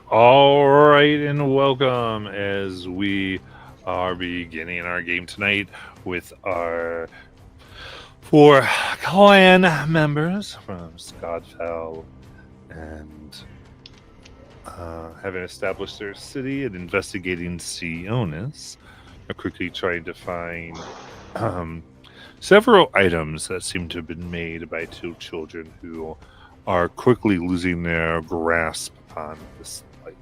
All right, and welcome as we are beginning our game tonight with our four clan members from Scotfell and having established their city and investigating Sionis, are quickly trying to find um, several items that seem to have been made by two children who are quickly losing their grasp upon this life.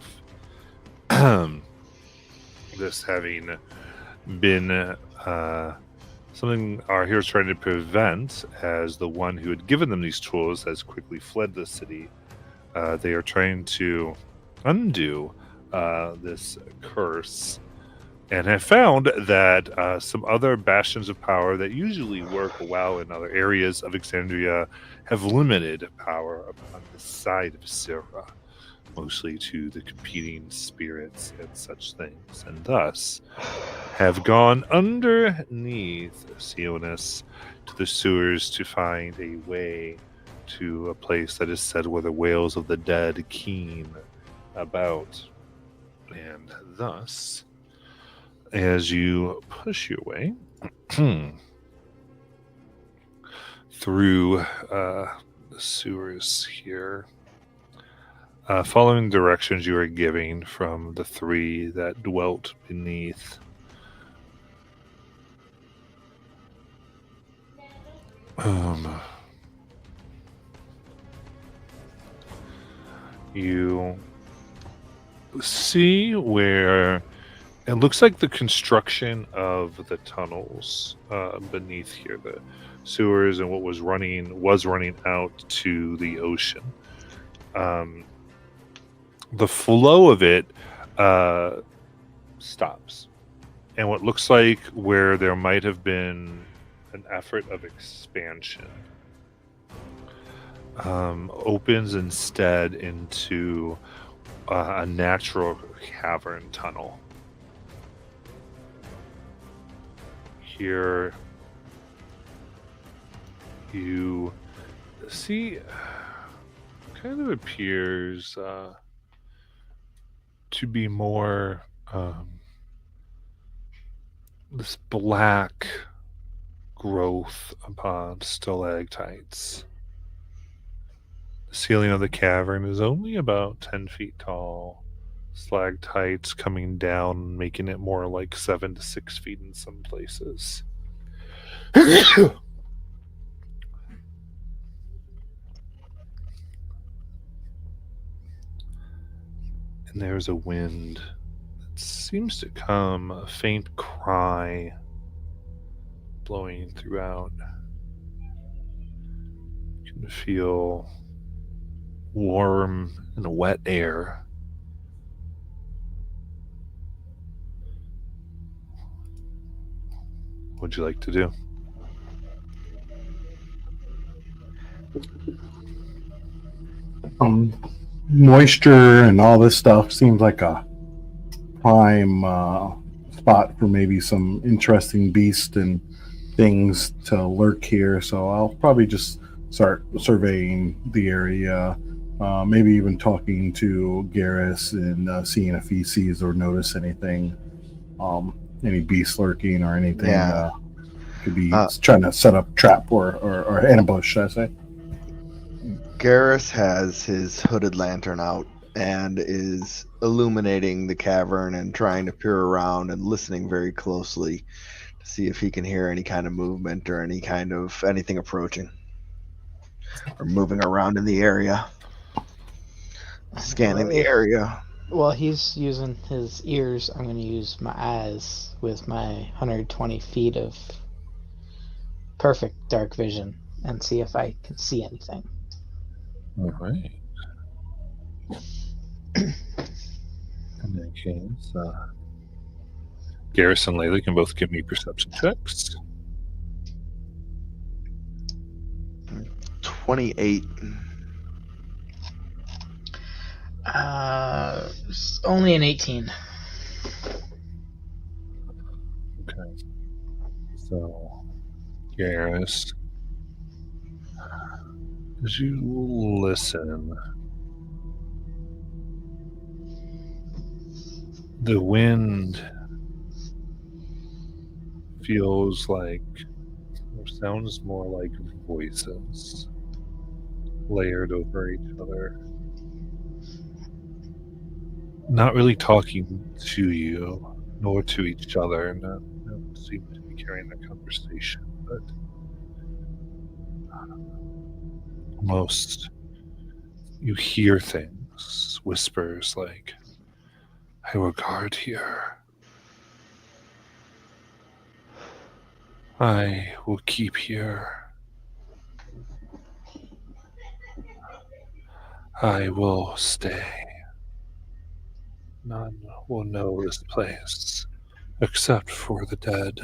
This having been something our heroes trying to prevent, as the one who had given them these tools has quickly fled the city. They are trying to undo this curse and have found that some other bastions of power that usually work well in other areas of Exandria have limited power upon the side of Syrah, mostly to the competing spirits and such things, and thus have gone underneath Sionis to the sewers to find a way to a place that is said where the whales of the dead keen about. And thus, as you push your way through the sewers here, following directions you are giving from the three that dwelt beneath, um, you see where it looks like the construction of the tunnels beneath here, the sewers, and what was running out to the ocean. Um, the flow of it stops, and what looks like where there might have been an effort of expansion opens instead into a natural cavern tunnel. Here you see kind of appears to be more this black growth upon stalactites. The ceiling of the cavern is only about 10 feet tall. Stalactites coming down, making it more like 7 to 6 feet in some places. And there's a wind that seems to come, a faint cry blowing throughout. You can feel warm and wet air. What would you like to do? um, Moisture and all this stuff seems like a prime spot for maybe some interesting beasts and things to lurk here. So I'll probably just start surveying the area, maybe even talking to Garrus and seeing if he sees or notice anything, any beasts lurking or anything. Yeah. Could be Uh, trying to set up trap or ambush, should I say? Garrus has his hooded lantern out and is illuminating the cavern and trying to peer around and listening very closely to see if he can hear any kind of movement or any kind of anything approaching or moving around in the area. Scanning the area. While he's using his ears, I'm going to use my eyes with my 120 feet of perfect dark vision and see if I can see anything. All right. In that case, Garrus and Layla can both give me perception checks. 28. Only an 18. Okay. So, Garrus, as you listen, The wind feels like, or sounds more like voices layered over each other. Not really talking to you, nor to each other. Not seem to be carrying a conversation, but almost you hear things, whispers like, I will guard here. I will keep here. I will stay. None will know this place except for the dead.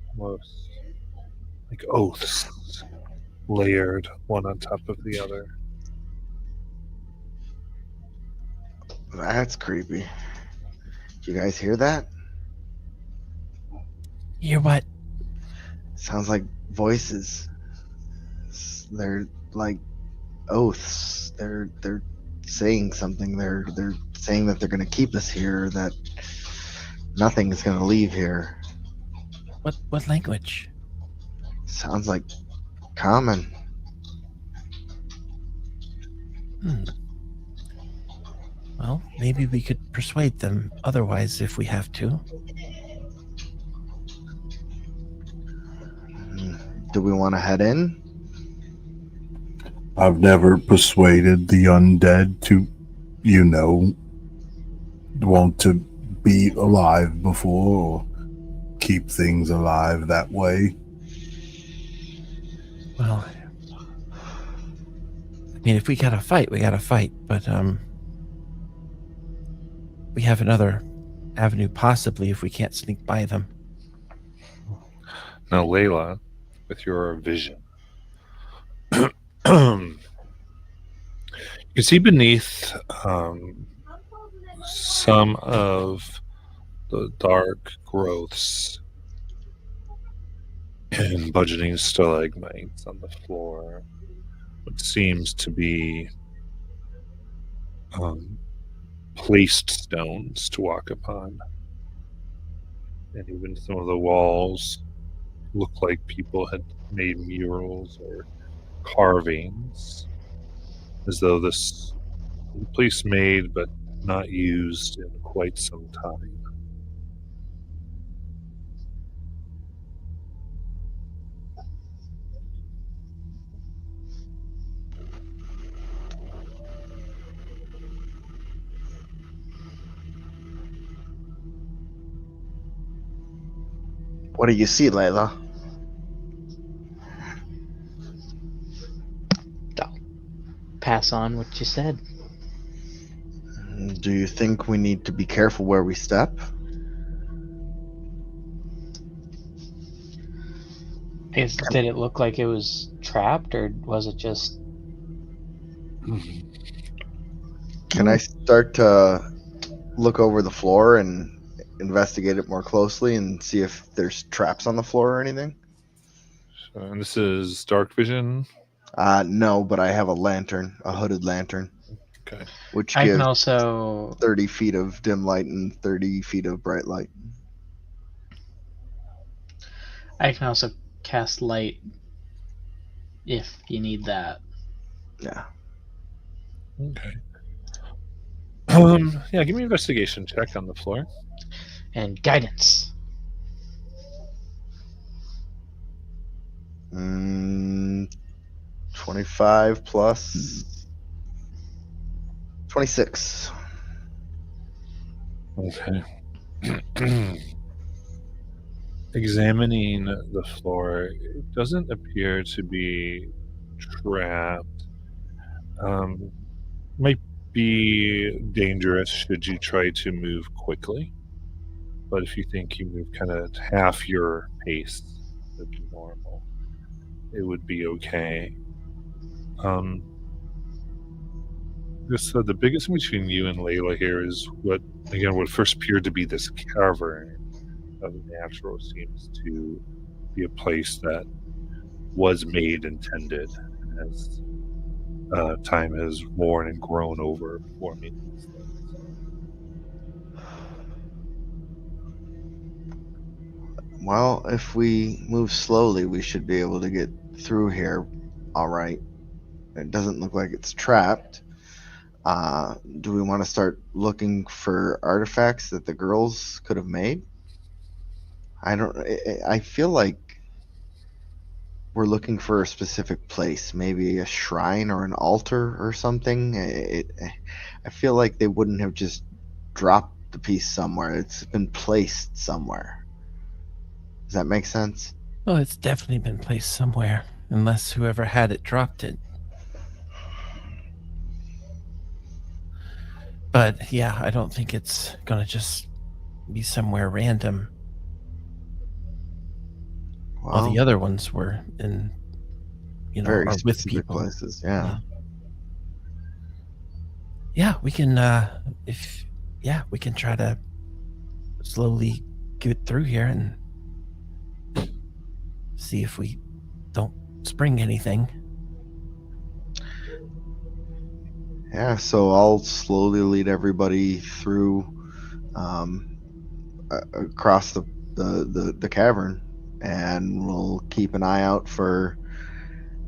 Almost like oaths layered one on top of the other. That's creepy. Do you guys hear that? Hear what? Sounds like voices. They're like oaths. They're saying something. They're saying that they're going to keep us here. That nothing is going to leave here. What language? Sounds like common. Well, maybe we could persuade them otherwise if we have to. Do we want to head in? I've never persuaded the undead to, want to be alive before or keep things alive that way. Well, I mean, if we gotta fight, we gotta fight. But we have another avenue possibly if we can't sneak by them. Now, Layla, with your vision, you can see beneath some of the dark growths and budgeting stalagmites on the floor what seems to be placed stones to walk upon. And even some of the walls look like people had made murals or carvings, as though this place made but not used in quite some time. What do you see, Layla? I'll pass on what you said. Do you think we need to be careful where we step? Did it look like it was trapped, or was it just... Can I start to look over the floor and investigate it more closely and see if there's traps on the floor or anything? So, and this is dark vision. No, but I have a lantern, a hooded lantern, Okay. which I gives can also... 30 feet of dim light and 30 feet of bright light. I can also cast light if you need that. Yeah. Okay. Yeah, give me an investigation check on the floor. And guidance. 25 plus 26. Okay. Examining the floor, it doesn't appear to be trapped. Might be dangerous should you try to move quickly, but if you think you move kind of half your pace would be normal, it would be okay. The biggest thing between you and Layla here is what first appeared to be this cavern of natural seems to be a place that was made intended as time has worn and grown over forming these things. Well, if we move slowly, we should be able to get through here. All right. It doesn't look like it's trapped. Do we want to start looking for artifacts that the girls could have made? I don't. I feel like we're looking for a specific place, maybe a shrine or an altar or something. I feel like they wouldn't have just dropped the piece somewhere. It's been placed somewhere. Does that make sense? Well, it's definitely been placed somewhere, unless whoever had it dropped it. But yeah, I don't think it's gonna just be somewhere random. All the Well, other ones were in, very are with specific people. places. Yeah. Yeah, we can. We can try to slowly get through here and see if we don't spring anything. Yeah, so I'll slowly lead everybody through across the cavern, and we'll keep an eye out for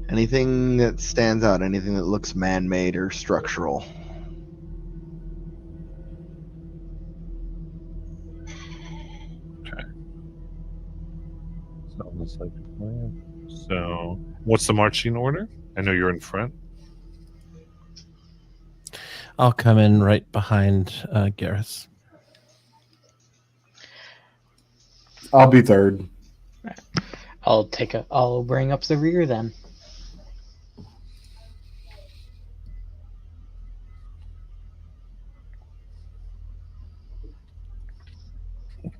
anything that stands out, anything that looks man-made or structural. Sounds like a plan. So, what's the marching order? I know you're in front. I'll come in right behind Garrus. I'll be third. I'll bring up the rear then.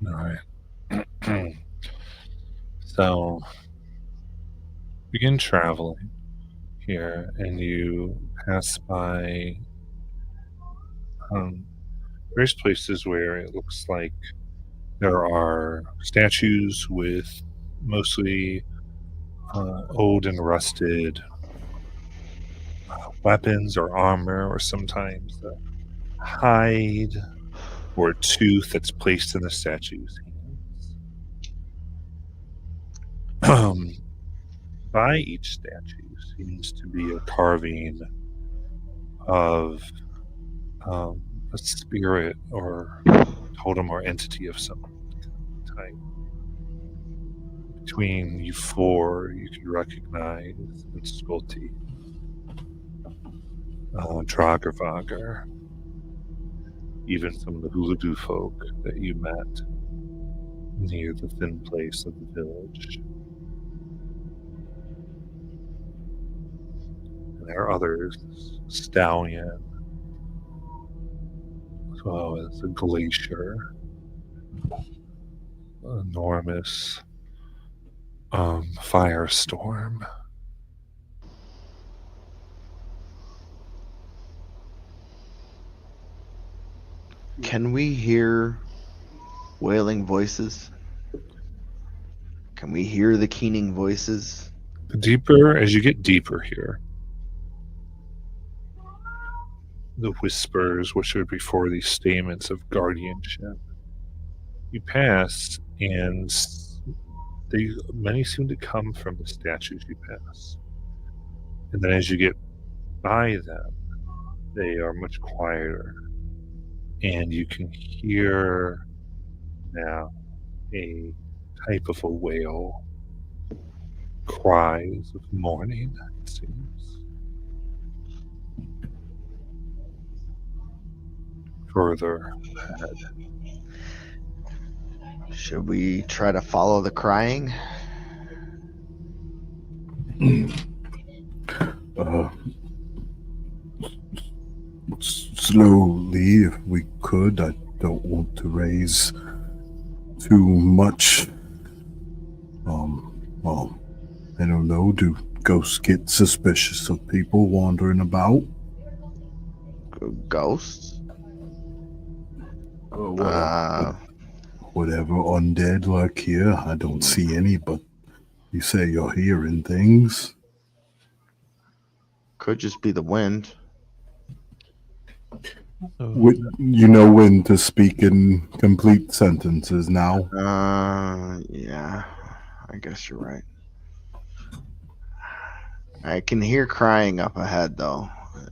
All right. So, begin traveling here, and you pass by various places where it looks like there are statues with mostly old and rusted weapons or armor, or sometimes a hide or a tooth that's placed in the statue's hands. By each statue seems to be a carving of a spirit or totem or entity of some type. Between you four, you can recognize Skulti, Dragarvagar, even some of the Huladu folk that you met near the thin place of the village. And there are others, Stallion, as well as a Glacier, enormous Firestorm. Can we hear wailing voices? Can we hear the keening voices? As you get deeper here, the whispers, which are before these statements of guardianship, you pass, and many seem to come from the statues you pass. And then as you get by them, they are much quieter, and you can hear now a type of a wail, cries of mourning, it seems. Further ahead. Should we try to follow the crying? Slowly, if we could. I don't want to raise too much. Well, I don't know. Do ghosts get suspicious of people wandering about? Ghosts? Whatever undead like here, I don't see any, but you say you're hearing things. Could just be the wind. You know when to speak in complete sentences now. Yeah. I guess you're right. I can hear crying up ahead, though,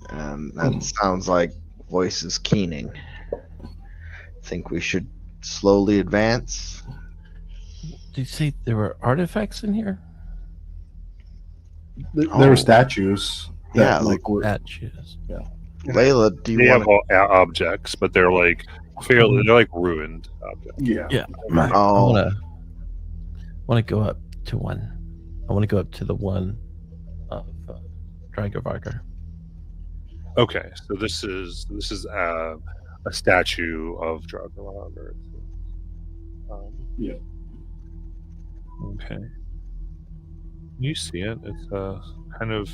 and that sounds like voices keening. Think we should slowly advance? Did you say there were artifacts in here? There Oh. were statues Yeah, that like were Statues. Layla, do They you have want to? objects, but they're like fairly. They're like ruined objects. yeah. Yeah. I Oh. want to go up to one. I want to go up to the one of Dragovargar. Okay, so this is a statue of Dragovar. Yeah. Okay. You see it? It's kind of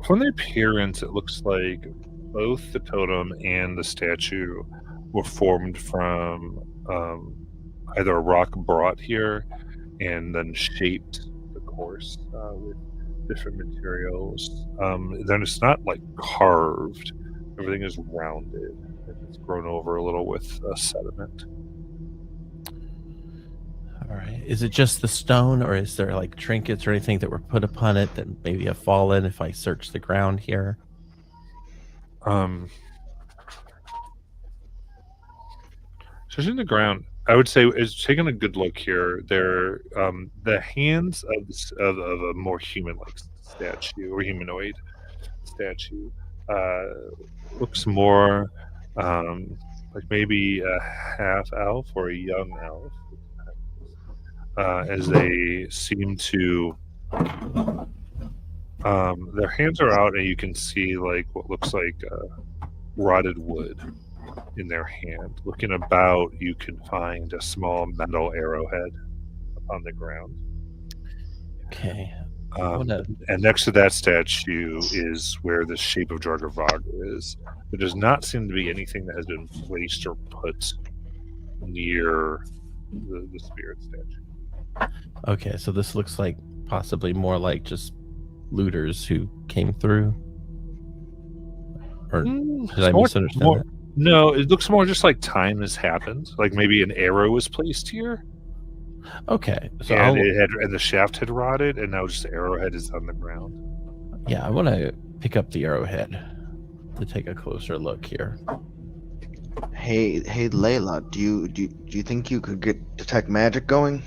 from the appearance. It looks like both the totem and the statue were formed from either a rock brought here and then shaped, of course, with different materials. Then it's not like carved. Everything is rounded. And it's grown over a little with sediment. All right. Is it just the stone, or is there like trinkets or anything that were put upon it that maybe have fallen if I search the ground here? Searching the ground, I would say is taking a good look here. They're the hands of a more human-like statue or humanoid statue looks more like maybe a half elf or a young elf, as they seem to. Their hands are out, and you can see like what looks like rotted wood in their hand. Looking about, you can find a small metal arrowhead on the ground. Okay. And next to that statue is where the shape of Dragovargar is. There does not seem to be anything that has been placed or put near the spirit statue. Okay, so this looks like possibly more like just looters who came through. Or did I misunderstand that? No, it looks more just like time has happened. Like maybe an arrow was placed here, Okay, so and and the shaft had rotted, and now just the arrowhead is on the ground. I want to pick up the arrowhead to take a closer look here. Hey, Layla, do you think you could get detect magic going?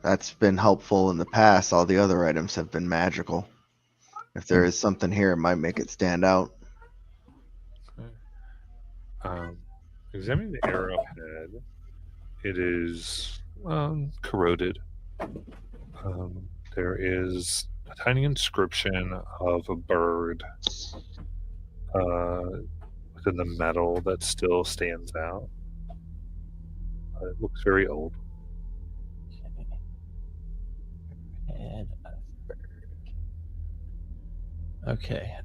That's been helpful in the past. All the other items have been magical. If there is something here, it might make it stand out. Examining the arrowhead, it is corroded. There is a tiny inscription of a bird within the metal that still stands out. It looks very old. Head of bird. Okay.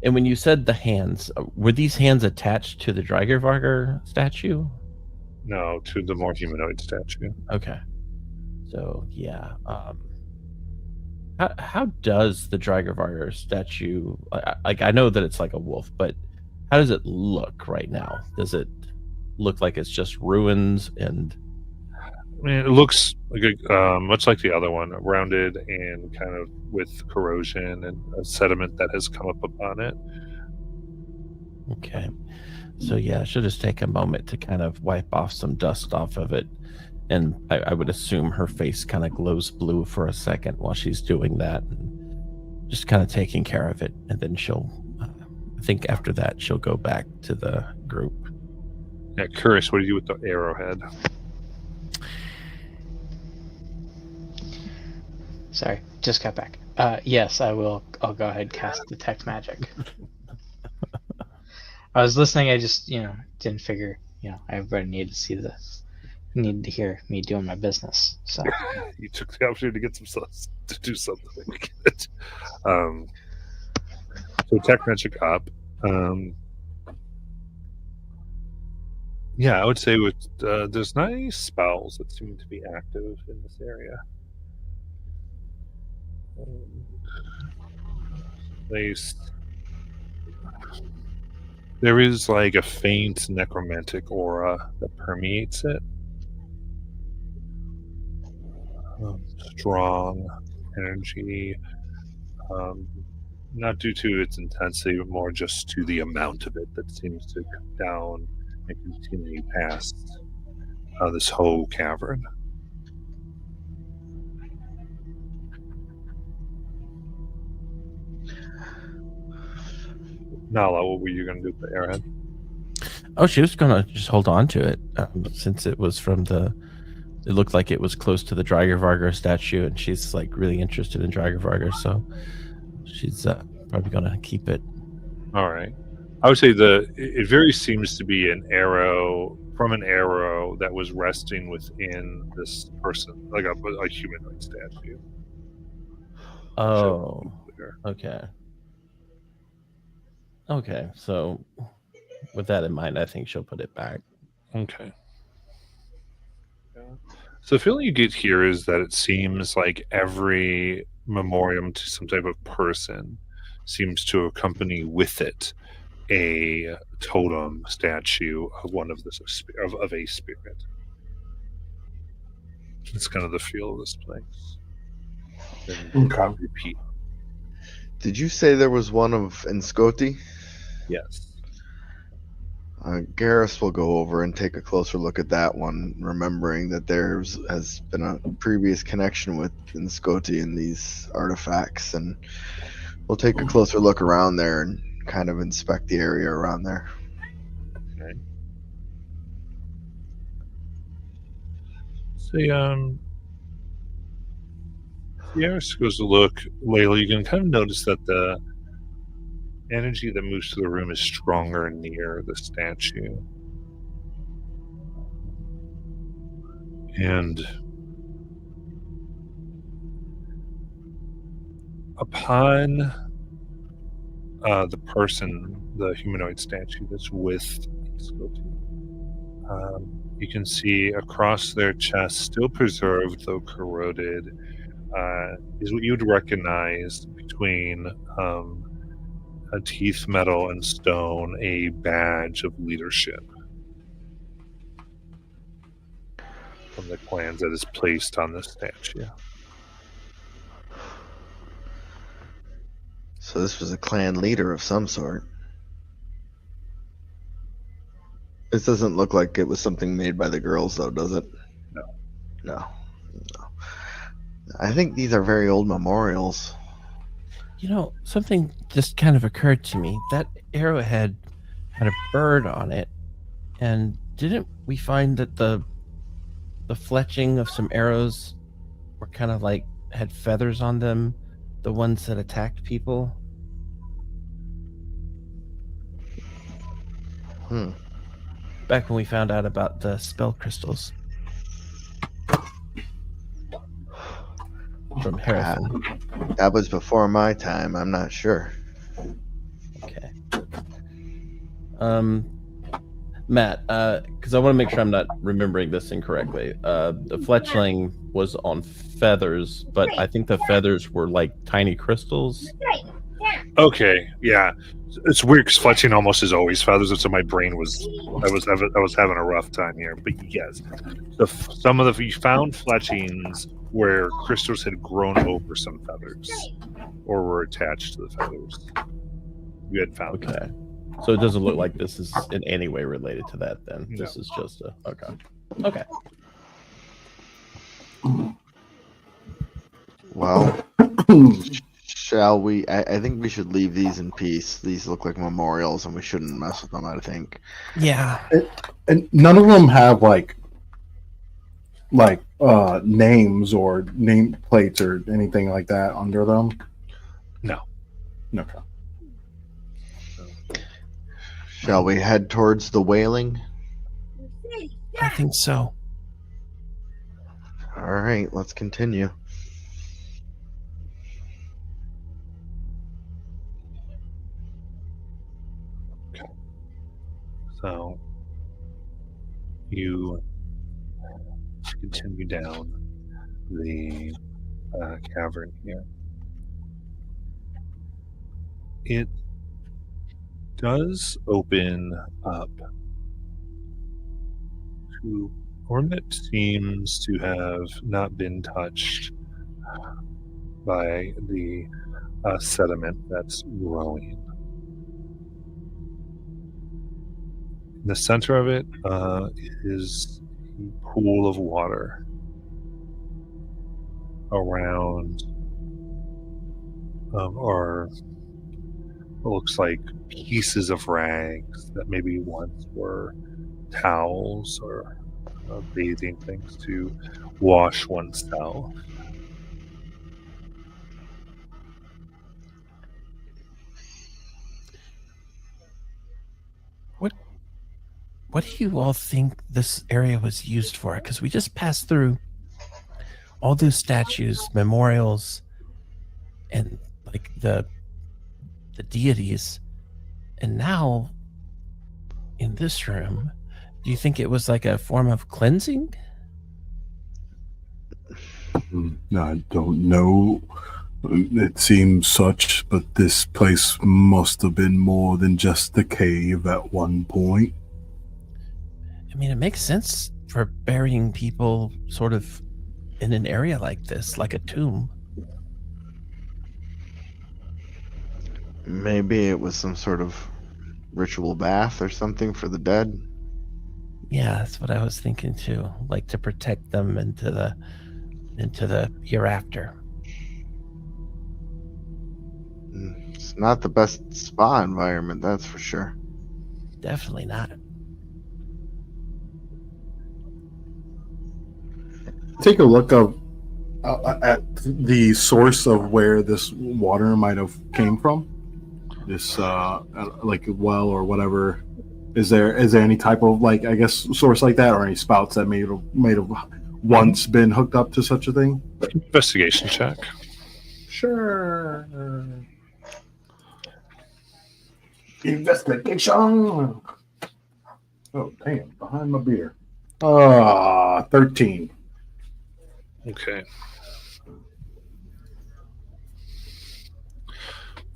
And when you said the hands, were these hands attached to the Dragovargar statue? No, to the more humanoid statue. Okay. So yeah. How does the Dragovargar statue? Like I know that it's like a wolf, but how does it look right now? Does it look like it's just ruins and? I mean, it looks like much like the other one, rounded and kind of with corrosion and a sediment that has come up upon it. Okay. So yeah, I should just take a moment to kind of wipe off some dust off of it. And I would assume her face kind of glows blue for a second while she's doing that. And just kind of taking care of it. And then she'll, I think after that, she'll go back to the group. Yeah, curious, what do you do with the arrowhead? Sorry, just got back. Yes, I will. I'll go ahead and cast Detect Magic. I was listening. I just, didn't figure, everybody needed to see this. Needed to hear me doing my business. So You took the opportunity to get to do something. So Detect Magic up. Yeah, I would say with there's not any spells that seem to be active in this area. there is like a faint necromantic aura that permeates it. Strong energy, not due to its intensity, but more just to the amount of it that seems to come down and continue past this whole cavern. Nala, what were you going to do with the arrowhead? Oh, she was gonna just hold on to it since it was from the. It looked like it was close to the Drygervargar statue, and she's like really interested in Drygervargar, so she's probably gonna keep it. All right. I would say it very seems to be an arrow that was resting within this person, like a humanoid statue. Oh, okay. Okay, so with that in mind, I think she'll put it back. Okay. Yeah. So the feeling you get here is that it seems like every memoriam to some type of person seems to accompany with it a totem statue of one of of a spirit. It's kind of the feel of this place. And Okay. repeat. Did you say there was one of Enscoti? Yes. Garrus will go over and take a closer look at that one, remembering that has been a previous connection with Enscoti and these artifacts, and we'll take a closer look around there and kind of inspect the area around there. Okay. So, Garrus goes to look. Layla, you can kind of notice that the energy that moves through the room is stronger near the statue. And upon the person, the humanoid statue that's with Scotty, you can see across their chest, still preserved though corroded, is what you'd recognize between a teeth, metal, and stone, a badge of leadership from the clans that is placed on the statue. So this was a clan leader of some sort. This doesn't look like it was something made by the girls, though, does it? No. I think these are very old memorials. You know, something just kind of occurred to me. That arrowhead had a bird on it, and didn't we find that the fletching of some arrows were kind of like had feathers on them, the ones that attacked people? Back when we found out about the spell crystals from Harrison. That was before my time. I'm not sure. Okay. Matt, because I want to make sure I'm not remembering this incorrectly. The fletchling was on feathers, but I think the feathers were like tiny crystals. Okay, yeah. It's weird because fletching almost is always feathers, and so my brain was I was having a rough time here. But yes, some of the you found fletchings where crystals had grown over some feathers or were attached to the feathers. You had found that. Okay. So it doesn't look like this is in any way related to that then. No. This is just a okay. Well, shall we? I think we should leave these in peace. These look like memorials, and we shouldn't mess with them, I think. Yeah. And none of them have like names or name plates or anything like that under them. No. Okay. Shall we head towards the wailing? I think so. All right, let's continue. So you continue down the cavern here. It does open up to a room that seems to have not been touched by the sediment that's growing. In the center of it is a pool of water. Around are what looks like pieces of rags that maybe once were towels or bathing things to wash oneself. What do you all think this area was used for? Because we just passed through all those statues, memorials, and like the deities, and now in this room, do you think it was like a form of cleansing? I don't know. It seems such, but this place must have been more than just a cave at one point. I mean, it makes sense for burying people sort of in an area like this, like a tomb. Maybe it was some sort of ritual bath or something for the dead. Yeah, that's what I was thinking too, like to protect them into the hereafter. It's not the best spa environment, that's for sure. Definitely not. Take a look at the source of where this water might have came from. This like a well or whatever. Is there any type of, like, I guess, source like that, or any spouts that may have once been hooked up to such a thing? Investigation check. Sure. Investigation. Oh damn! Behind my beer. 13. Okay.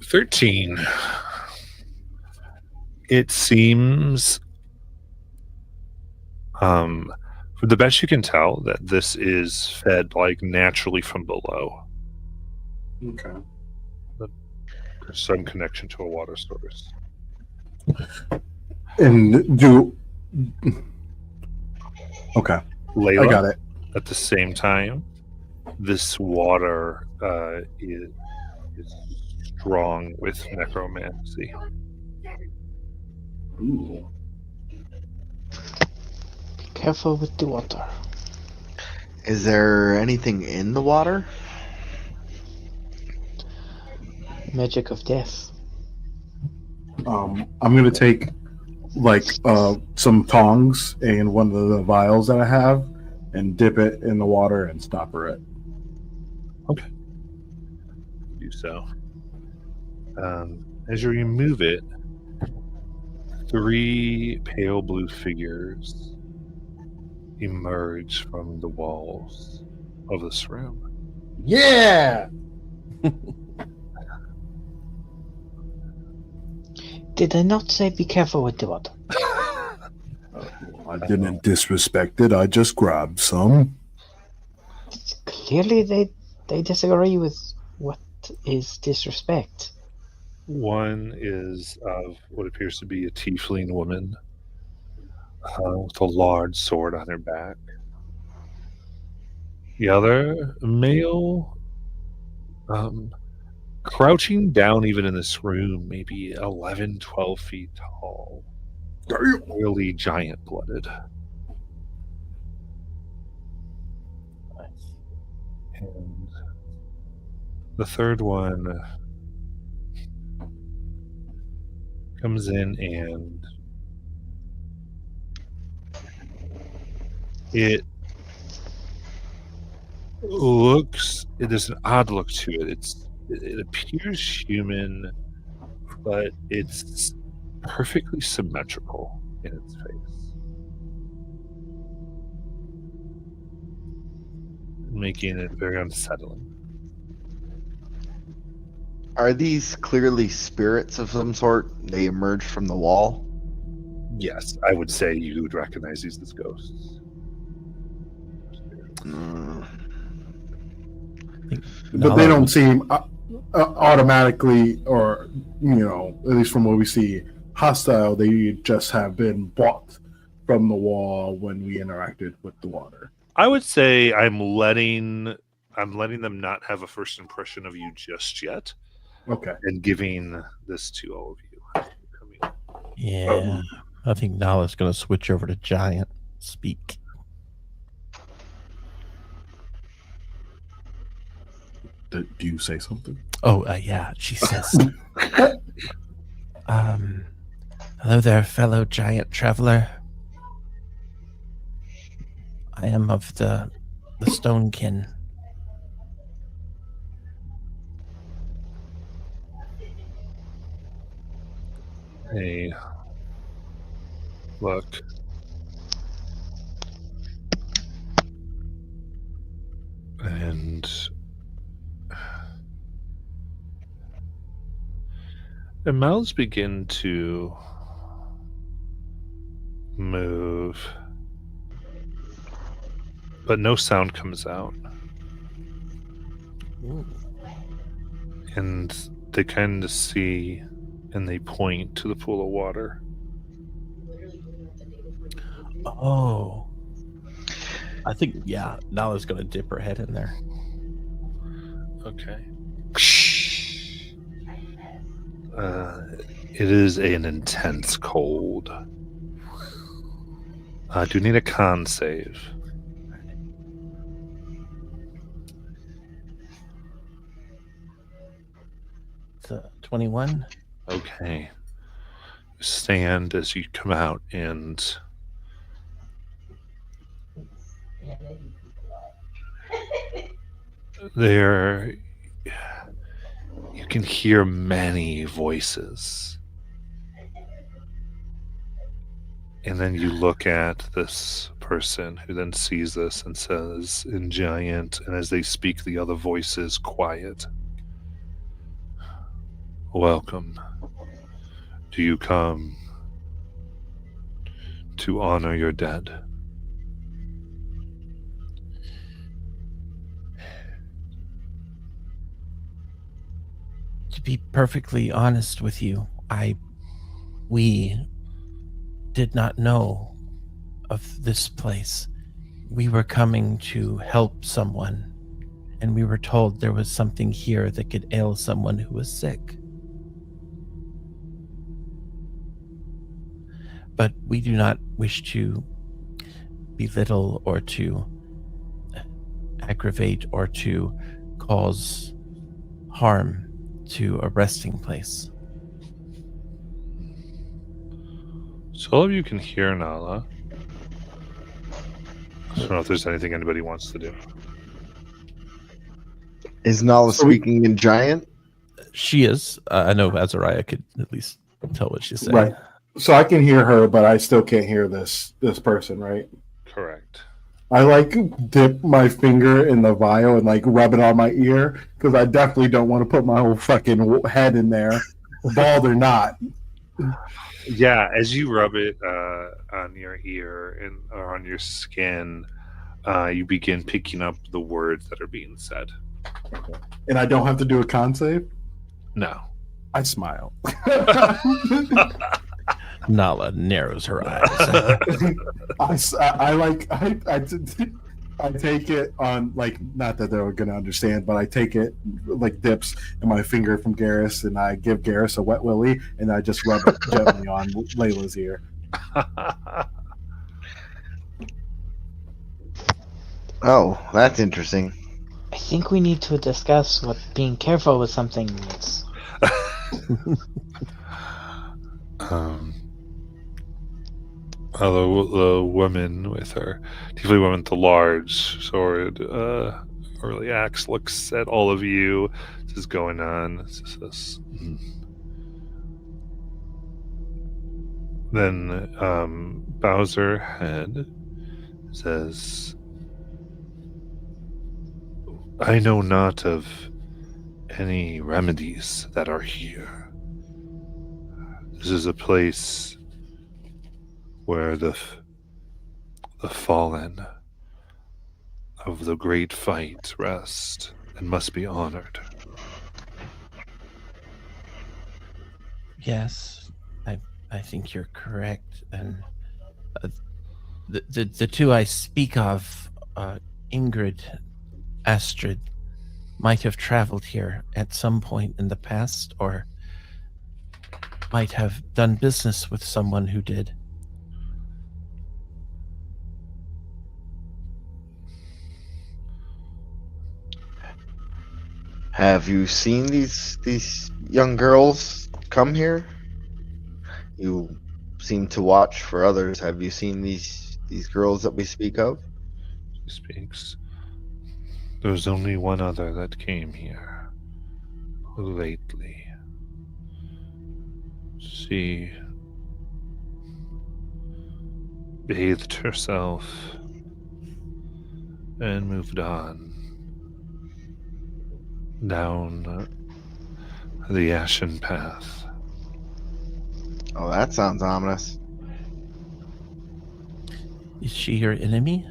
13. It seems, for the best you can tell, that this is fed like naturally from below. Okay. There's some connection to a water source. And okay, Layla, I got it. at the same time, this water is strong with necromancy. Ooh. Be careful with the water. Is there anything in the water? Magic of death. I'm gonna take like some tongs and one of the vials that I have and dip it in the water and stopper it. Do so. As you remove it, 3 pale blue figures emerge from the walls of this room. Yeah. Did I not say be careful with the water? I didn't disrespect it. I just grabbed some. Clearly they disagree with what is disrespect. One is of what appears to be a tiefling woman with a large sword on her back. The other, a male, crouching down even in this room, maybe 11, 12 feet tall. Really giant-blooded. And the third one comes in and it there's an odd look to it. It appears human, but it's perfectly symmetrical in its face, making it very unsettling. Are these clearly spirits of some sort? They emerged from the wall? Yes, I would say you would recognize these as ghosts. Mm. But they don't seem automatically, or at least from what we see, hostile. They just have been bought from the wall when we interacted with the water. I would say I'm letting them not have a first impression of you just yet, Okay. and giving this to all of you. Yeah. I think Nala's going to switch over to giant speak. Do you say something? Oh, yeah. She says, hello there, fellow giant traveler. I am of the Stonekin. Hey, look. And mouths begin to move, but no sound comes out. Ooh. And they kind of see, and they point to the pool of water. Oh. I think, yeah, Nala's going to dip her head in there. Okay. It is an intense cold. I do need a con save. It's a 21. Okay. Stand as you come out, and there you can hear many voices. And then you look at this person who then sees this and says in giant, and as they speak, the other voices quiet. Welcome. Do you come to honor your dead? To be perfectly honest with you, we did not know of this place. We were coming to help someone, and we were told there was something here that could ail someone who was sick. But we do not wish to belittle or to aggravate or to cause harm to a resting place. So all of you can hear Nala. I don't know if there's anything anybody wants to do. Is Nala speaking in giant? She is. I know Azariah could at least tell what she's saying. Right. So I can hear her, but I still can't hear this person, right? Correct. I dip my finger in the vial and rub it on my ear because I definitely don't want to put my whole fucking head in there, bald or not. Yeah, as you rub it on your ear or on your skin, you begin picking up the words that are being said. Okay. And I don't have to do a con save? No. I smile. Nala narrows her eyes. I take it on not that they're gonna understand, but I take it dips in my finger from Garrus, and I give Garrus a wet willy, and I just rub it gently on Layla's ear. Oh, that's interesting. I think we need to discuss what being careful with something means. The woman with her, tiefling woman with the large sword, early axe, looks at all of you. This is going on. Says, Then bows her head, says, I know not of any remedies that are here. This is a place where the fallen of the great fight rest and must be honored. Yes, I think you're correct. And the two I speak of, Ingrid, Astrid, might have traveled here at some point in the past, or might have done business with someone who did. Have you seen these young girls come here? You seem to watch for others. Have you seen these girls that we speak of? She speaks. There's only one other that came here lately. She bathed herself and moved on down the ashen path. Oh, that sounds ominous. Is she your enemy?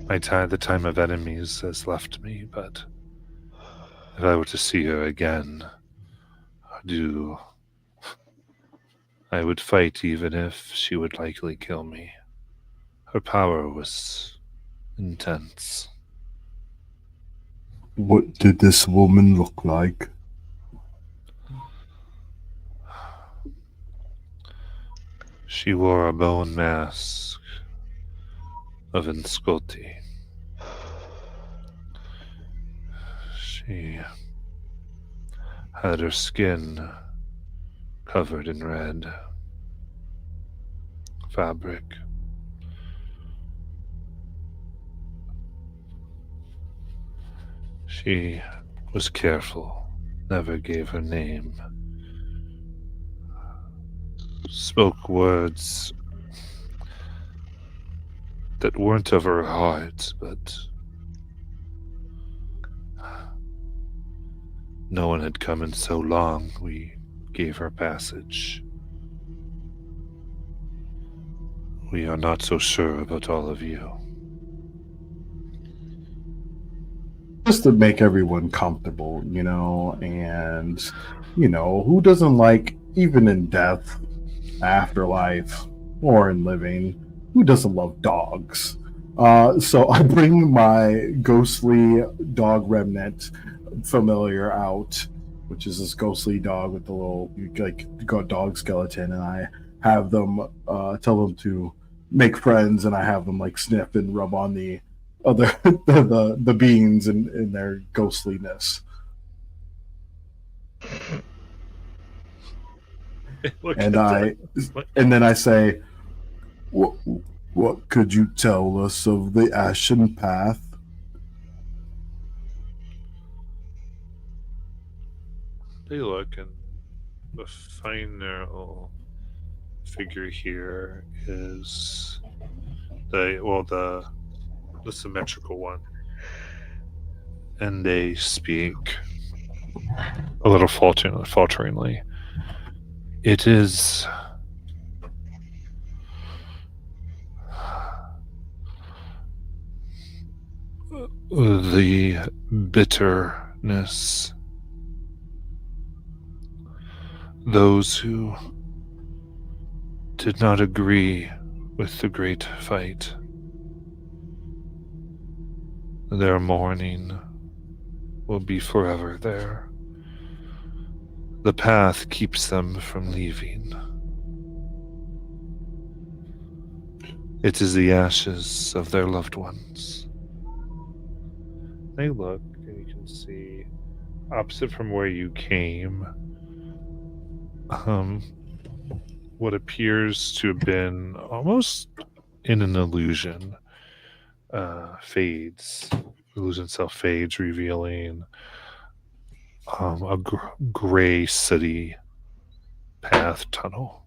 The time of enemies has left me, but if I were to see her again, I would fight even if she would likely kill me. Her power was intense. What did this woman look like? She wore a bone mask of Insculti. She had her skin covered in red fabric. She was careful, never gave her name, spoke words that weren't of her heart, but no one had come in so long. We gave her passage. We are not so sure about all of you. Just to make everyone comfortable, and, who doesn't like, even in death, afterlife, or in living, who doesn't love dogs? So I bring my ghostly dog remnant familiar out, which is this ghostly dog with the little dog skeleton, and I have them tell them to make friends, and I have them sniff and rub on the other the beings in their ghostliness. And then I say, what could you tell us of the Ashen Path? They look, and the final figure here is the symmetrical one, and they speak a little falteringly. It is the bitterness. Those who did not agree with the great fight. Their mourning will be forever there. The path keeps them from leaving. It is the ashes of their loved ones. They look, and you can see, opposite from where you came, what appears to have been almost in an illusion fades. Illusion self fades, revealing a gray city path tunnel.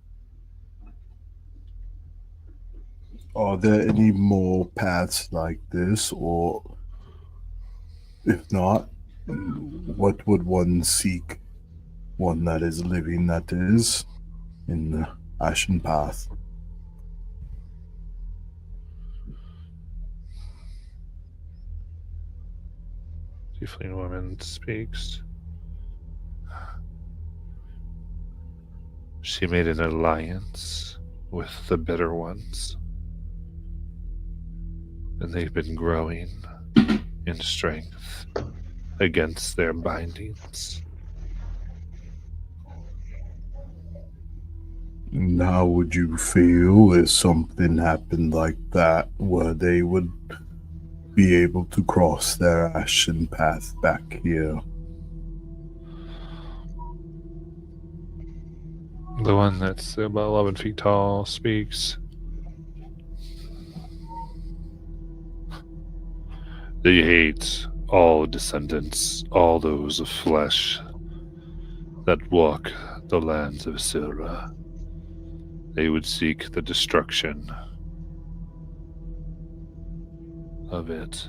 Are there any more paths like this, or if not, what would one seek? One that is living, that is, in the Ashen Path. Tiefling woman speaks. She made an alliance with the Bitter Ones, and they've been growing in strength against their bindings. And how would you feel if something happened like that, where they would be able to cross their Ashen Path back here? The one that's about 11 feet tall speaks. They hate all descendants, all those of flesh that walk the lands of Silra. They would seek the destruction of it.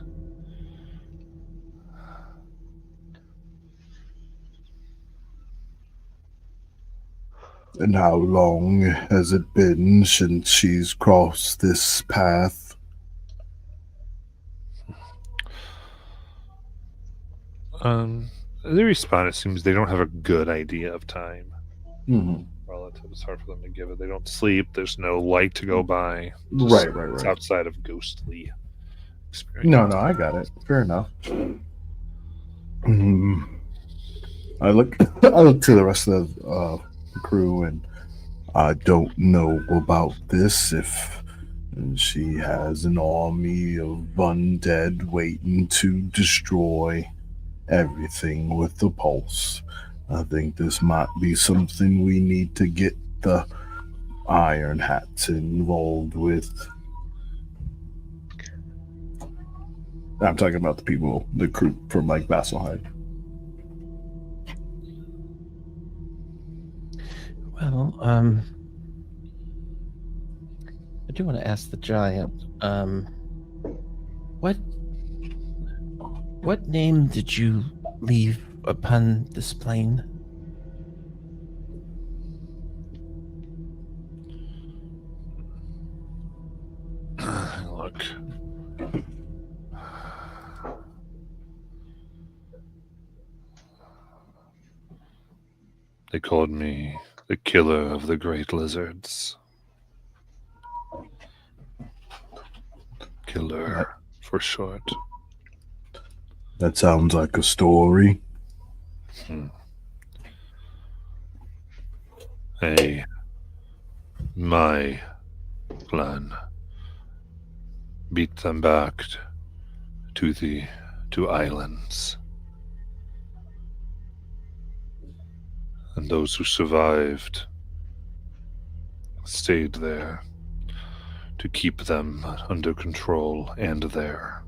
And how long has it been since she's crossed this path? They respond, it seems they don't have a good idea of time. Mm-hmm. Relative, it's hard for them to give it. They don't sleep, there's no light to go by. Right. It's outside of ghostly experience. No, I got it. Fair enough. I look to the rest of the crew, and I don't know about this. If she has an army of undead waiting to destroy everything with the pulse, I think this might be something we need to get the Iron Hats involved with. I'm talking about the people, the crew from like Vasselheim. Well, I do want to ask the giant, what name did you leave upon this plane? Look. They called me the killer of the great lizards. Killer, for short. That sounds like a story. My plan. Beat them back to islands. And those who survived stayed there to keep them under control and there.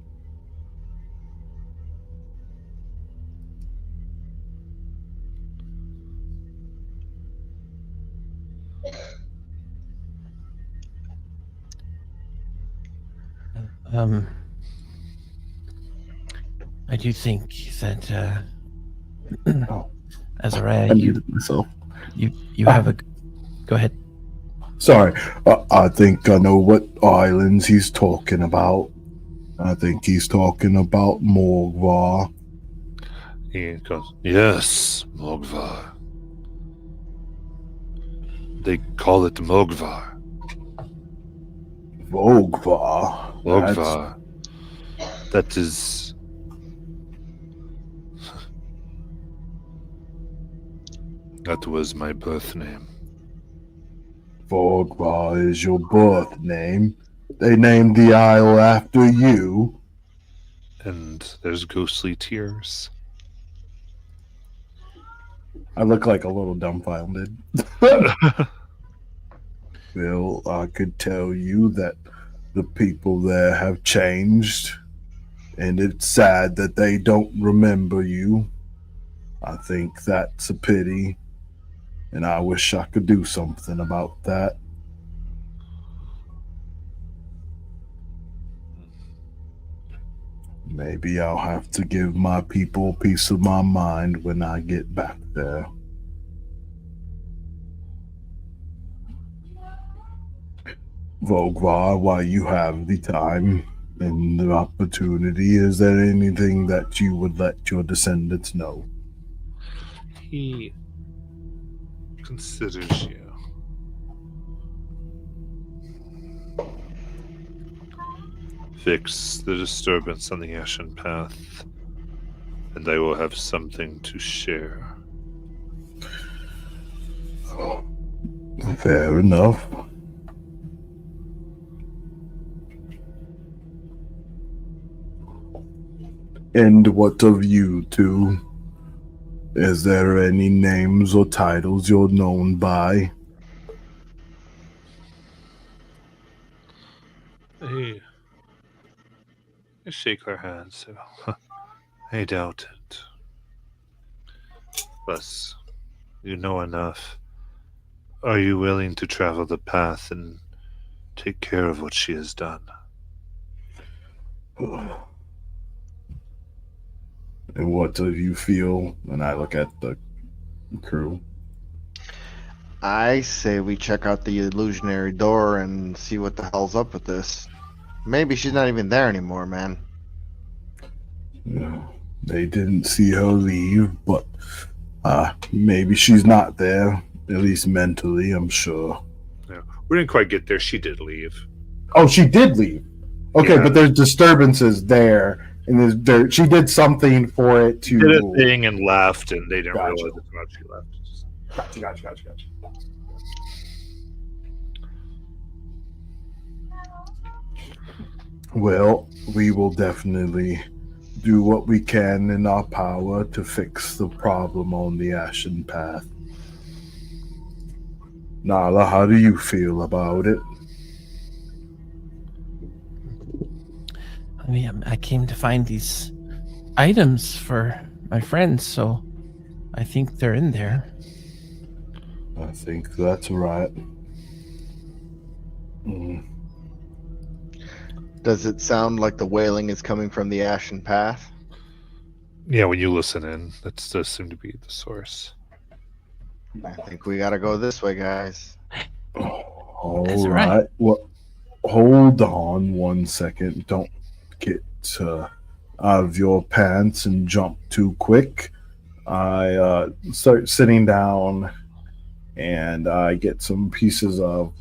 I do think that Oh. Azariah, I muted myself. you have a. Go ahead. Sorry, I think I know what islands he's talking about. I think he's talking about Morgvar. He goes, yes, Mogvar. They call it Mogvar. Mogvar. Mogvar. That is... That was my birth name. Mogvar is your birth name. They named the isle after you. And there's ghostly tears. I look like a little dumbfounded. Well, I could tell you that the people there have changed, and it's sad that they don't remember you. I think that's a pity, and I wish I could do something about that. Maybe I'll have to give my people a piece of my mind when I get back there. Vogvar, while you have the time and the opportunity, is there anything that you would let your descendants know? He considers you. Fix the disturbance on the Ashen Path, and I will have something to share. Fair enough. And what of you two? Is there any names or titles you're known by? They shake our hands. I doubt it. Plus, you know enough. Are you willing to travel the path and take care of what she has done? And what do you feel? And I look at the crew. I say we check out the illusionary door and see what the hell's up with this. Maybe she's not even there anymore, man. Yeah, they didn't see her leave, but maybe she's not there. At least mentally, I'm sure. Yeah, we didn't quite get there. She did leave. Oh, she did leave. Okay, Yeah. but there's disturbances there, and she did something for it to. Did a thing and left, and they didn't Gotcha. realize how she left. Gotcha. Well, we will definitely do what we can in our power to fix the problem on the Ashen Path. Nala, how do you feel about it? I mean, I came to find these items for my friends, so I think they're in there. I think that's right. Does it sound like the wailing is coming from the Ashen Path? Yeah, when you listen in, that does seem to be the source. I think we gotta go this way, guys. All That's right. right. Well, hold on 1 second. Don't get out of your pants and jump too quick. I start sitting down and I get some pieces of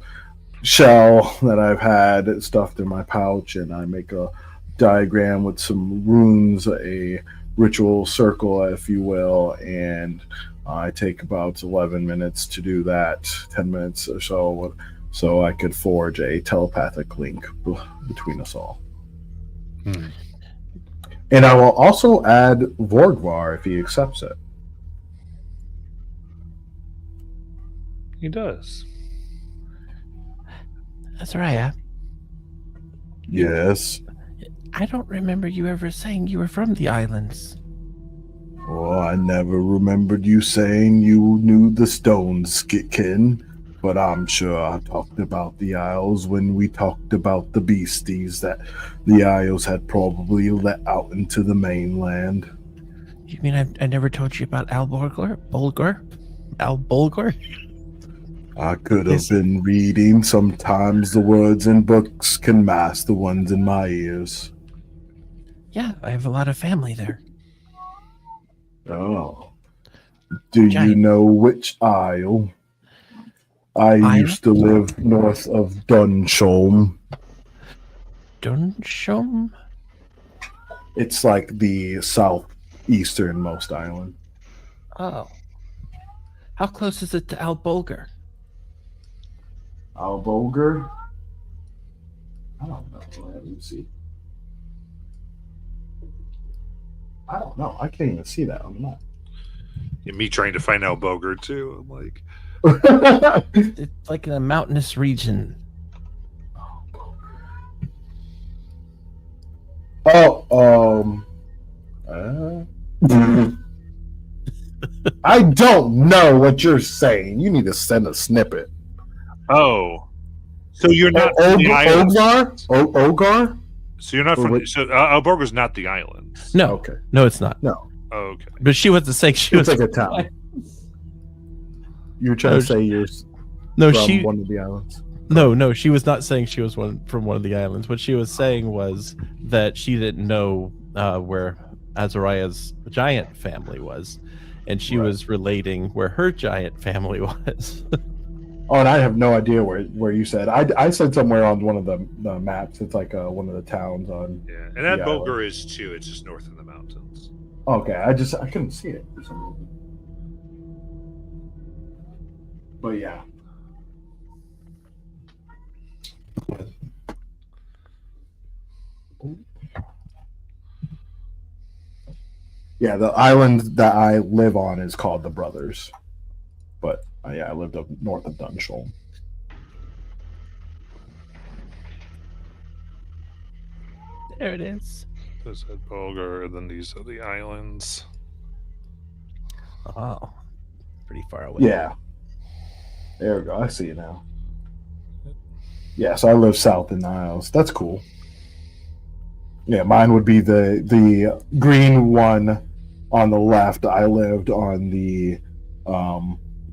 shell that I've had stuffed in my pouch, and I make a diagram with some runes, a ritual circle, if you will, and I take about 11 minutes to do that, 10 minutes or so I could forge a telepathic link between us all. And I will also add Vorgvar if he accepts it. He does. That's right. Yes. I don't remember you ever saying you were from the islands. Well, I never remembered you saying you knew the Stone Skitkin, but I'm sure I talked about the Isles when we talked about the beasties that the Isles had probably let out into the mainland. You mean I never told you about Al Bolgar? Al Bolgar? I could have been reading. Sometimes the words in books can mask the ones in my ears. Yeah, I have a lot of family there. Oh. Do you Giant. know which isle? I Isle? used to live north of Dunsholm. Dunsham? It's like the southeasternmost island. Oh. How close is it to Al Bolgar? Albolger? I don't know. Let me see. I don't know. I can't even see that on the map. And me trying to find out Boger too. I'm like, It's like in a mountainous region. I don't know what you're saying. You need to send a snippet. oh, so you're not from the islands. Ogar? Ogar? So you're not Or from. what- So Alborga's not the island. No, Okay. no, it's not. No. Oh, okay. But she wasn't saying she It's was like a town. You were trying No, to say you're No, from she one of the islands. no, she was not saying she was from one of the islands. What she was saying was that she didn't know where Azariah's giant family was, and she Right. was relating where her giant family was. Oh, and I have no idea where you said. I said somewhere on one of the maps. It's like one of the towns on. Yeah, and Yeah, Alborga is too. It's just north in the mountains. Okay, I couldn't see it for some reason. But yeah. Yeah, the island that I live on is called the Brothers. But yeah, I lived up north of Dunshall. There it is. There's Alborga, and then these are the islands. Oh, pretty far away. Yeah. There we go. I see it now. Yeah, so I live south in the Isles. That's cool. Yeah, mine would be the green one on the left. I lived on the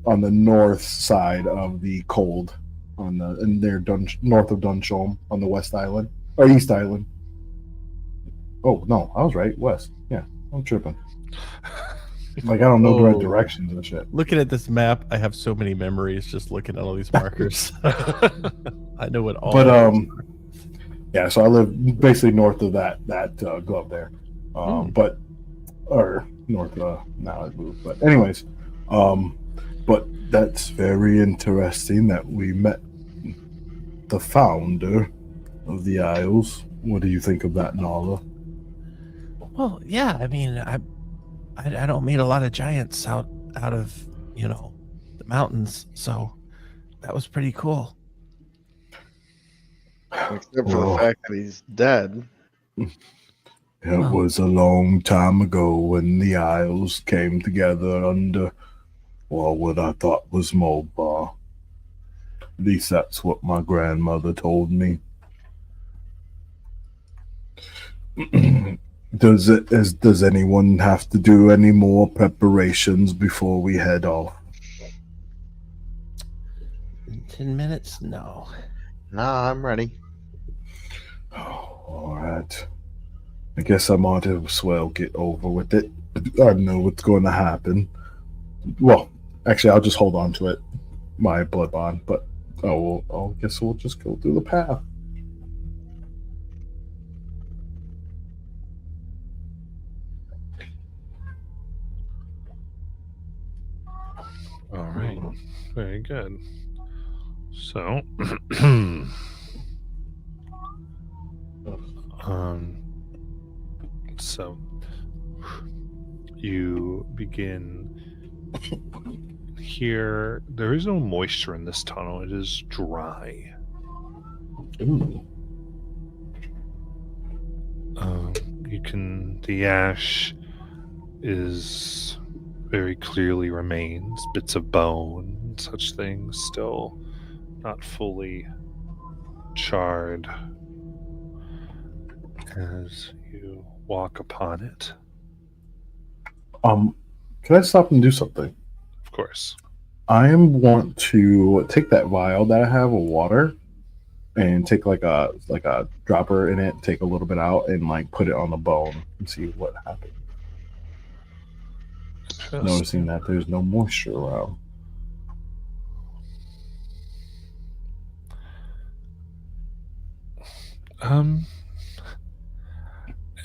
north side of the cold north of Dunshall on the West Island or East Island. Oh no, I was right. West. Yeah, I'm tripping. Like I don't know the right Oh. directions and shit. Looking at this map, I have so many memories just looking at all these markers. I know what all. But those are. yeah, so I live basically north of that glove there, but or north now I moved. But anyways, but that's very interesting that we met the founder of the Isles. What do you think of that, Nala? Well, yeah. I mean, I don't meet a lot of giants out of the mountains, so that was pretty cool. Except for Well. the fact that he's dead. It Wow. was a long time ago when the Isles came together under, well, what I thought was Mulbar. At least that's what my grandmother told me. Does anyone have to do any more preparations before we head off? In 10 minutes? No. Nah, I'm ready. Oh, all right. I guess I might as well get over with it. I know what's going to happen. Well, actually, I'll just hold on to it, my blood bond. But I guess we'll just go through the path. All right, very good. So, so you begin here. There is no moisture in this tunnel. It is dry. Ooh. The ash is very clearly remains. Bits of bone, such things, still not fully charred as you walk upon it. Can I stop and do something? Of course. I want to take that vial that I have of water and take like a dropper in it, take a little bit out, and like put it on the bone and see what happens. Noticing that there's no moisture around.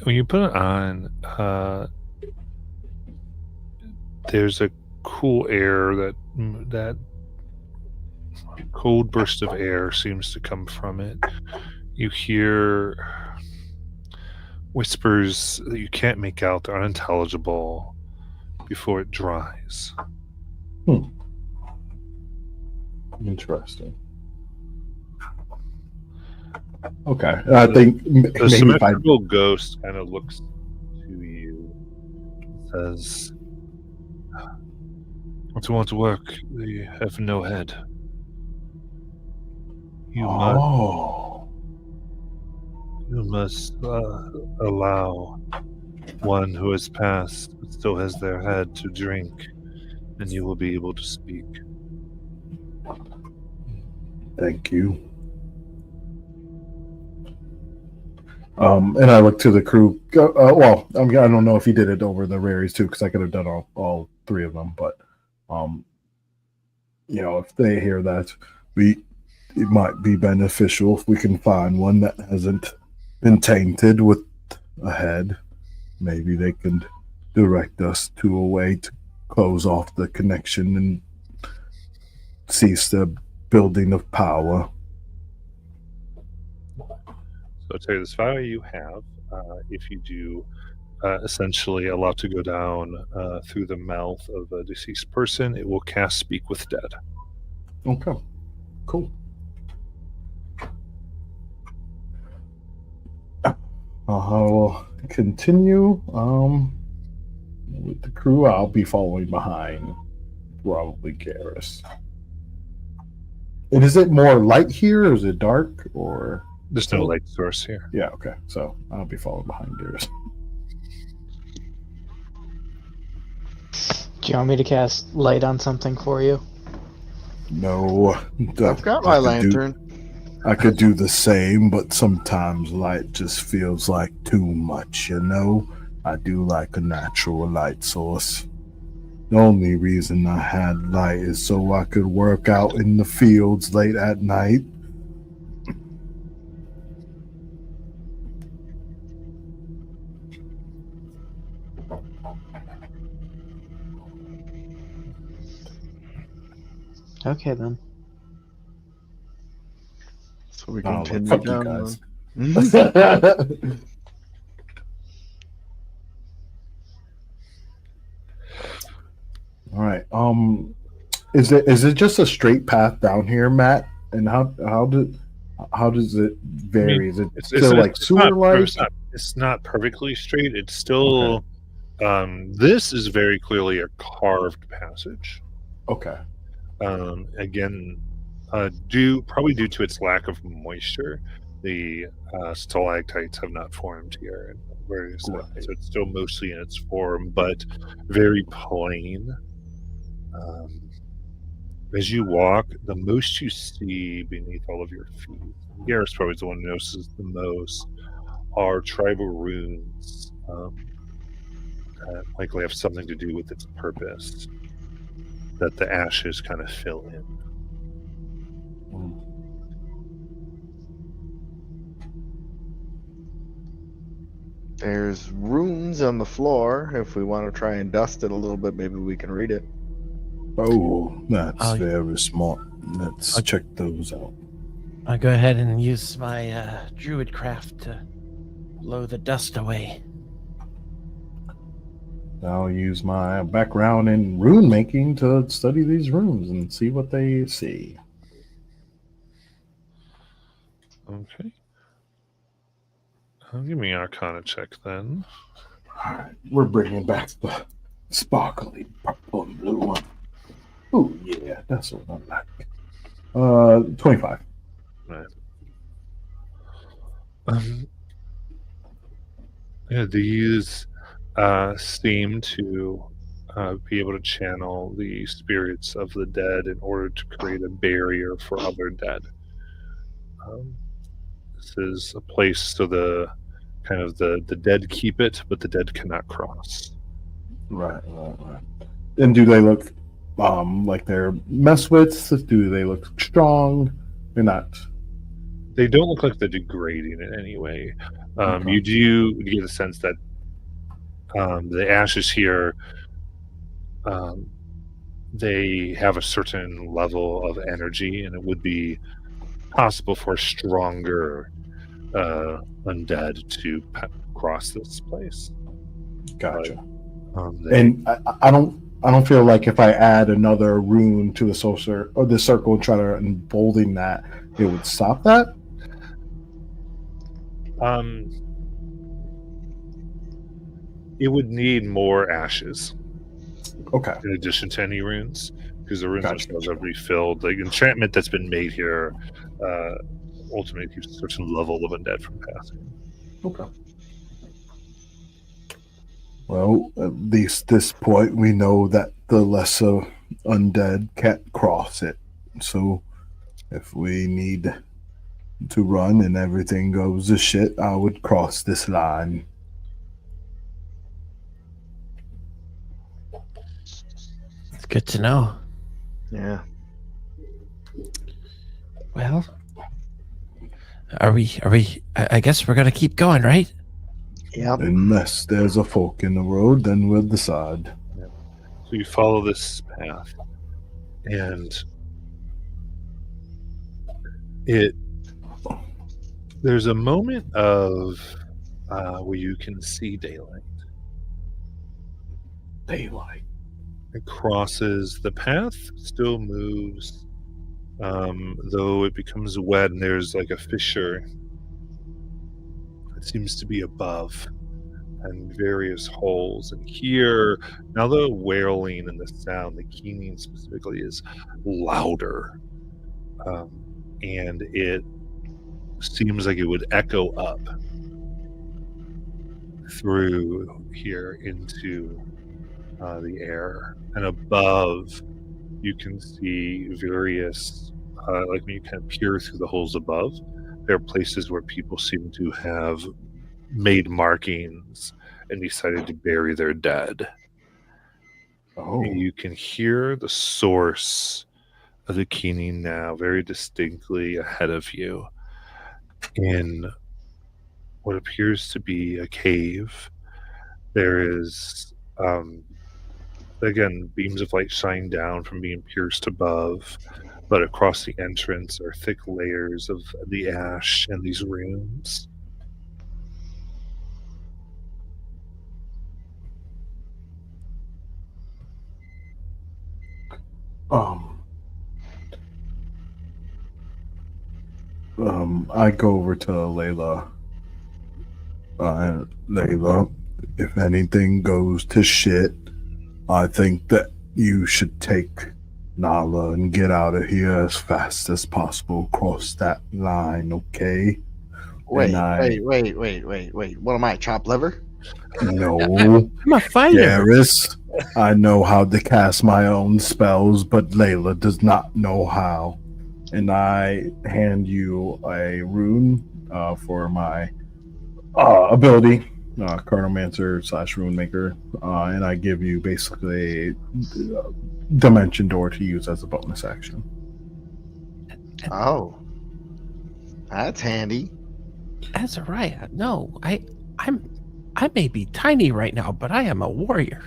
When you put it on, there's a cool air that cold burst of air seems to come from it. You hear whispers that you can't make out, they're unintelligible before it dries. Interesting. Okay, I think The maybe if I symmetrical ghost kind of looks to you, says, "What you want to work? They have no head. You You must allow one who has passed but still has their head to drink, and you will be able to speak. Thank you. And I look to the crew. Well, I don't know if he did it over the raries too, because I could have done all three of them. But, if they hear that, it might be beneficial if we can find one that hasn't been tainted with a head. Maybe they can direct us to a way to close off the connection and cease the building of power. So I'll tell you this value you have, if you do essentially allow to go down through the mouth of a deceased person, it will cast Speak with Dead. Okay, cool. I will continue with the crew. I'll be following behind, probably Garrus. And is it more light here, or is it dark, or? There's no light source here. Yeah, okay. So I'll be following behind Garrus. Do you want me to cast light on something for you? No. I've got my lantern. I could do the same, but sometimes light just feels like too much, I do like a natural light source. The only reason I had light is so I could work out in the fields late at night. Okay, then. So we Oh, continue fuck you down. guys. the- All right. Is it just a straight path down here, Matt? And how does it vary? Is it still like sewer like? It's not perfectly straight. It's still. This is very clearly a carved passage. Okay. Again, due to its lack of moisture, the stalactites have not formed here. So it's still mostly in its form, but very plain. As you walk, the most you see beneath all of your feet, Garrus probably is the one who notices the most, are tribal runes that likely have something to do with its purpose that the ashes kind of fill in. There's runes on the floor. If we want to try and dust it a little bit, maybe we can read it. Oh, that's Oh, very smart. Let's check those out. I'll go ahead and use my druid craft to blow the dust away. I'll use my background in rune making to study these runes and see what they see. Okay. Give me an Arcana check then. All right, we're bringing back the sparkly purple and blue one. Oh yeah, that's what I like. 25. Right. These seem to be able to channel the spirits of the dead in order to create a barrier for other dead. This is a place so the dead keep it, but the dead cannot cross. Right. And do they look like they're messed with? Do they look strong? They're not. They don't look like they're degrading in any way. Okay. You get a sense that the ashes here, they have a certain level of energy, and it would be possible for a stronger undead to cross this place. Gotcha. They, And I don't feel like if I add another rune to the saucer or the circle and try to embolden that, it would stop that. it would need more ashes Okay. in addition to any runes, because the runes Gotcha. themselves have refilled. The enchantment that's been made here ultimately keeps a certain level of undead from passing. Okay. Well, at least this point we know that the lesser undead can't cross it. So if we need to run and everything goes to shit, I would cross this line. It's good to know. Yeah. Well, are we? I guess we're gonna keep going, right? Yep. Unless there's a fork in the road, then we'll decide. So you follow this path, and there's a moment of where you can see daylight. Daylight. It crosses the path, still moves, though it becomes wet, and there's like a fissure that seems to be above, and various holes. And here, now the wailing and the sound, the keening specifically, is louder, and it seems like it would echo up through here into the air. And above, you can see various, like when you kind of peer through the holes above, there are places where people seem to have made markings and decided to bury their dead. Oh. You can hear the source of the keening now very distinctly ahead of you in what appears to be a cave. There is, again, beams of light shine down from being pierced above, but across the entrance are thick layers of the ash and these runes. I go over to Layla. Layla, if anything goes to shit, I think that you should take Nala and get out of here as fast as possible. Cross that line, okay? Wait. And What am I, chopped liver? No, I'm a fighter. Garrus, I know how to cast my own spells, but Layla does not know how. And I hand you a rune for my ability, Chronomancer / Rune Maker, and I give you basically a Dimension Door to use as a bonus action. Oh. That's handy. That's all right. No, I may be tiny right now, but I am a warrior.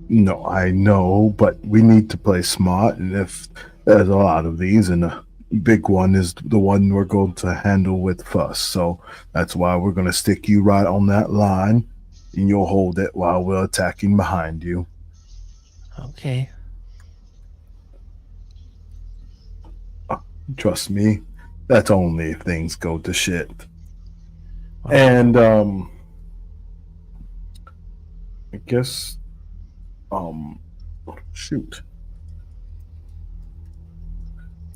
No, I know, but we need to play smart, and if there's a lot of these, and the big one is the one we're going to handle with first, so that's why we're going to stick you right on that line, and you'll hold it while we're attacking behind you. Okay. Trust me, that's only if things go to shit. Well, And I guess shoot.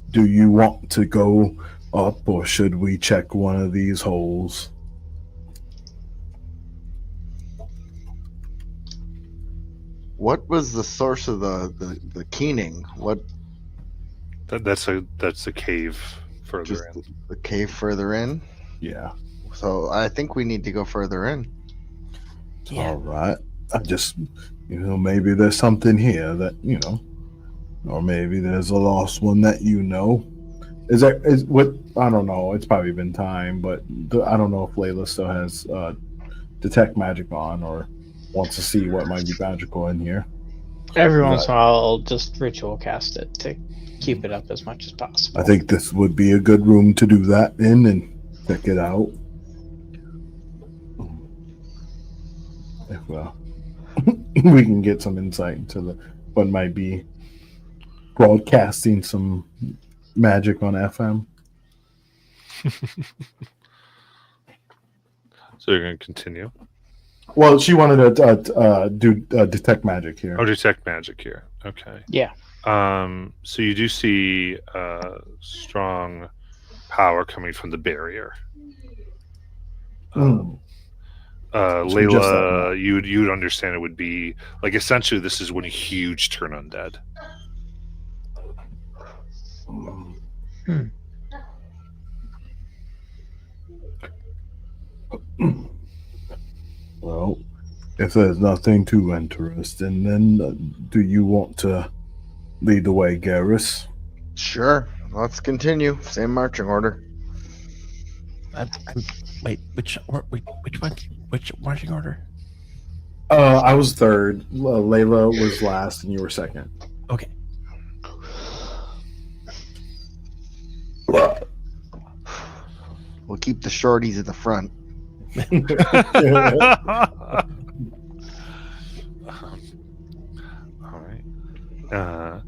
Do you want to go up, or should we check one of these holes? What was the source of the keening? What, That's a cave further just in. the cave further in? Yeah. So I think we need to go further in. yeah. All right. I just, maybe there's something here that, or maybe there's a lost one that Is what, I don't know. It's probably been time, but I don't know if Layla still has detect magic on or wants to see what might be magical in here. Every once in a while, I'll just ritual cast it to keep it up as much as possible. I think this would be a good room to do that in and check it out. If we can get some insight into what might be broadcasting some magic on FM. So you're going to continue? Well, she wanted to do detect magic here. Oh, detect magic here. Okay. Yeah. So you do see strong power coming from the barrier. Mm. So just Layla, you'd understand it would be like essentially this is when a huge turn undead. Mm. Well, if there's nothing too interesting, then do you want to lead the way, Garrus? Sure. Let's continue. Same marching order. Wait, which one? Which marching order? I was third. Layla was last, and you were second. Okay. We'll keep the shorties at the front. All right.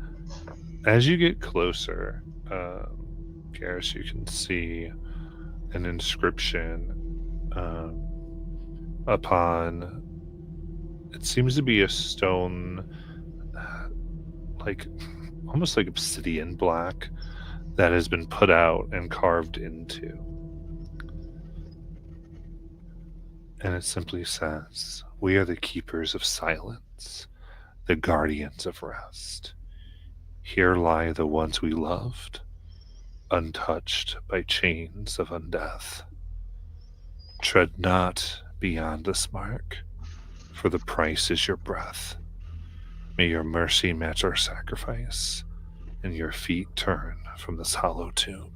As you get closer, Garrus, you can see an inscription upon. It seems to be a stone, like almost like obsidian black, that has been put out and carved into. And it simply says, "We are the keepers of silence, the guardians of rest. Here lie the ones we loved, untouched by chains of undeath. Tread not beyond this mark, for the price is your breath. May your mercy match our sacrifice, and your feet turn from this hollow tomb."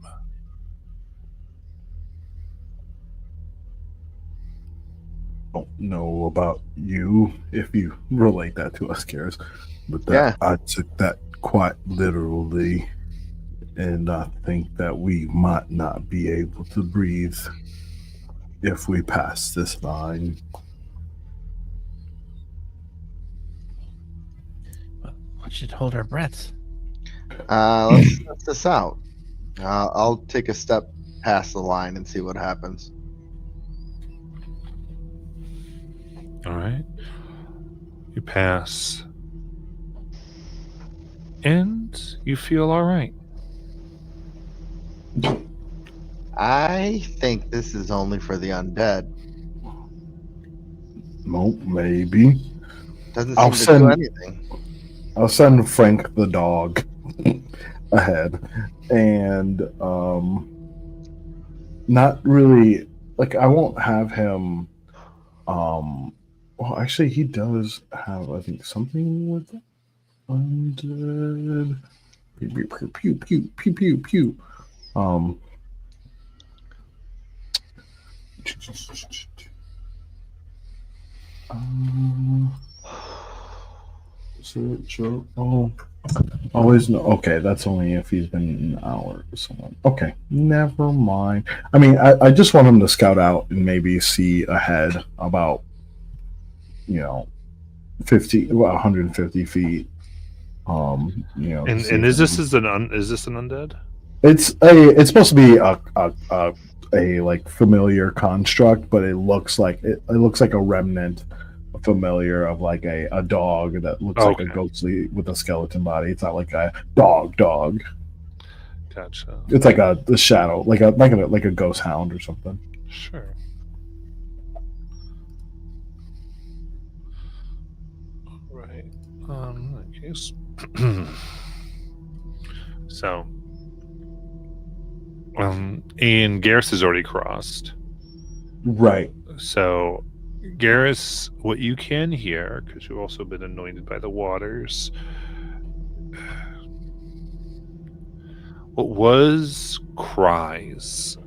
Don't know about you if you relate that to us, Garrus, but that I took that quite literally, and I think that we might not be able to breathe if we pass this line. We should hold our breaths. Let's test this out. I'll take a step past the line and see what happens. All right. You pass. And you feel all right. I think this is only for the undead. Well, maybe. Doesn't I'll seem to do anything. I'll send Frank the dog ahead, and not really like I won't have him. Well, actually, he does have I think something with undead. Pew pew pew pew pew pew pew. Search. Oh, always no. Okay, that's only if he's been an hour or someone. Okay, never mind. I mean, I just want him to scout out and maybe see ahead about 150 feet. And is this is an undead? It's supposed to be a like familiar construct, but it looks like a remnant familiar of like a dog that looks like a ghostly with a skeleton body. It's not like a dog. Gotcha. It's like a shadow, like a ghost hound or something. Sure. Right. In that case. So and Garrus has already crossed. Right. So Garrus, what you can hear, because you've also been anointed by the waters, what was cries,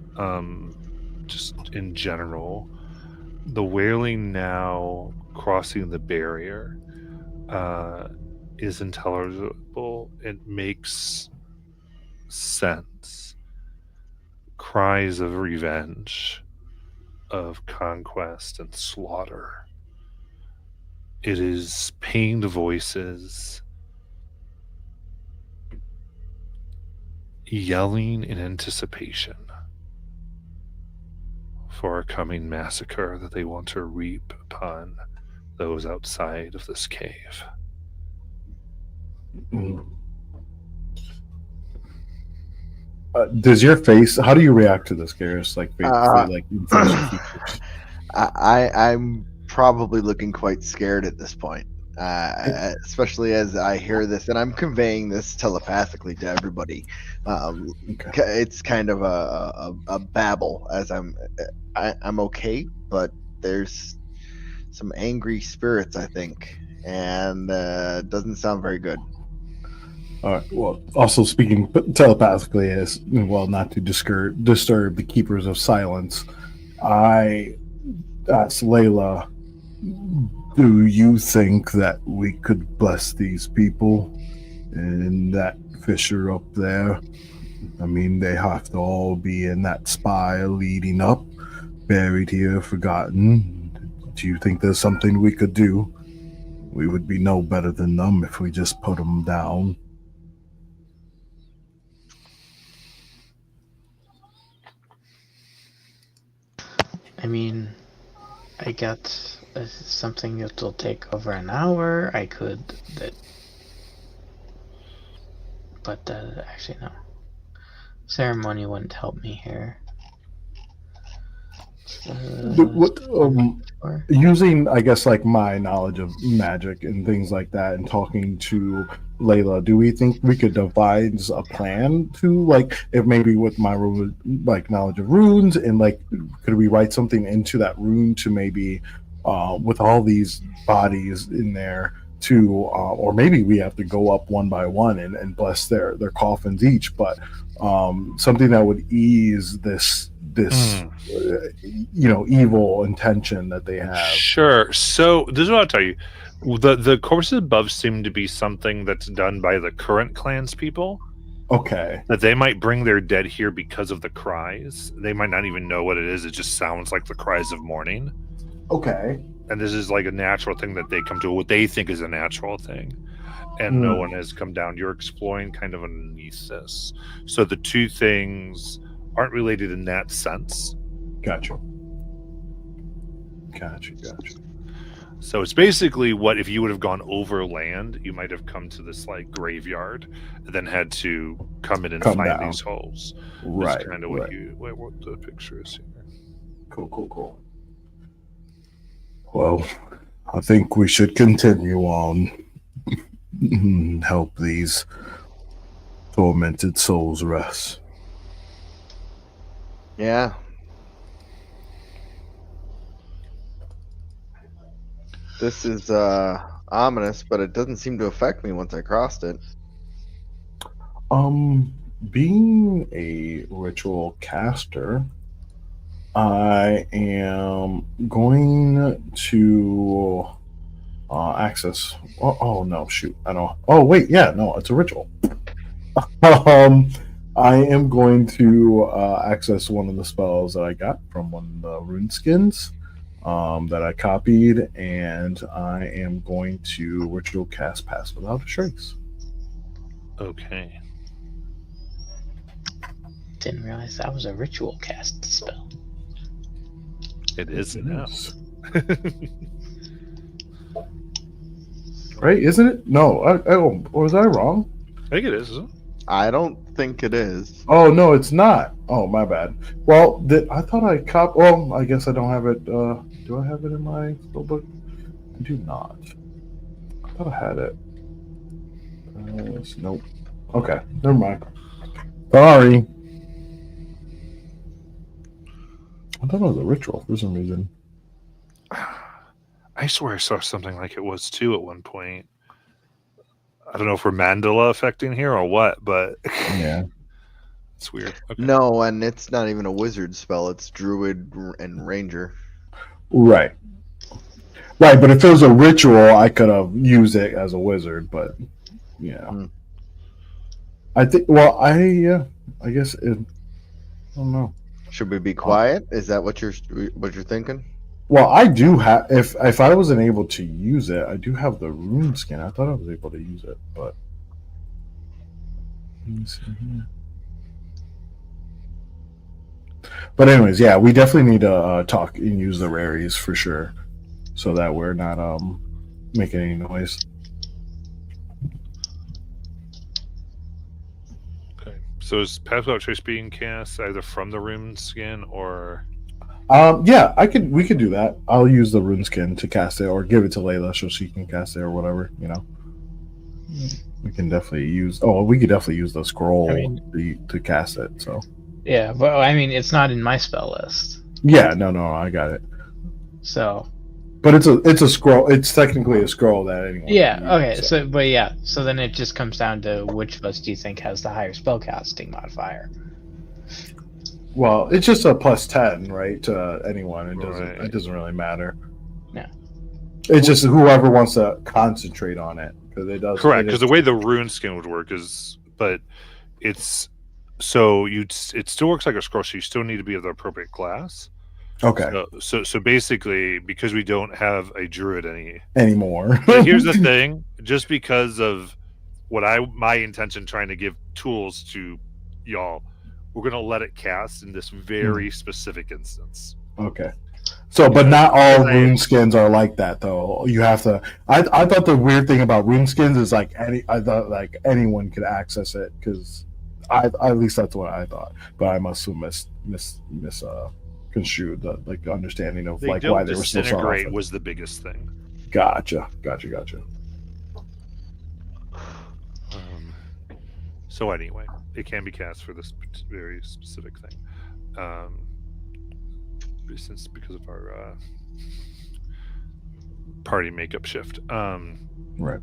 just in general, the wailing now crossing the barrier is intelligible. It makes sense. Cries of revenge, of conquest and slaughter. It is pained voices yelling in anticipation for a coming massacre that they want to reap upon those outside of this cave. Does your face? How do you react to this, Garrus? Like, Uh, like infection features? I'm probably looking quite scared at this point, especially as I hear this, and I'm conveying this telepathically to everybody. Okay. It's kind of a babble as I'm okay, but there's some angry spirits, I think, and doesn't sound very good. All right. Well, also speaking telepathically, as well, not to disturb the keepers of silence. I asked Layla, "Do you think that we could bless these people in that fissure up there? I mean, they have to all be in that spire leading up, buried here, forgotten. Do you think there's something we could do? We would be no better than them if we just put them down." I mean, I got something that will take over an hour. I could, but actually no. Ceremony wouldn't help me here. Using, I guess, like my knowledge of magic and things like that, and talking to Layla, do we think we could devise a plan to, like, if maybe with my like knowledge of runes, and like, could we write something into that rune to maybe, with all these bodies in there, to, or maybe we have to go up one by one and bless their coffins each, but something that would ease this evil intention that they have. Sure. So this is what I'll tell you. The corpses above seem to be something that's done by the current clans people. Okay. That they might bring their dead here because of the cries. They might not even know what it is. It just sounds like the cries of mourning. Okay. And this is like a natural thing that they come to, what they think is a natural thing. And no one has come down. You're exploring kind of underneath this. So the two things aren't related in that sense. Gotcha. So it's basically what if you would have gone overland, you might have come to this like graveyard, and then had to come in and find down. these holes. Right. That's kind of what what the picture is here. Cool. Well, I think we should continue on. Help these tormented souls rest. Yeah. This is ominous, but it doesn't seem to affect me once I crossed it. Being a ritual caster, I am going to access. Oh no! Shoot! I don't. Oh wait, yeah, no, it's a ritual. I am going to access one of the spells that I got from one of the rune skins that I copied, and I am going to ritual cast Pass Without a Trace. Okay. Didn't realize that was a ritual cast spell. It is now. Right? Isn't it? No. Was I wrong? I think it is, isn't it? I don't think it is. Oh no, it's not. Oh, my bad. Well, I thought I Well, I guess I don't have it. Do I have it in my spellbook? I do not. I thought I had it. Nope. Okay, never mind. Sorry. I thought it was a ritual for some reason. I swear I saw something like it was too at one point. I don't know if we're Mandala affecting here or what, but Yeah. it's weird. Okay. No, and it's not even a wizard spell. It's druid and ranger. Right, but if it was a ritual, I could have used it as a wizard, but yeah. I think, well, I guess it, I don't know. Should we be quiet? Is that what you're thinking? Well, I do have, if I wasn't able to use it, I do have the rune skin. I thought I was able to use it, but let me see here. But anyways, yeah, we definitely need to talk and use the raries for sure, so that we're not making any noise. Okay. So is Pass Without Trace being cast either from the rune skin or? Yeah, we could do that. I'll use the rune skin to cast it, or give it to Layla so she can cast it, or whatever. We can definitely use. Oh, we could definitely use the scroll to cast it. So Yeah, but I mean, it's not in my spell list. yeah, no, I got it. So But it's a scroll. It's technically a scroll that anyone. yeah, can okay. use, So then it just comes down to which of us do you think has the higher spellcasting modifier? well, it's just a +10, right, to anyone. It doesn't. Right. It doesn't really matter. Yeah. It's just whoever wants to concentrate on it, because it does. Correct, because the way the rune skin would work is, but it's so it still works like a scroll. So you still need to be of the appropriate class. Okay. So basically, because we don't have a druid Anymore. But here's the thing: just because of my intention trying to give tools to y'all, we're gonna let it cast in this very specific instance. Okay. So, but not all Because rune skins are like that, though. You have to. I thought the weird thing about rune skins is I thought like anyone could access it, because at least that's what I thought. But I must have misconstrued the understanding of They like don't why they were so disintegrate soft. was the biggest thing. Gotcha. So anyway, it can be cast for this very specific thing. Because of our party makeup shift. Right.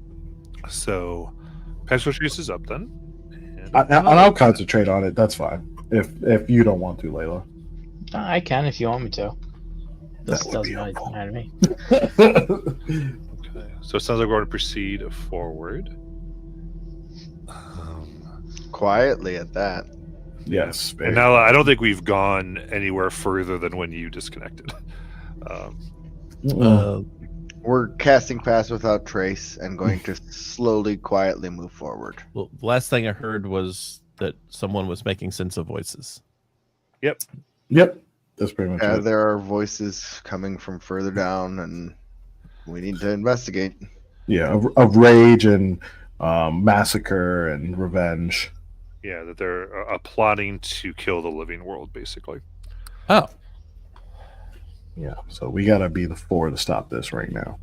So, Pass Trace is up then. And I'll concentrate on it. That's fine. If you don't want to, Layla. I can if you want me to. This That would be doesn't really matter to me. Okay. So it sounds like we're going to proceed forward. Quietly at that. Yes. And now I don't think we've gone anywhere further than when you disconnected. We're casting Pass Without Trace and going to slowly, quietly move forward. Well, the last thing I heard was that someone was making sense of voices. Yep. That's pretty much it. There are voices coming from further down, and we need to investigate. Yeah, of rage and massacre and revenge. Yeah, that they're plotting to kill the living world, basically. Oh, Yeah, so we gotta be the 4 to stop this right now.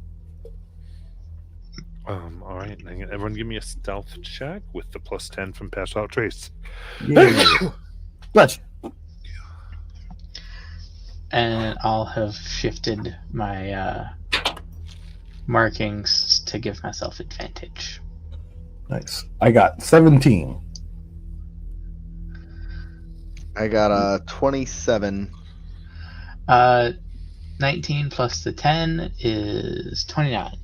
All right, everyone, give me a stealth check with the +10 from Pass Without Trace. Bless you. And I'll have shifted my markings to give myself advantage. Nice. I got 17. I got a 27. 19 plus the 10 is 29.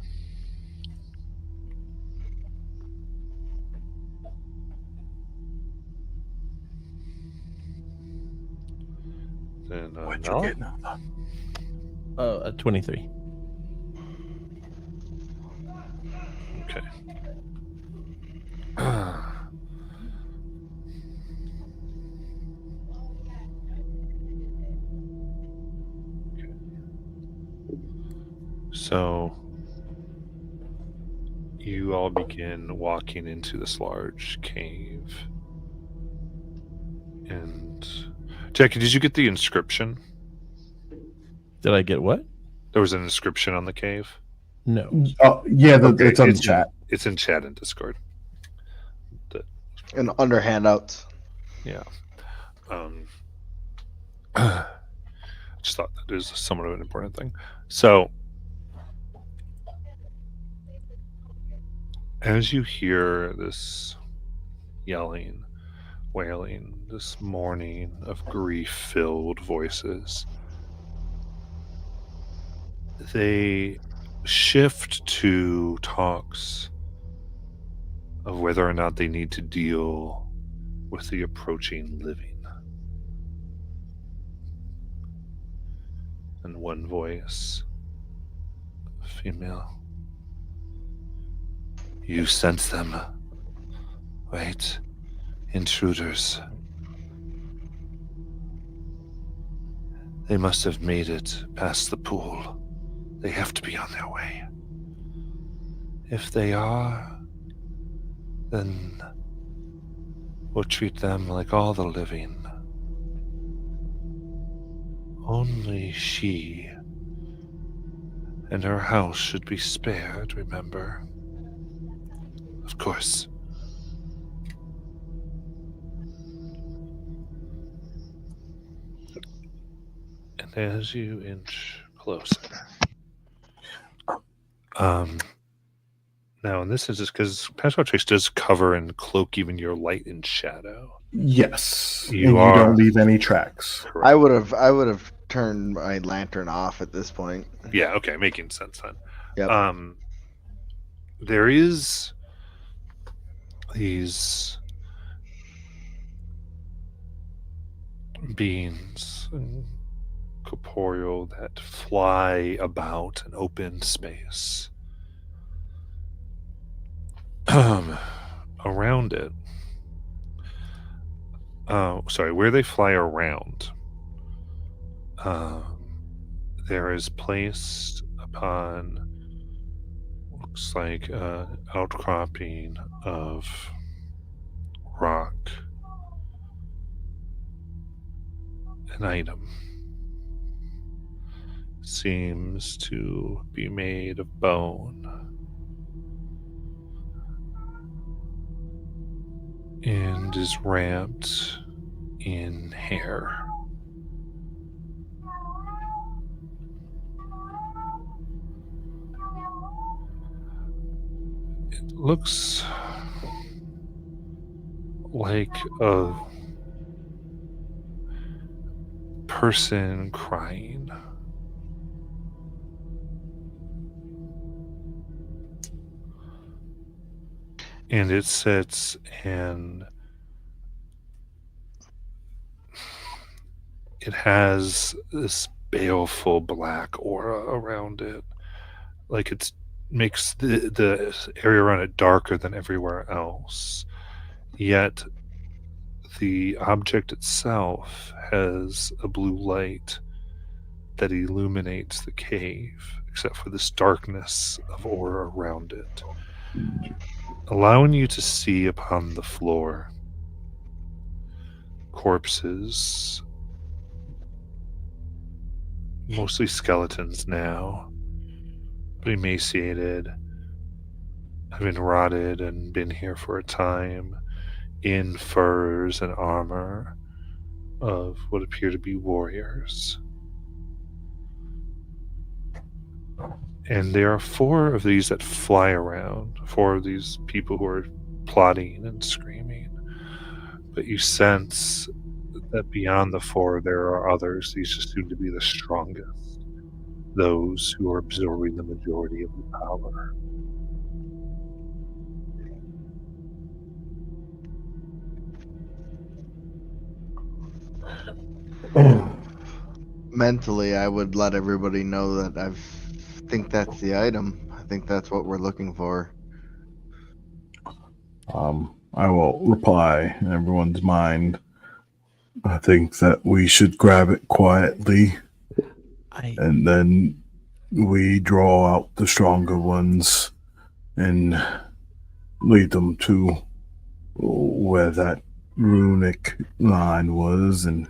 Then What'd you Nala? get now? 23. Okay. So you all begin walking into this large cave. And Jackie, did you get the inscription? Did I get what? There was an inscription on the cave. No. Oh, yeah, Okay, it's on the it's chat. It's in chat and Discord. And under handouts. Yeah. Just thought that is somewhat of an important thing. So, as you hear this yelling, wailing, this mourning of grief-filled voices, they shift to talks of whether or not they need to deal with the approaching living. And one voice, female. You sense them. Wait. Intruders. They must have made it past the pool. They have to be on their way. If they are, then will treat them like all the living. Only she and her house should be spared, remember? Of course. And as you inch closer, now, and this is just because Pass Without Trace does cover and cloak even your light and shadow. Yes, You and are- you don't leave any tracks. I would have turned my lantern off at this point. Yeah, okay, making sense then. Yep. There is these beings, corporeal, that fly about an open space. Around it, where they fly around, there is placed upon, looks like an outcropping of rock, an item. Seems to be made of bone and is wrapped in hair. It looks like a person crying. And it sits and it has this baleful black aura around it. Like it makes the area around it darker than everywhere else. Yet the object itself has a blue light that illuminates the cave, except for this darkness of aura around it, allowing you to see upon the floor corpses, mostly skeletons now, but emaciated, having rotted and been here for a time, in furs and armor of what appear to be warriors. And there are 4 of these that fly around, 4 of these people who are plotting and screaming. But you sense that beyond the 4, there are others. These just seem to be the strongest, those who are absorbing the majority of the power. Mentally, I would let everybody know that I think that's the item. I think that's what we're looking for. I will reply in everyone's mind. I think that we should grab it quietly, and then we draw out the stronger ones and lead them to where that runic line was and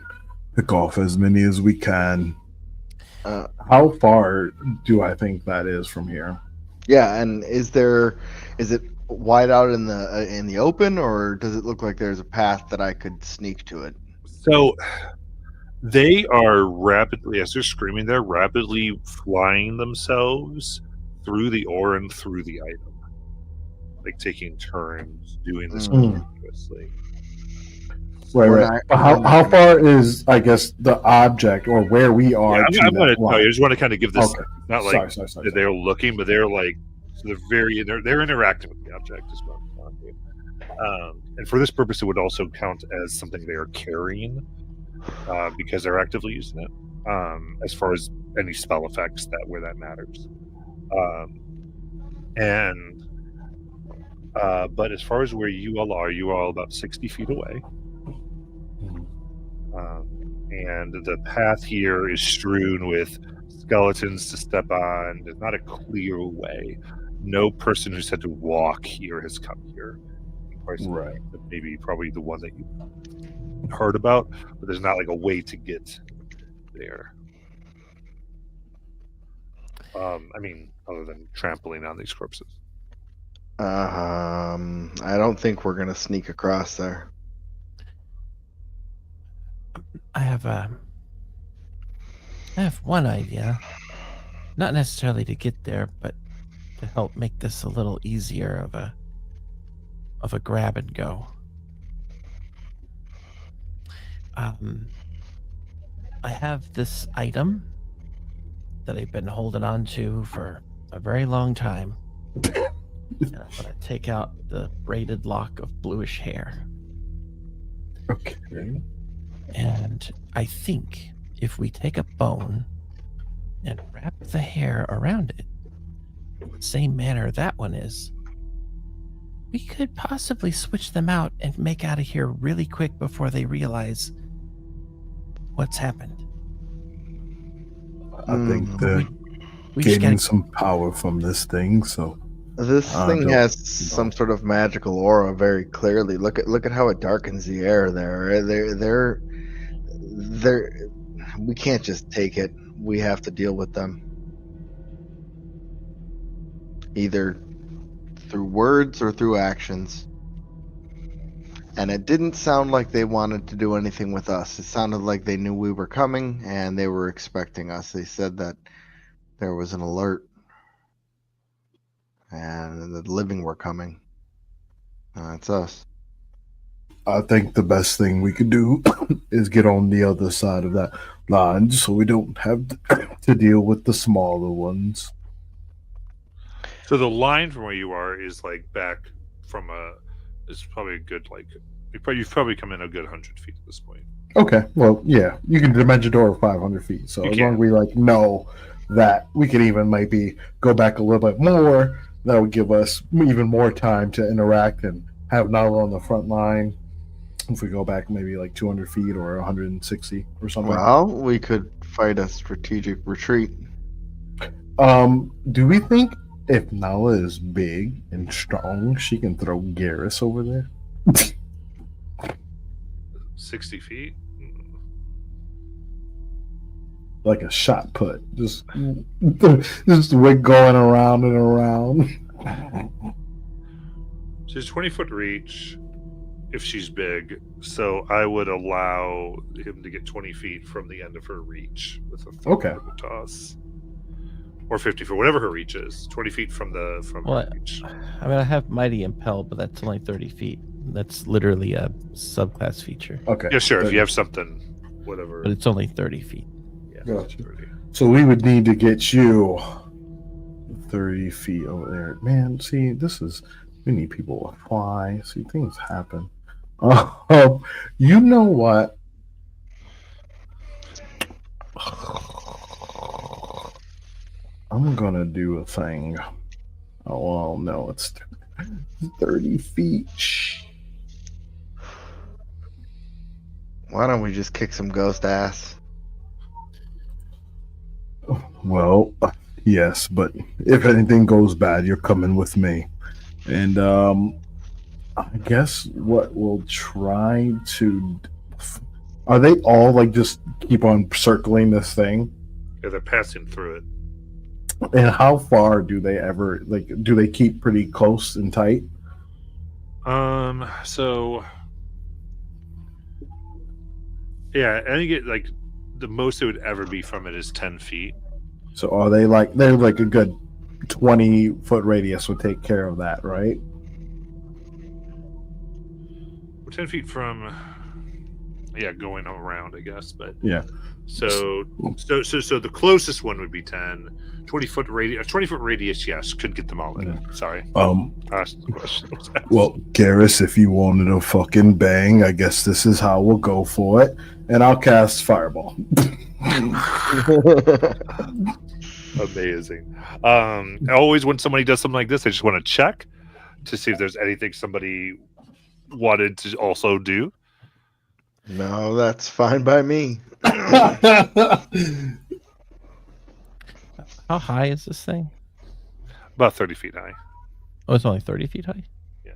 pick off as many as we can. How far do I think that is from here? Yeah, and is it wide out in the open, or does it look like there's a path that I could sneak to it? So they are rapidly, as they're screaming, they're rapidly flying themselves through the aura and through the item, like taking turns doing this continuously. Right. How far is, I guess, the object or where we are? Yeah, I'm going to tell you. I just want to kind of give this, Okay. not like Sorry. they're looking, but they're like, so they're interacting with the object as well. And for this purpose, it would also count as something they are carrying because they're actively using it. As far as any spell effects where that matters, but as far as where you all are about 60 feet away. And the path here is strewn with skeletons to step on. There's not a clear way. No person who's had to walk here has come here. Twice Right. maybe probably the one that you heard about, but there's not like a way to get there. I mean, other than trampling on these corpses. I don't think we're gonna sneak across there. I have one idea. Not necessarily to get there, but to help make this a little easier of a grab and go. I have this item that I've been holding on to for a very long time. And I'm gonna take out the braided lock of bluish hair. Okay. And I think if we take a bone and wrap the hair around it in the same manner that one is, we could possibly switch them out and make out of here really quick before they realize what's happened. I think they're We just gaining gotta, some power from this thing, so This thing don't has know. some sort of magical aura very clearly. Look at how it darkens the air there. They're we can't just take it. We have to deal with them. Either through words or through actions. And it didn't sound like they wanted to do anything with us. It sounded like they knew we were coming and they were expecting us. They said that there was an alert and the living were coming. It's us. I think the best thing we could do is get on the other side of that line so we don't have to deal with the smaller ones. So the line from where you are is like back from is probably a good like you've probably come in a good 100 feet at this point. Okay, well, yeah, you can dimension door 500 feet. So You as can. long as we like know that, we could even maybe go back a little bit more. That would give us even more time to interact and have Nala on the front line. If we go back maybe like 200 feet or 160 or something. Well, we could fight a strategic retreat. Do we think if Nala is big and strong, she can throw Garrus over there? 60 feet. Like a shot put, just going around and around. She's 20-foot reach if she's big, so I would allow him to get 20 feet from the end of her reach with a Okay. toss, or 50 feet, whatever her reach is. 20 feet from her reach. I mean, I have Mighty Impel, but that's only 30 feet. That's literally a subclass feature, Okay. Yeah, sure. If 30. you have something, whatever. but it's only 30 feet. Yeah, Gotcha. 30. So we would need to get you 30 feet over there. Man, see, we need people to fly. See, things happen. You know what? I'm gonna do a thing. Oh, well, no, it's 30 feet. Shh. Why don't we just kick some ghost ass? Well, yes, but if anything goes bad, you're coming with me. And I guess what we'll try to... Are they all like just keep on circling this thing? Yeah, they're passing through it. And how far do they ever do they keep pretty close and tight? So yeah, I think it like the most it would ever be from it is 10 feet. So are they're like a good 20-foot radius would take care of that, right? We're 10 feet from, yeah, going around, I guess, but Yeah. So the closest one would be 10. 20-foot radius. 20-foot radius, yes, could get them all in. Yeah. Sorry, asked the question. Well, Garrus, if you wanted a fucking bang, I guess this is how we'll go for it. And I'll cast Fireball. Amazing. Always when somebody does something like this, I just want to check to see if there's anything somebody wanted to also do. No, that's fine by me. How high is this thing? About 30 feet high. Oh, it's only 30 feet high? Yeah.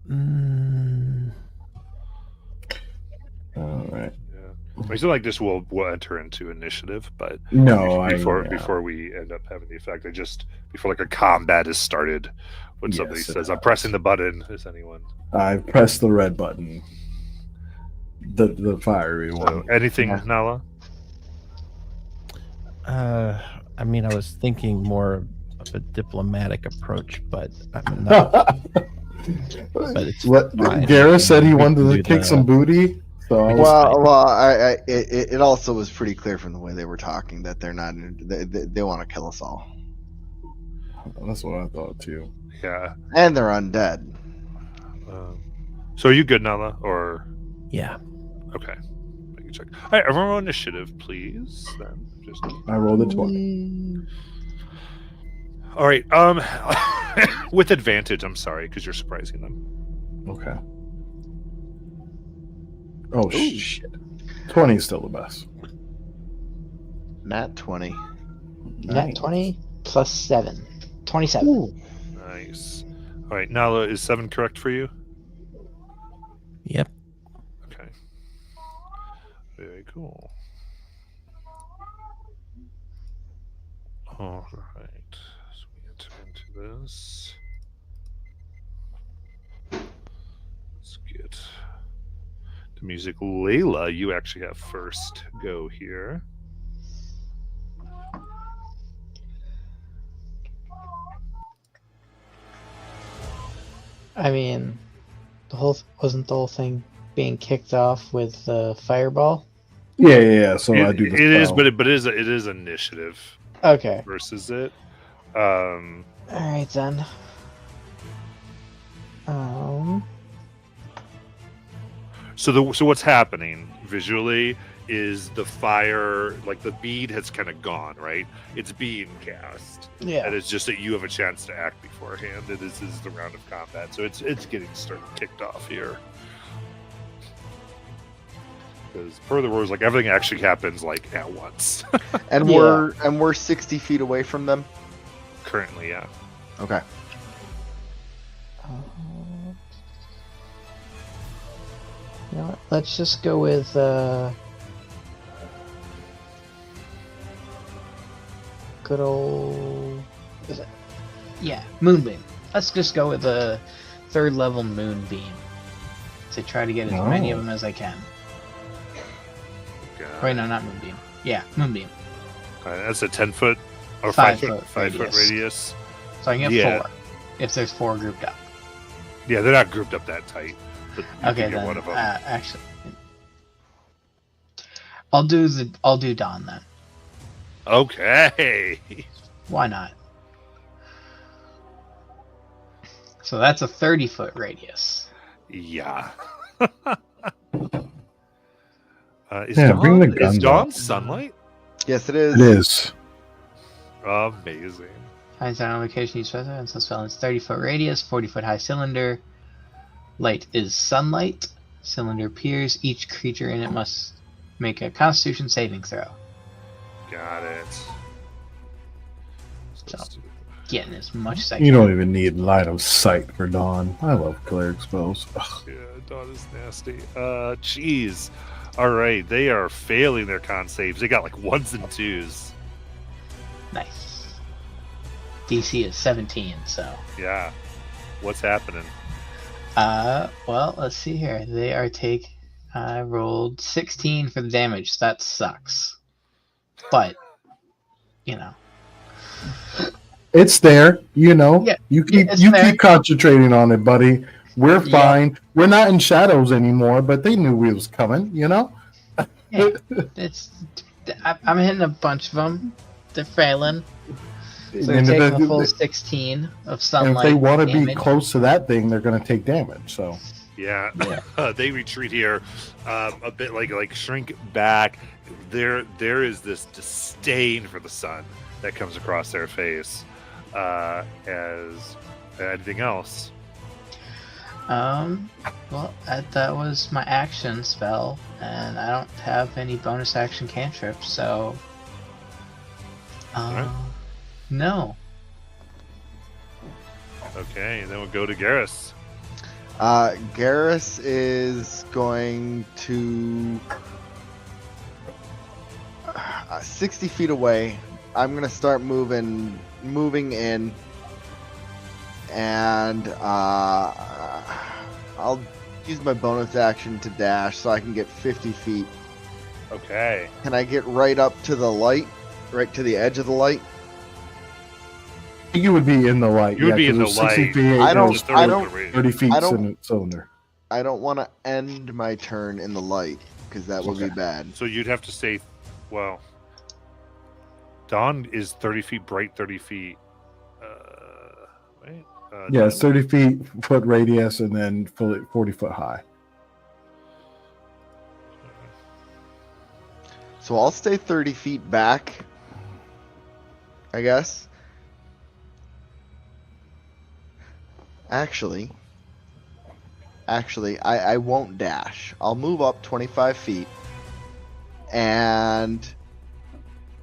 Mm, All right. Yeah. I feel like this will enter into initiative, but No, before we end up having the effect, I just before like a combat is started, when somebody Yes, it says, "I'm has. pressing the button," is anyone? I pressed the red button. The fiery So one. anything, Yeah. Nala? I mean, I was thinking more of a diplomatic approach, but I'm not. But it's What fine. Garrus said he We can wanted to do kick the- some booty. So I was, Well, it also was pretty clear from the way they were talking that they're not. They want to kill us all, that's what I thought too. Yeah. and they're undead. So are you good, Nala? Or Yeah. okay, make a check. All right, everyone, roll initiative, please. Then just I rolled a 20. all right. With advantage. I'm sorry because you're surprising them. Okay. Oh shit. 20 is still the best. Nat 20. Nat 20 plus 7. 27. Nice. All right, Nala, is 7 correct for you? Yep. Okay. Very cool. All right. So we enter into this. Let's get the music. Layla, you actually have first go here. I mean, wasn't the whole thing being kicked off with the fireball? Yeah. So I do It the is, spell. but it is initiative Okay. versus it. Alright then. So what's happening visually is the fire, like the bead has kind of gone, right? It's being cast, Yeah. and it's just that you have a chance to act beforehand. And this is the round of combat, so it's getting kicked off here. Because per the rules, like everything actually happens like at once. And Yeah. we're 60 feet away from them. Currently, yeah. Okay. You know what? Let's just go with good old. Is it? Yeah, moonbeam. Let's just go with a 3rd level moonbeam to try to get as many of them as I can. Wait, no, not moonbeam. Yeah, moonbeam. That's a 10-foot or 5 5 foot foot 5 foot radius. radius. So I can get Yeah. 4 if there's 4 grouped up. Yeah, they're not grouped up that tight. But you Okay, can get then. one of them. Actually, I'll do Dawn then. Okay. Why not? So that's a 30-foot radius. Yeah. Is Yeah, bring the is guns Dawn out. sunlight? Yes, it is. It is. Amazing. Finds down on location each weather and so spell is 30-foot radius, 40-foot high cylinder. Light is sunlight. Cylinder appears. Each creature in it must make a Constitution saving throw. Got it. So, getting as much section. You don't even need line of sight for Dawn. I love cleric spells. Ugh. Yeah, Dawn is nasty. Jeez. All right, they are failing their con saves. They got like 1s and 2s. Nice. DC is 17, so. Yeah. What's happening? Well, let's see here. They are I rolled 16 for the damage. So that sucks. But, you know. It's there, you know. Yeah, you keep it's you there. keep concentrating on it, buddy. We're Yeah. fine. We're not in shadows anymore, but they knew we was coming, you know. Yeah, I'm hitting a bunch of them. They're failing. So they're And taking a if full they- 16 of and sunlight. if they want to be damage. close to that thing, they're going to take damage. So Yeah, they retreat here, a bit like shrink back. There is this disdain for the sun that comes across their face. As anything else, Well, that was my action spell, and I don't have any bonus action cantrips, so. Alright. No. okay, and then we'll go to Garrus. Garrus is going to 60 feet away. I'm gonna start moving in, and I'll use my bonus action to dash so I can get 50 feet. Okay. Can I get right up to the light, right to the edge of the light? You would be in the light. You would be in the 'cause it's 60 light. feet, I don't- it's I don't- 30 feet I don't- in a cylinder. I don't want to end my turn in the light because that would be Okay. bad. So you'd have to say, well, Dawn is 30 feet bright, 30 feet. Wait. Yeah, it's 30 foot radius and then 40 foot high. So I'll stay 30 feet back, I guess. Actually, I won't dash. I'll move up 25 feet, and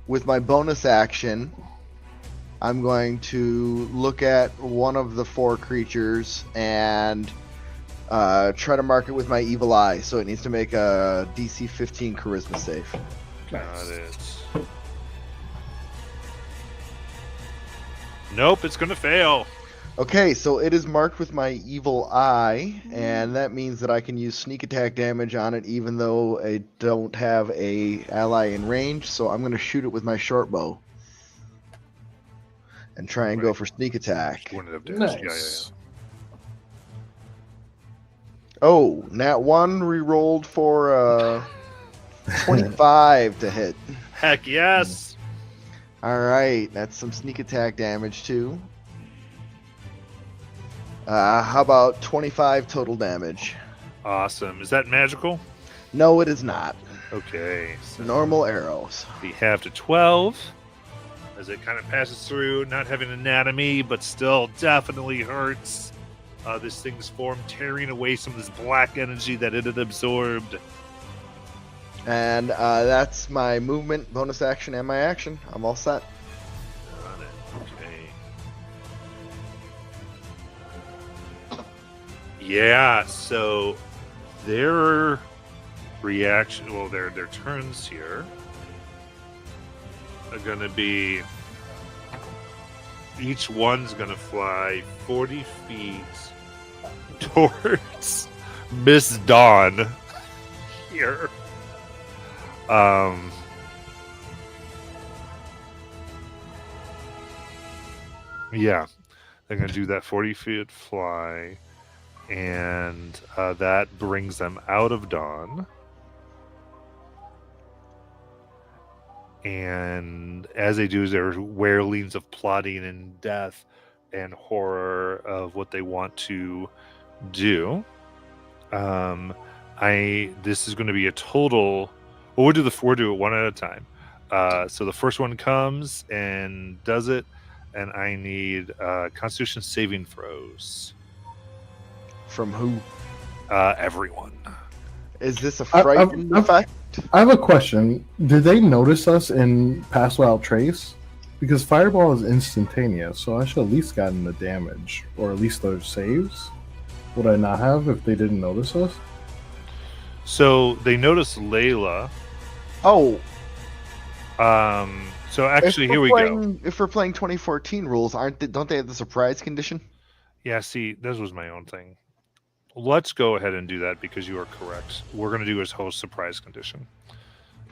with my bonus action, I'm going to look at one of the 4 creatures and try to mark it with my evil eye. So it needs to make a DC 15 charisma save. Got it. Nope, it's gonna fail. Okay, so it is marked with my evil eye, and that means that I can use sneak attack damage on it even though I don't have a ally in range, so I'm going to shoot it with my short bow. And try and go Right. for sneak attack. Wouldn't have dashed. Nice. Oh, nat 1 re-rolled for 25 to hit. Heck yes. Alright, that's some sneak attack damage too. How about 25 total damage? Awesome. Is that magical? No, it is not. Okay. So Normal arrows. we have to 12 as it kind of passes through, not having anatomy, but still definitely hurts. This thing's form tearing away some of this black energy that it had absorbed. And that's my movement, bonus action, and my action. I'm all set. Got it. Okay. Yeah, so their reaction, well, their turns here are going to be, each one's going to fly 40 feet towards Miss Dawn here. Yeah, they're gonna do that 40-foot fly, and that brings them out of Dawn. And as they do, there are wailings of plotting and death and horror of what they want to do. This is going to be a total. Well, we'll do it one at a time. So the first one comes and does it, and I need Constitution saving throws. From who? Everyone. Is this a I've- frightened I've- effect? I have a question. Did they notice us in Pass Without Trace? Because Fireball is instantaneous, so I should at least gotten the damage, or at least those saves. Would I not have if they didn't notice us? So they notice Layla. Oh, So actually, here we go. If we're playing 2014 rules, don't they have the surprise condition? Yeah, see, this was my own thing. Let's go ahead and do that because you are correct. We're going to do his host surprise condition.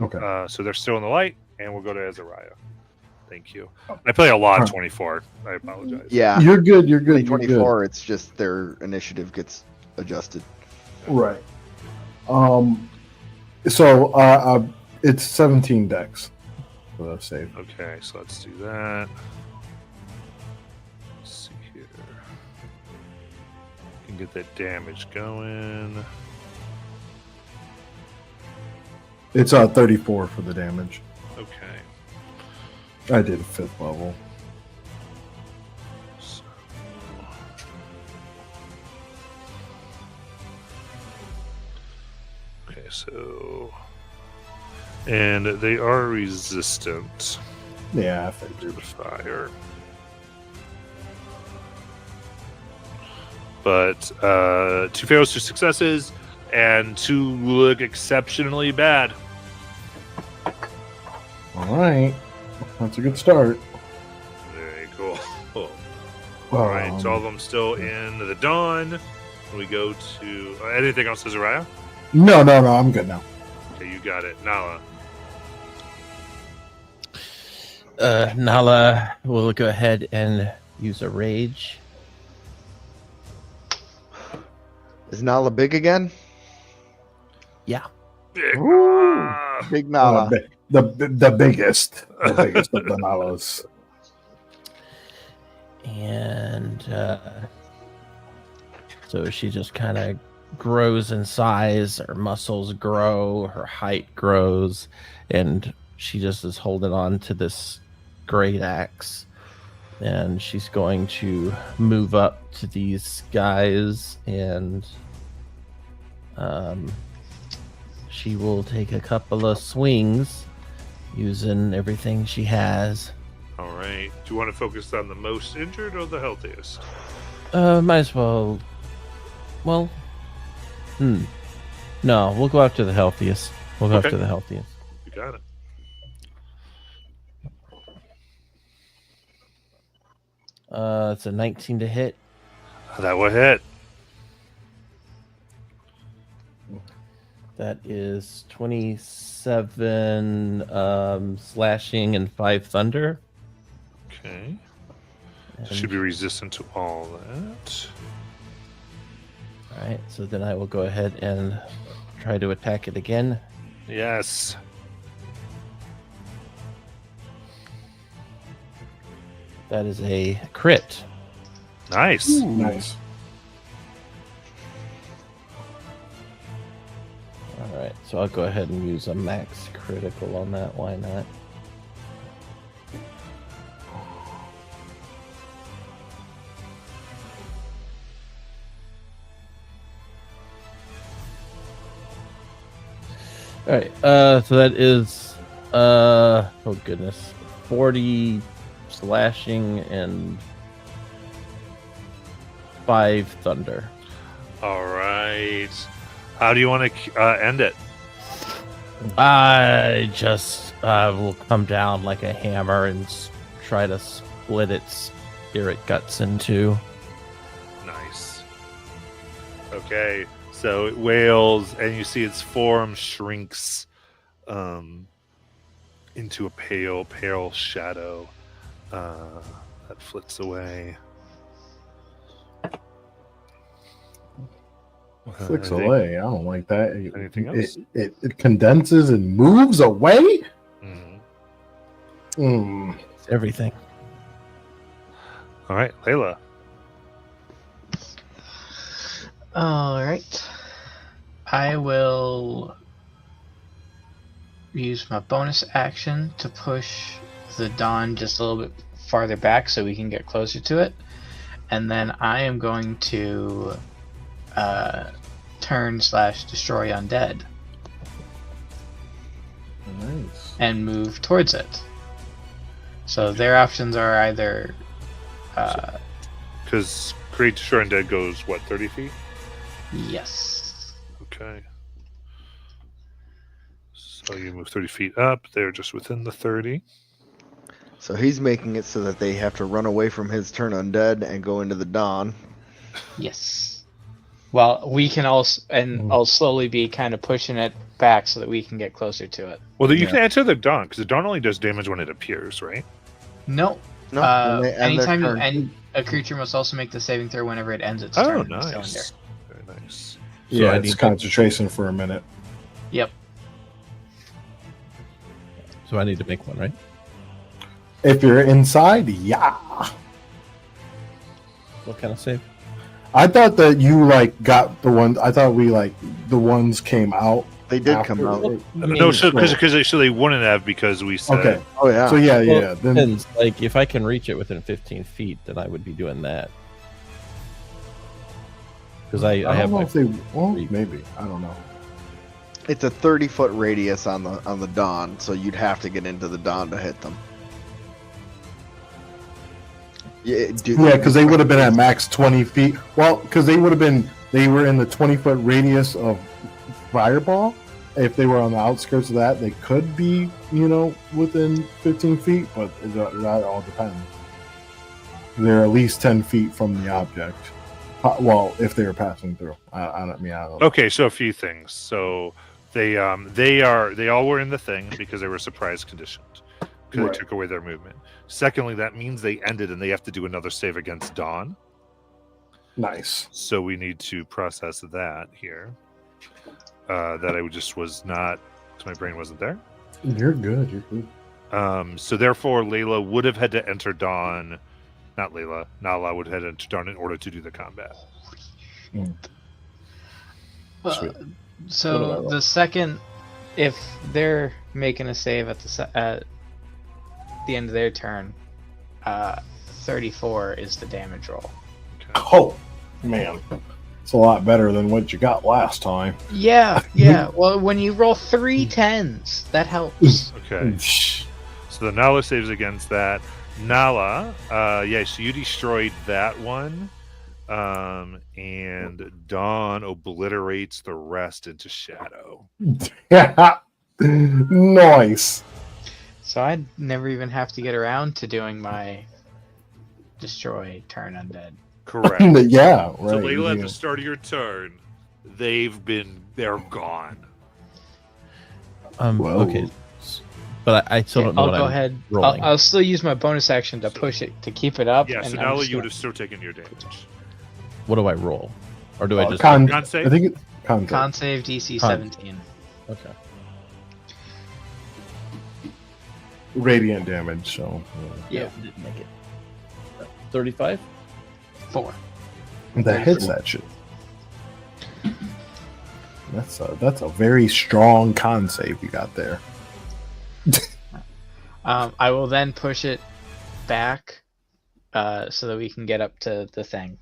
Okay. So they're still in the light, and we'll go to Azariah. Thank you. I play a lot Huh. 24. I apologize. Yeah. You're good. You're good. You're good. 2024, it's just their initiative gets adjusted. Right. So it's 17 decks for the save. Okay, so let's do that. Let's see here. Can get that damage going. It's 34 for the damage. Okay. I did 5th level. So... Okay, so... And they are resistant Yeah, I to figured. fire. but 2 fails, 2 successes, and 2 look exceptionally bad. All right, that's a good start. Very cool. All right, so all of them still in the dawn. We go to anything else, Azariah? No, I'm good now. Okay, you got it, Nala. Nala will go ahead and use a rage. Is Nala big again? Yeah. Big Ooh. Nala. Big Nala. The biggest of the Nalas. And so she just kind of grows in size. Her muscles grow, her height grows, and she just is holding on to this great axe. And she's going to move up to these guys, and she will take a couple of swings using everything she has. All right. Do you want to focus on the most injured or the healthiest? Might as well. Well, no, we'll go after the healthiest. We'll go Okay. after the healthiest. You got it. It's a 19 to hit. That will hit. That is 27 slashing and 5 thunder. Okay. And, Should be resistant to all that. all right, so then I will go ahead and try to attack it again. Yes. That is a crit. Nice. Nice. All right, so I'll go ahead and use a max critical on that. Why not? All right, so that is, oh goodness, 40 slashing and 5 thunder. All right. How do you want to end it? I just will come down like a hammer and try to split its spirit guts in two. Nice. Okay. So it wails, and you see its form shrinks into a pale shadow that flits away. Flicks Anything- away. I don't like that. Anything else? It condenses and moves away. Mhm. It's everything. All right, Layla. All right. I will use my bonus action to push the Dawn just a little bit farther back so we can get closer to it. And then I am going to turn/destroy undead Nice. and move towards it. So their options are either Because Create Destroy Undead goes, what, 30 feet? yes. Okay. So you move 30 feet up. They're just within the 30. So he's making it so that they have to run away from his turn undead and go into the dawn. Yes. Well, we can also, and I'll slowly be kind of pushing it back so that we can get closer to it. Well, you Yeah. can enter the dawn, because the dawn only does damage when it appears, right? No. No, when they end their Anytime you turn. end a creature must also make the saving throw whenever it ends its Oh, turn in the cylinder. nice. Very nice. Yeah, I it's need- concentration for a minute. Yep. So I need to make one, right? If you're inside, yeah. What kind of save? I thought that you got the one. I thought we the ones came out. They did after. come out. No, so because they wouldn't have, because we said. Okay. Oh yeah. So yeah. Well, Then depends. Like if I can reach it within 15 feet, then I would be doing that. Because I I have don't know my if they. Well, three. maybe I don't know. It's a 30-foot radius on the dawn, so you'd have to get into the dawn to hit them. Yeah, Yeah, because they would have been at max 20 feet. Well, because they were in the 20-foot radius of fireball. If they were on the outskirts of that, they could be, within 15 feet, but that all depends. They're at least 10 feet from the object. Well, if they were passing through. I don't know. Okay, so a few things. So they all were in the thing because they were surprise conditioned. Because Right. they took away their movement. Secondly, that means they ended and they have to do another save against Dawn. Nice. So we need to process that here. That I just was not, because my brain wasn't there. You're good. You're good. So therefore, Layla would have had to enter Dawn. Not Layla. Nala would have had to enter Dawn in order to do the combat. Well, Sweet. so What do I roll? the second, if they're making a save at the end of their turn, 34 is the damage roll. Okay. Oh, man. It's a lot better than what you got last time. Yeah. Well, when you roll 3 10s, that helps. Okay. So the Nala saves against that. Nala, so you destroyed that one. And Dawn obliterates the rest into shadow. Yeah. Nice. So I'd never even have to get around to doing my destroy turn undead. Correct. Yeah, right. So Layla, at Yeah. the start of your turn, they're gone. Whoa. Okay. But I still don't know I'll what go I'm ahead. rolling. I'll still use my bonus action to push it to keep it up. Yeah, so and I'm Nala, just you would gonna- have still taken your damage. What do I roll? Or do I just... Con Con save? I think it's con. Con save DC Con. 17. Okay. Radiant damage, so Yeah. Didn't make it. 35? 4. that hits that shit. That's a very strong con save you got there. I will then push it back so that we can get up to the thing.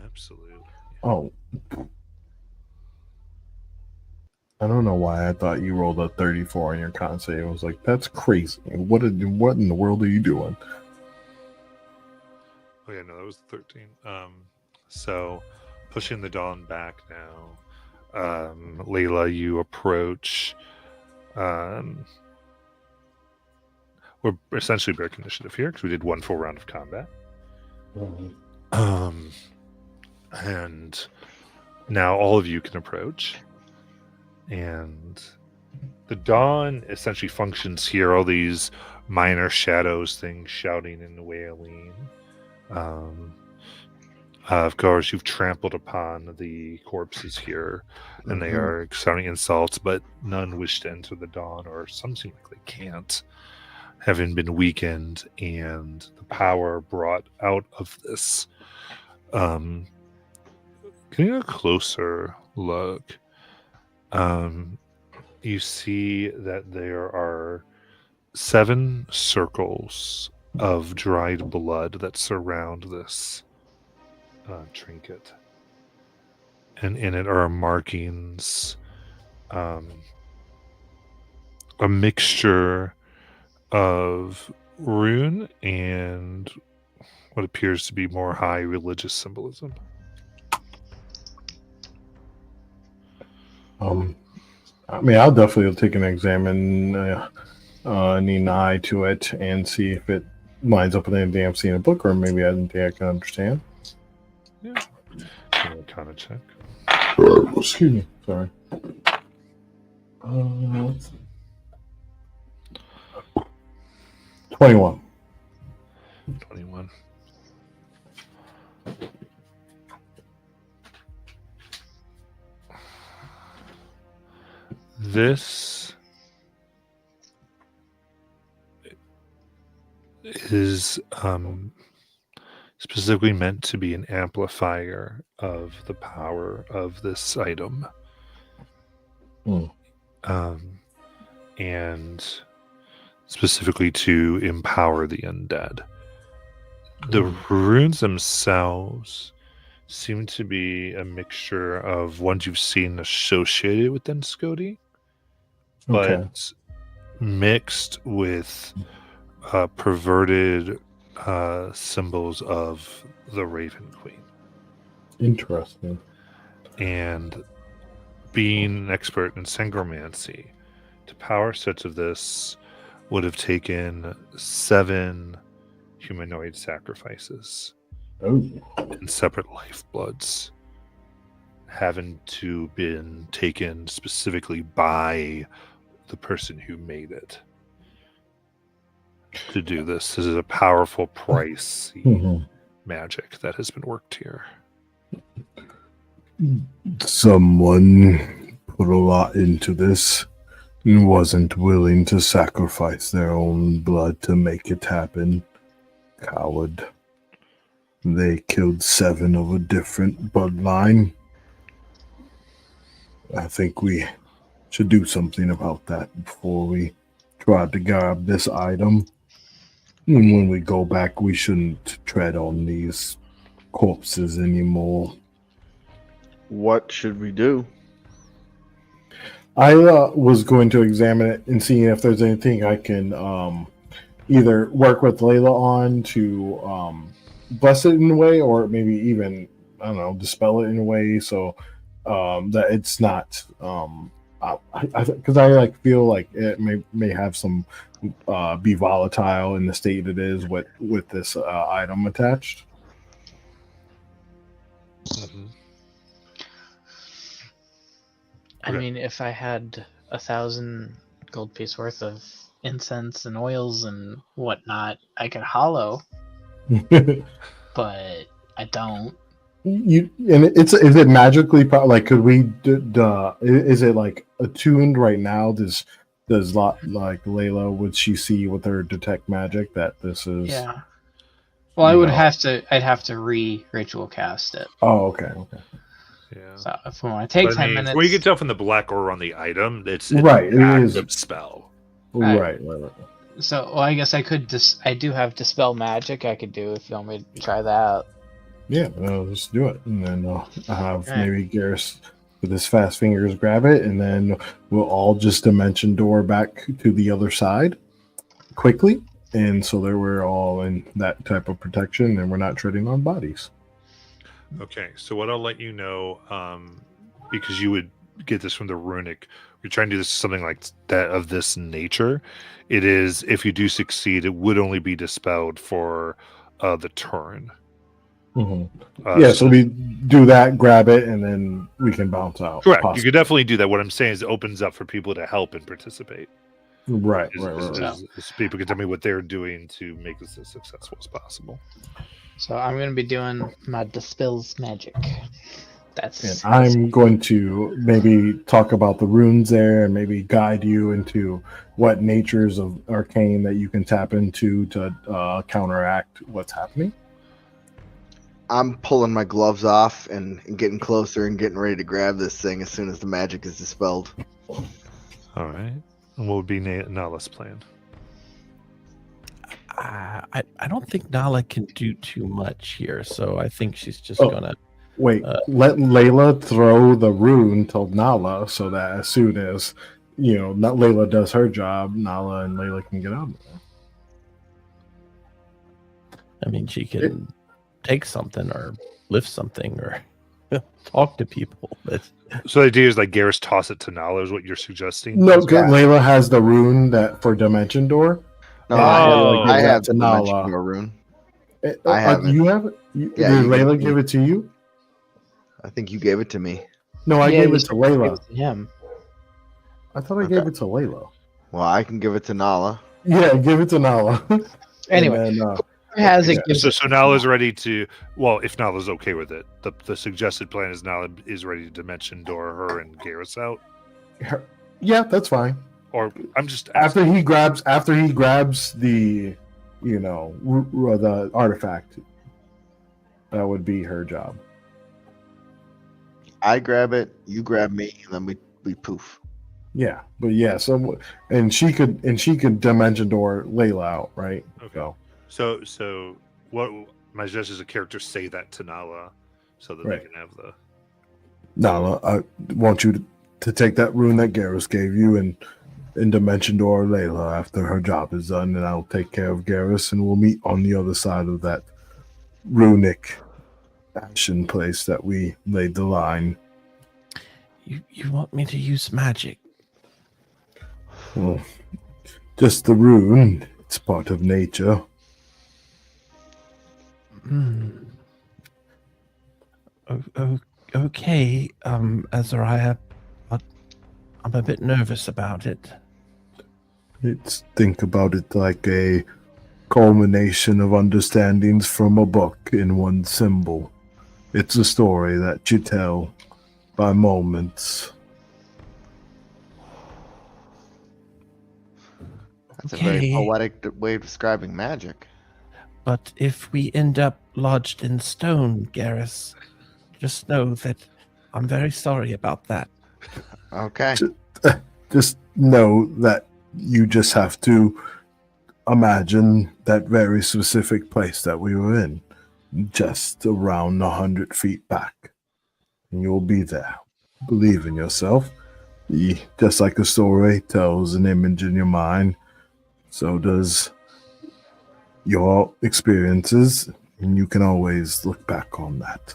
Absolutely. Oh. I don't know why I thought you rolled a 34 on your con save. I was like, that's crazy. What in the world are you doing? Oh yeah, no, that was 13. So pushing the Dawn back now. Layla, you approach. We're essentially break initiative here because we did one full round of combat. And now all of you can approach. And the Dawn essentially functions here, all these minor shadows, things shouting and wailing. Of course, you've trampled upon the corpses here, and they are sounding insults, but none wish to enter the Dawn, or some seem like they can't, having been weakened, and the power brought out of this. Getting a closer look, you see that there are 7 circles of dried blood that surround this trinket, and in it are markings, a mixture of rune and what appears to be more high religious symbolism. I mean, I'll definitely take an examine, need an eye to it, and see if it lines up with anything I've seen in a book, or maybe I didn't think I can understand. Kind of check. Excuse me, sorry. 21. 21. This is specifically meant to be an amplifier of the power of this item. And specifically to empower the undead. The runes themselves seem to be a mixture of ones you've seen associated with Denskodi, but Okay. mixed with perverted symbols of the Raven Queen. Interesting. And being an expert in synchromancy, to power such of this would have taken 7 humanoid sacrifices Oh, and separate lifebloods, having to been taken specifically by the person who made it. To do this is a powerful price mhm. magic that has been worked here. Someone put a lot into this and wasn't willing to sacrifice their own blood to make it happen. Coward. They killed 7 of a different bloodline. I think we should do something about that before we try to grab this item. And when we go back, we shouldn't tread on these corpses anymore. What should we do? I was going to examine it and see if there's anything I can either work with Layla on to bless it in a way, or maybe even, I don't know, dispel it in a way so that it's not. Because I like feel like it may have some be volatile in the state it is with this item attached. I Okay. mean, if I had 1,000 gold piece worth of incense and oils and whatnot, I could hollow, but I don't. Is it magically like could we is it like attuned right now? Does like Layla, would she see with her detect magic that this is? Yeah. Well, I would No. I'd have to ritual cast it. Oh, okay. Yeah. So if we want to take But, 10 minutes, Well, you can tell from the black aura on the item, it's Right, an it is. active spell. Right. so well, I guess I could I do have dispel magic. I could do if you want me to try that out. Yeah, let's do it, and then I'll have Alright. maybe Garrus with his fast fingers grab it, and then we'll all just dimension door back to the other side quickly, and so that we're all in that type of protection, and we're not treading on bodies. Okay, so what I'll let you know, because you would get this from the runic, you're trying to do this something like that of this nature. It is, if you do succeed, it would only be dispelled for the turn. Yeah, so we do that, grab it, and then we can bounce out. Correct. You possibly. could definitely do that. What I'm saying is it opens up for people to help and participate. Right. Is people can tell me what they're doing to make this as successful as possible. So I'm gonna be doing my dispels magic. That's And I'm going to maybe talk about the runes there and maybe guide you into what natures of arcane that you can tap into to counteract what's happening. I'm pulling my gloves off and getting closer and getting ready to grab this thing as soon as the magic is dispelled. All right. And what would be Nala's plan? I don't think Nala can do too much here, so I think she's just Oh. gonna. Wait, let Layla throw the rune to Nala so that as soon as, not Layla does her job, Nala and Layla can get out of there. I mean, she can take something or lift something or talk to people. But So the idea is like Garrus toss it to Nala is what you're suggesting? No, Yeah. Layla has the rune that for Dimension Door. No, Yeah, Oh. I have to the Nala. Dimension Door rune. I have it. You have it? Yeah, Did you Layla gave it to give me. it to you? I think you gave it to me. No, I Yeah, gave you it to Layla. to him. I thought I Okay. gave it to Layla. Well, I can give it to Nala. Yeah, give it to Nala. Anyway, And then, who has it? yeah. gives So, it so to Nala's him. ready to, well, if Nala's okay with it, the suggested plan is Nala is ready to dimension door her and Garrus out. yeah, that's fine. Or I'm just After he grabs the, the artifact, that would be her job. I grab it, you grab me, and then we poof. Yeah, but yeah, and she could dimension door Layla out, right? Okay. So what my suggestion is a character say that to Nala so that Right. they can have the Nala, I want you to take that rune that Garrus gave you and in Dimension Door Layla after her job is done, and I'll take care of Garrus, and we'll meet on the other side of that runic action place that we laid the line. You want me to use magic? Well, just the rune. It's part of nature. Okay, Azariah, but I'm a bit nervous about it. Think about it like a culmination of understandings from a book in one symbol. It's a story that you tell by moments. That's a very Okay. poetic way of describing magic. But if we end up lodged in stone, Garrus, just know that I'm very sorry about that. Okay. Just know that you just have to imagine that very specific place that we were in, just around 100 feet back. And you'll be there. Believe in yourself. Just like the story tells an image in your mind, so does your experiences, and you can always look back on that.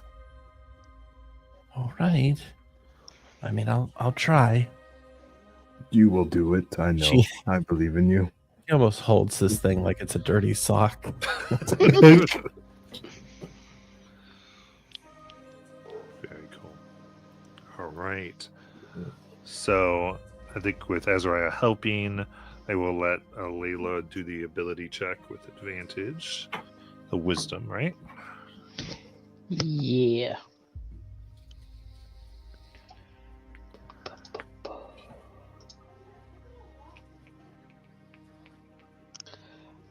All right. I mean, I'll try. You will do it. I know. She- I believe in you. He almost holds this thing like it's a dirty sock. Very cool. All right. So I think with Azariah helping, I will let Layla do the ability check with advantage. The wisdom, right? Yeah.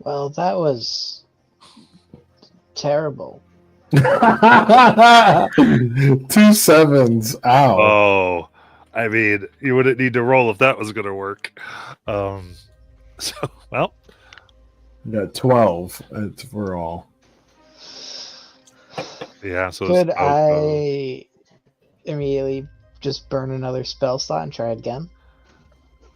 Well, that was terrible. 2 sevens. Ow. Oh, I mean, you wouldn't need to roll if that was going to work. So, well, Yeah, 12 for all. yeah. So Could it's, I immediately just burn another spell slot and try it again?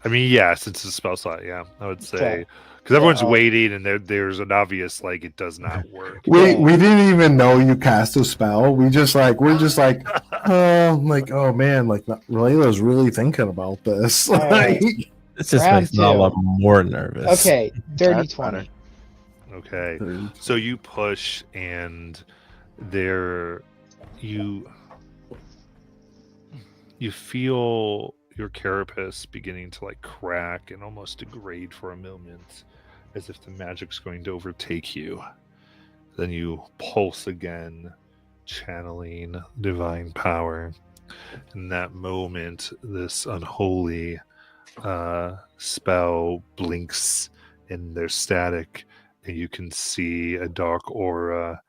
I mean, yeah, since it's a spell slot, yeah, I would say Okay. because everyone's I'll- waiting, and there's an obvious like it does not work. We didn't even know you cast a spell. We're just like, oh man, like Layla's really thinking about this. All right. This just Round makes Nala two. more nervous. Okay, dirty That's 20. Okay. So you push, and there you feel your carapace beginning to like crack and almost degrade for a moment, as if the magic's going to overtake you. Then you pulse again, channeling divine power. In that moment, this unholy spell blinks, and there's static, and you can see a dark aura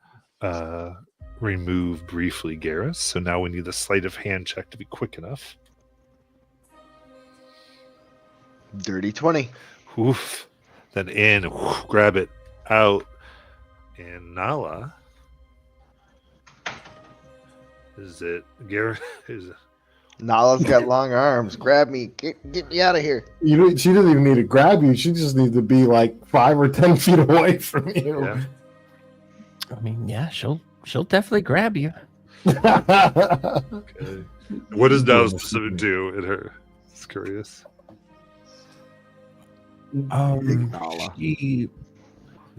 remove briefly, Garrus. So now we need a sleight of hand check to be quick enough. Dirty 20. Oof. Then in, woof, grab it out, and Nala. Is it Garrus? Is it? Nala's got long arms. Grab me. Get me out of here. She doesn't even need to grab you. She just needs to be like 5 or 10 feet away from you. Yeah. I mean, yeah, she'll definitely grab you. Okay. What does Yeah, Nala's that's specific do in her? It's curious. Big Nala. She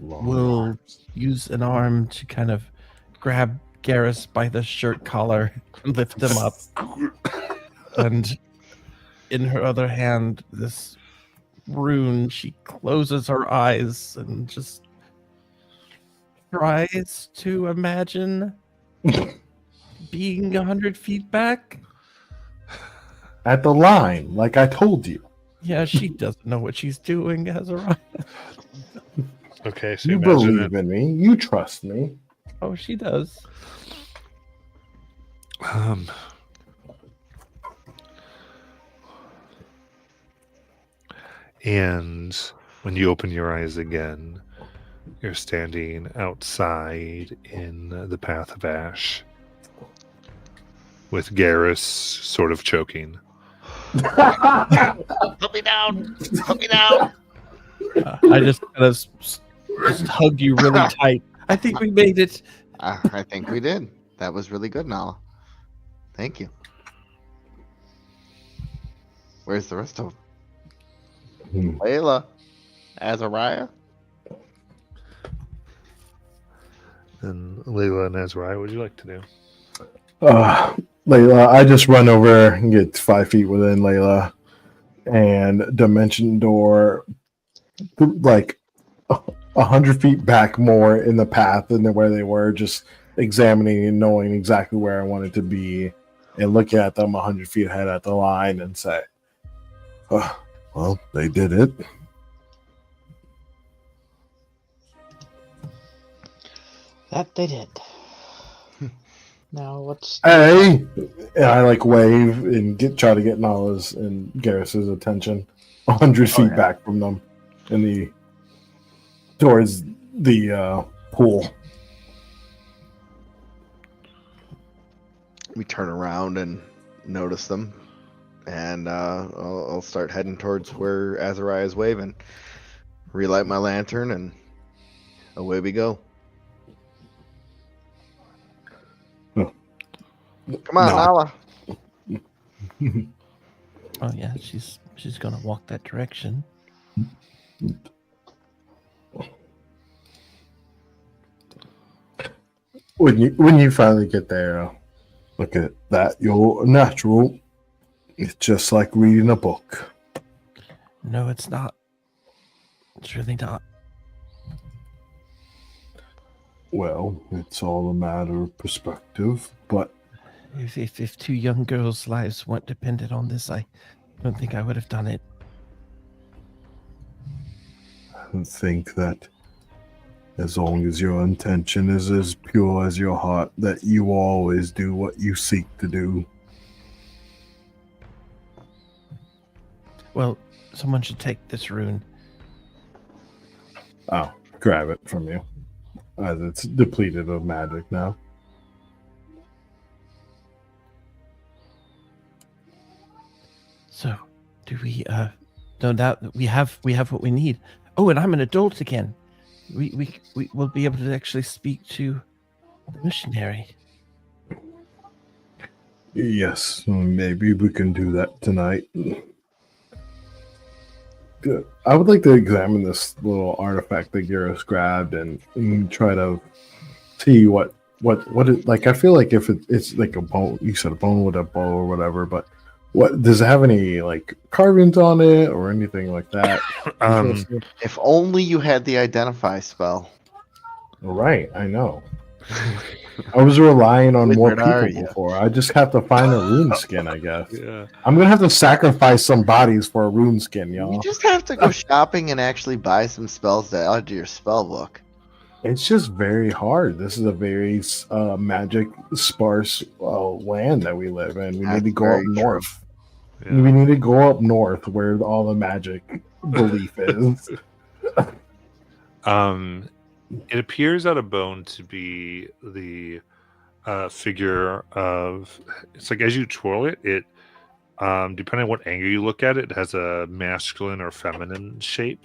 will use an arm to kind of grab Garrus by the shirt collar and lift him up. And in her other hand, this rune, she closes her eyes and just tries to imagine being 100 feet back. At the line, like I told you. Yeah, she doesn't know what she's doing, Azariah. Okay, so You imagine believe in me. You trust me. Oh, she does. And when you open your eyes again, you're standing outside in the Path of Ash with Garrus sort of choking. Put me down. Put me down. I just kind of just hug you really tight. I think we made it. I think we did. That was really good, Nala. Thank you. Where's the rest of them? Layla, Azariah. And Layla and Azariah, what would you like to do? Layla, I just run over and get 5 feet within Layla, and dimension door, like 100 feet back more in the path than where they were, just examining and knowing exactly where I wanted to be, and looking at them 100 feet ahead at the line and say, oh, well, they did it. That they did. Now what's Hey! And I like wave and try to get Nala's and Garrus's attention 100 feet Okay. back from them towards the pool. We turn around and notice them, and I'll start heading towards where Azariah is waving. Relight my lantern, and away we go. Come on, No. Nala. Oh yeah, she's gonna walk that direction. When you finally get there, look at that. You're natural. It's just like reading a book. No, it's not. It's really not. Well, it's all a matter of perspective, but If two young girls' lives weren't dependent on this, I don't think I would have done it. I think that as long as your intention is as pure as your heart, that you always do what you seek to do. Well, someone should take this rune. I'll grab it from you, as it's depleted of magic now. So, do we? No doubt we have what we need. Oh, and I'm an adult again. We will be able to actually speak to the missionary. Yes, maybe we can do that tonight. Good. I would like to examine this little artifact that Garrus grabbed and try to see what it like. I feel like if it's like a bone, you said a bone with a bow or whatever, but what does it have any like carvings on it or anything like that? If only you had the identify spell. Right, I know. I was relying on more Wizard, are people ya? before. I just have to find a rune skin, I guess. Yeah. I'm gonna have to sacrifice some bodies for a rune skin, y'all. You just have to go shopping and actually buy some spells to add to your spell book. It's just very hard. This is a very magic sparse land that we live in. We need That's to go very up true. north. Yeah. We need to go up north where all the magic belief is. It appears out of bone to be the figure of. It's like as you twirl it, depending on what angle you look at it, it has a masculine or feminine shape,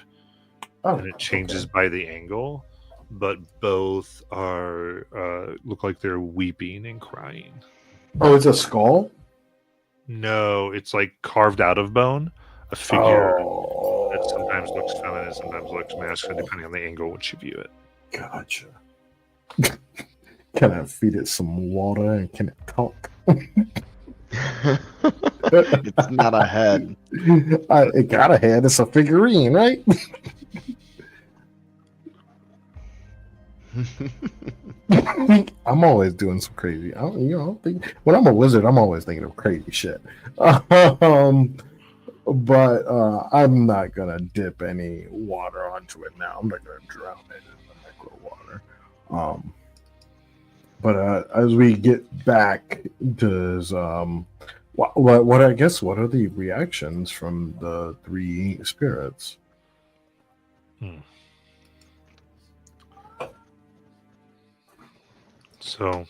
Oh, and it changes by the angle. But both are look like they're weeping and crying. Oh, it's a skull? No, it's like carved out of bone, a figure Oh, that sometimes looks feminine, sometimes looks masculine, depending on the angle which you view it. Gotcha. Can I feed it some water and can it talk? It's not a head. It got a head. It's a figurine, right? I'm always doing some crazy. When I'm a wizard, I'm always thinking of crazy shit. But I'm not gonna dip any water onto it now. I'm not gonna drown it in the micro water. But as we get back, does what I guess what are the reactions from the three spirits? So,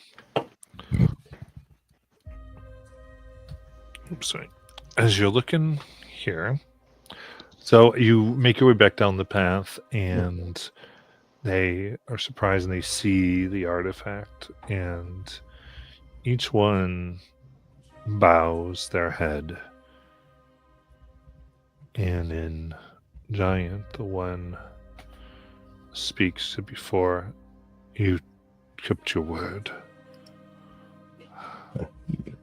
oops, sorry. as you're looking here, so you make your way back down the path, and they are surprised and they see the artifact, and each one bows their head. And in Giant, the one speaks to before, you kept your word.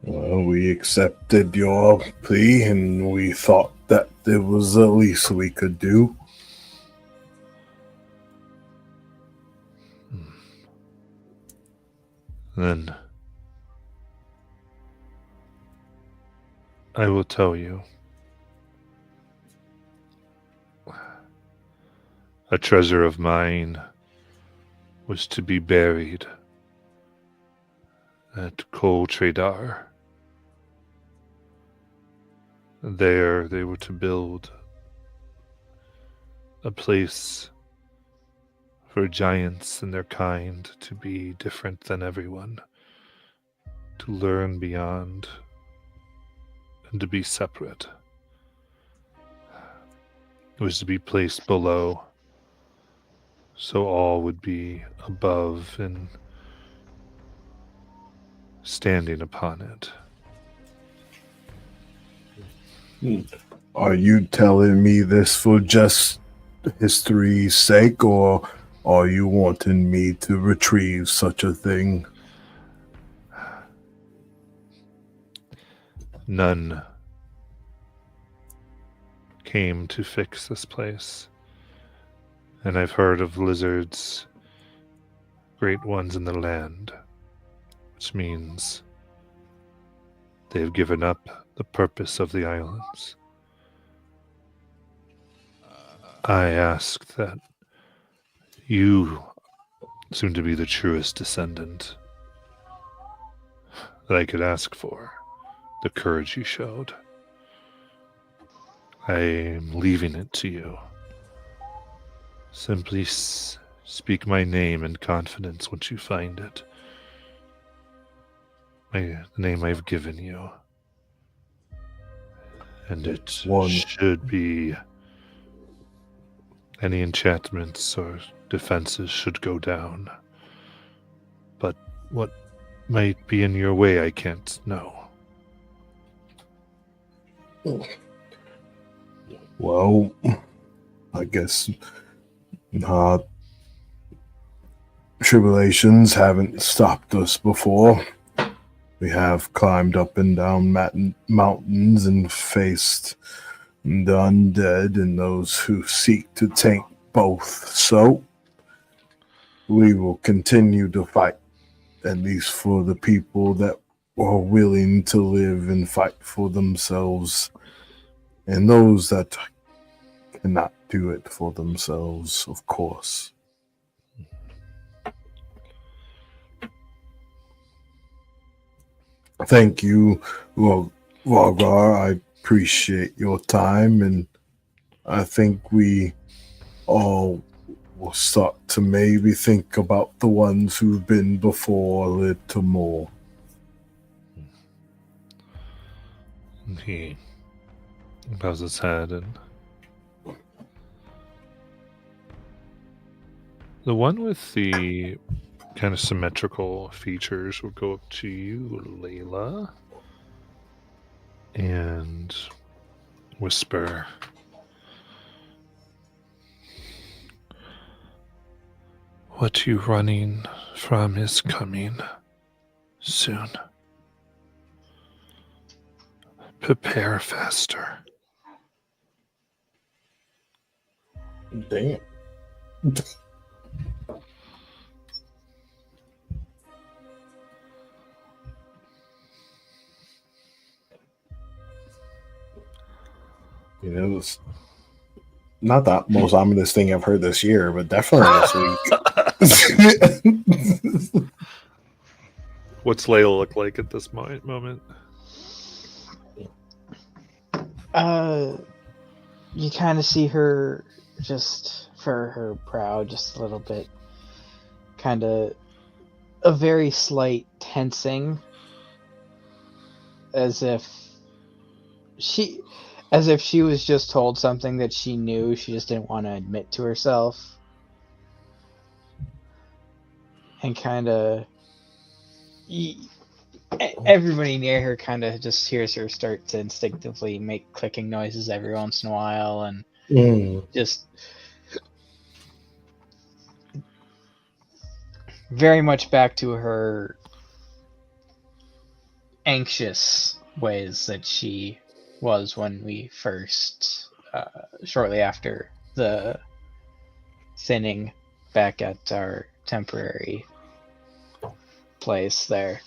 Well, we accepted your plea, and we thought that it was the least we could do. Then I will tell you. A treasure of mine was to be buried at Kol Tradar. There they were to build a place for giants and their kind to be different than everyone, to learn beyond, and to be separate. It was to be placed below, so all would be above and standing upon it. Are you telling me this for just history's sake, or are you wanting me to retrieve such a thing? None came to fix this place. And I've heard of lizards, great ones in the land, which means they've given up the purpose of the islands. I ask that you seem to be the truest descendant that I could ask for, the courage you showed. I am leaving it to you. Simply speak my name in confidence once you find it. The name I've given you. And it should be... Any enchantments or defenses should go down. But what might be in your way, I can't know. Well, I guess tribulations haven't stopped us before. We have climbed up and down mountains and faced the undead and those who seek to take both. So we will continue to fight, at least for the people that are willing to live and fight for themselves, and those that cannot do it for themselves, of course. Thank you, Vargar. I appreciate your time, and I think we all will start to maybe think about the ones who've been before a little more. He bows his head, and the one with the kind of symmetrical features will go up to you, Layla, and whisper, "What you running from is coming soon. Prepare faster." Damn. You know, it was not the most ominous thing I've heard this year, but definitely this week. What's Layla look like at this moment? You kind of see her just for her brow just a little bit, kind of a very slight tensing, as if as if she was just told something that she knew, she just didn't want to admit to herself. And kind of, everybody near her kind of just hears her start to instinctively make clicking noises every once in a while, and just very much back to her anxious ways that she was when we first, shortly after the thinning back at our temporary place there.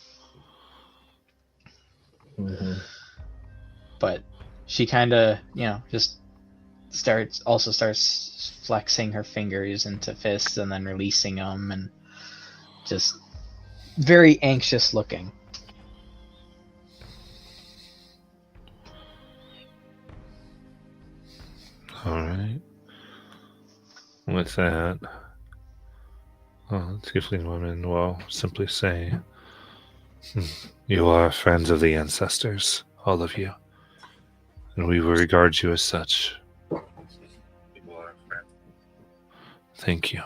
But she kind of, just starts flexing her fingers into fists and then releasing them, and just very anxious looking. All right. With that, tiefling women will simply say, "You are friends of the ancestors, all of you, and we will regard you as such. You are a friend. Thank you."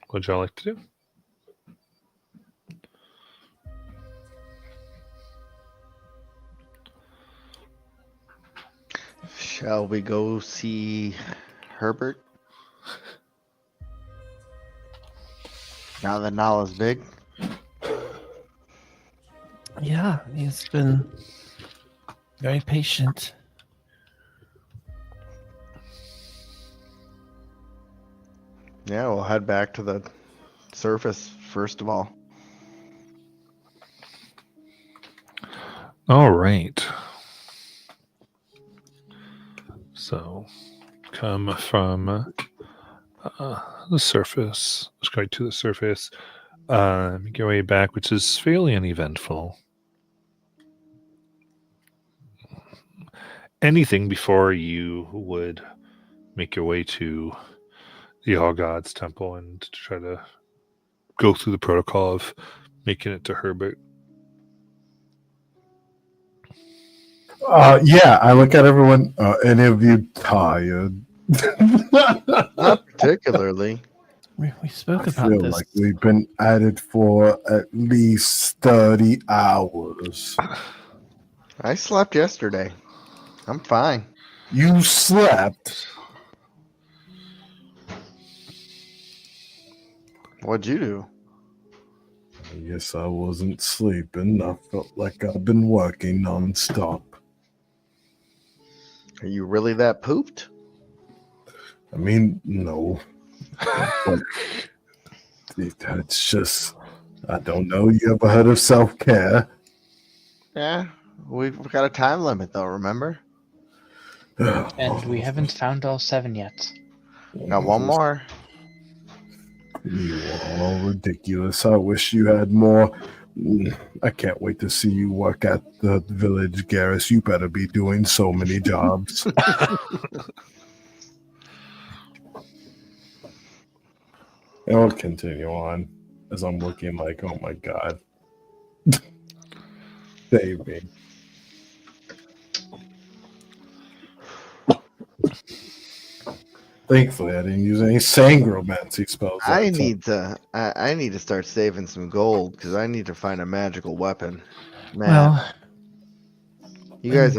What would y'all like to do? Shall we go see Herbert? Now that Nala's big? Yeah, he's been very patient. Yeah, we'll head back to the surface first of all. All right. So, come from the surface, straight to the surface, make your way back, which is fairly uneventful. Anything before you would make your way to the All Gods Temple and to try to go through the protocol of making it to Herbert. Yeah, I look at everyone. Any of you tired? Not particularly. We spoke I about feel this. like we've been at it for at least 30 hours. I slept yesterday. I'm fine. You slept? What'd you do? I guess I wasn't sleeping. I felt like I've been working nonstop. Are you really that pooped? I mean, no. But it's just, I don't know. You ever heard of self-care? Yeah, we've got a time limit though, remember? And we haven't found all 7 yet. Got one more. You are all ridiculous. I wish you had more. I can't wait to see you work at the village, Garrus. You better be doing so many jobs. And we'll continue on as I'm looking like, oh my god. Save me. Thankfully, I didn't use any sangromancy spells. that I time. need to start saving some gold because I need to find a magical weapon. Man, Well, you guys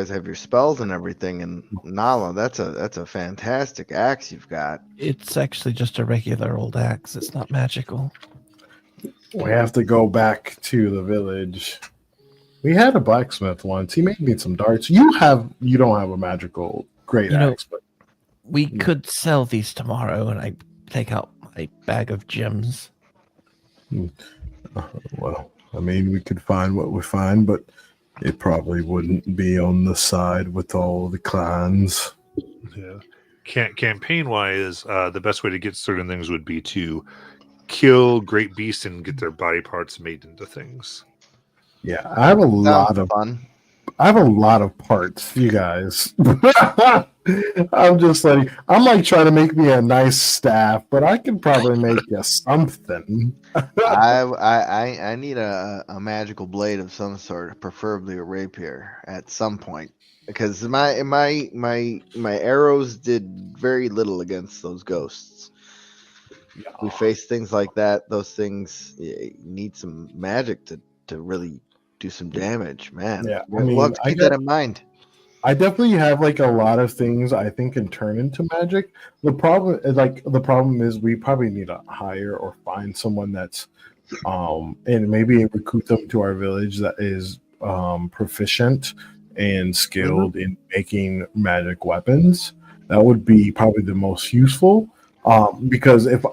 have your spells and everything, and Nala, that's a fantastic axe you've got. it's actually just a regular old axe. It's not magical. We have to go back to the village. We had a blacksmith once. He made me some darts. You don't have a magical great You know- axe, but We could sell these tomorrow, and I take out my bag of gems. well, I mean, we could find what we find, but it probably wouldn't be on the side with all the clans. Yeah. Campaign wise, the best way to get certain things would be to kill great beasts and get their body parts made into things. Yeah, I have a lot Sounds of fun. I have a lot of parts, you guys. I'm just like I'm like trying to make me a nice staff, but I can probably make you something. I need a magical blade of some sort, preferably a rapier, at some point, because my arrows did very little against those ghosts. We face things like that. Those things need some magic to really do some damage, man. Yeah, I We'll mean, have to keep that in mind. I definitely have like a lot of things I think can turn into magic. The problem is we probably need to hire or find someone that's and maybe recruit them to our village that is proficient and skilled in making magic weapons. That would be probably the most useful. Because if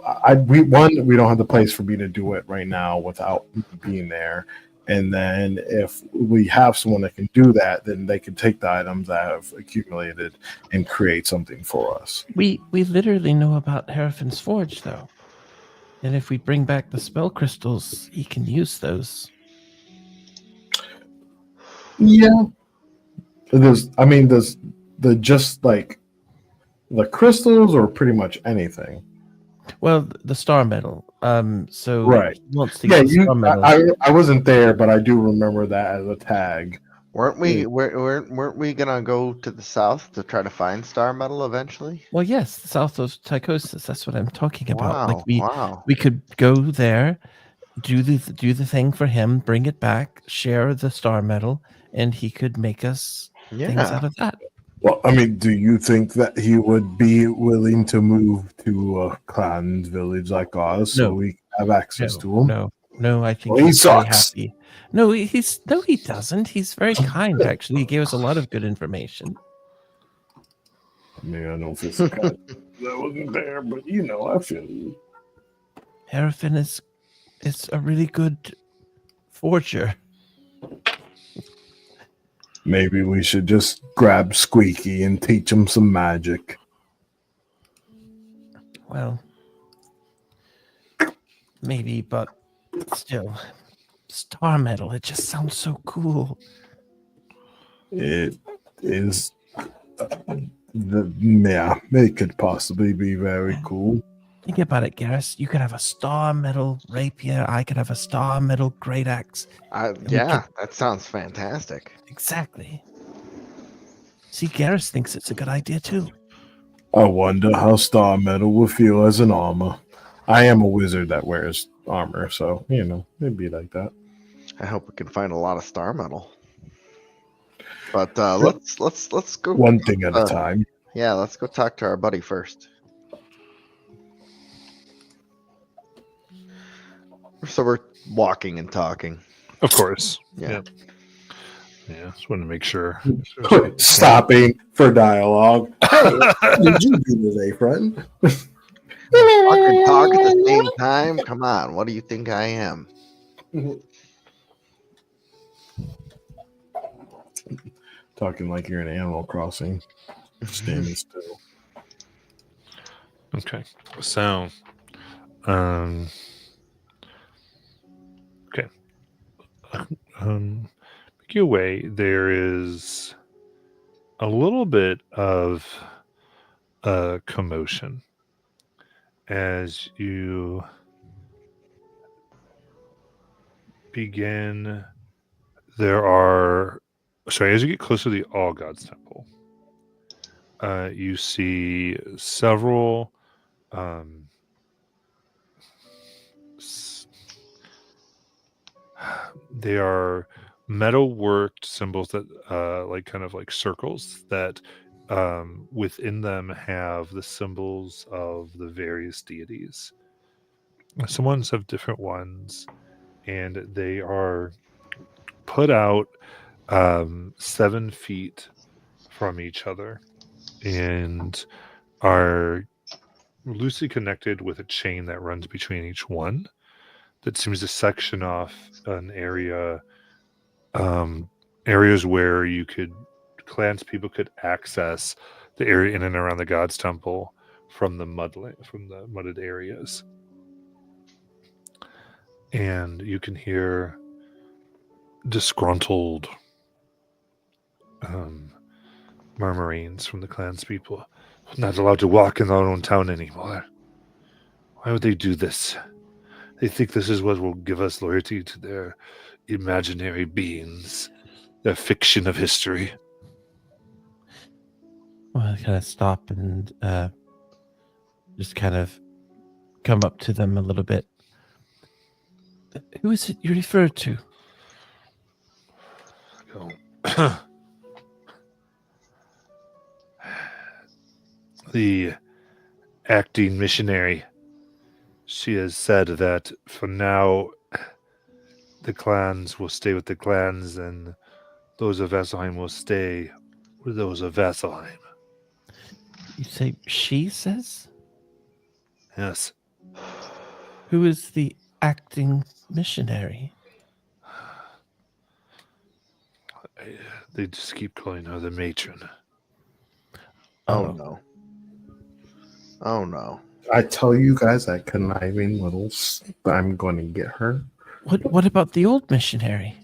we don't have the place for me to do it right now without being there. And then if we have someone that can do that, then they can take the items that have accumulated and create something for us. We literally know about Herafin's Forge, though. And if we bring back the spell crystals, he can use those. Yeah. Does the just like the crystals or pretty much anything? Well, the star metal. So Right. he wants to Yeah, get the star metal. I wasn't there, but I do remember that as a tag. Weren't we gonna go to the south to try to find star metal eventually? Well, yes, south of Tychosis. That's what I'm talking about. Wow! Wow! We could go there, do the thing for him, bring it back, share the star metal, and he could make us things Yeah. out of that. Well, I mean, do you think that he would be willing to move to a clan's village like ours so No. we have access to him? No, I think Well, he he's very sucks. happy. No, he doesn't. He's very kind, actually. He gave us a lot of good information. I mean, I don't feel so kind. That wasn't there, but I feel you. Herafin is a really good forger. Maybe we should just grab Squeaky and teach him some magic. Well, maybe, but still, star metal. It just sounds so cool. It is. It could possibly be very cool. Think about it, Garrus. You could have a star metal rapier. I could have a star metal great axe. Yeah, that sounds fantastic. Exactly. See, Garrus thinks it's a good idea too. I wonder how star metal will feel as an armor. I am a wizard that wears armor, so it'd be like that. I hope we can find a lot of star metal. But let's go one thing at a time. Yeah, let's go talk to our buddy first. So we're walking and talking. Of course. Yeah. Yeah, just wanted to make sure. Stopping for dialogue. Hey, what did you do today, friend? Talk at the same time? Come on, what do you think I am? Talking like you're in Animal Crossing. Standing still. Okay. So, okay. Make your way. There is a little bit of a commotion as you begin. As you get closer to the All Gods Temple, you see several they are metal worked symbols that like circles that within them have the symbols of the various deities. Some ones have different ones, and they are put out 7 feet from each other and are loosely connected with a chain that runs between each one that seems to section off an area, areas where clans people could access the area in and around the God's Temple from the mudded areas. And you can hear disgruntled murmurings from the clanspeople. Not allowed to walk in our own town anymore. Why would they do this? They think this is what will give us loyalty to their imaginary beings, their fiction of history. Well, I kind of stop and just kind of come up to them a little bit. Who is it you refer to? Go. The acting missionary. She has said that for now, the clans will stay with the clans, and those of Vasselheim will stay with those of Vasselheim. You say she says? Yes. Who is the acting missionary? They just keep calling her the matron. Oh no. Oh no. I tell you guys that conniving little. I'm going to get her. What about the old missionary?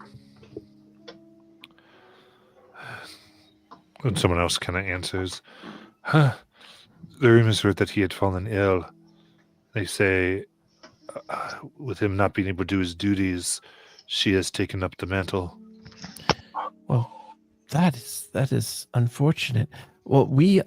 And someone else kind of answers, the rumors were that he had fallen ill. They say, with him not being able to do his duties, she has taken up the mantle. Well, that is unfortunate. Well, we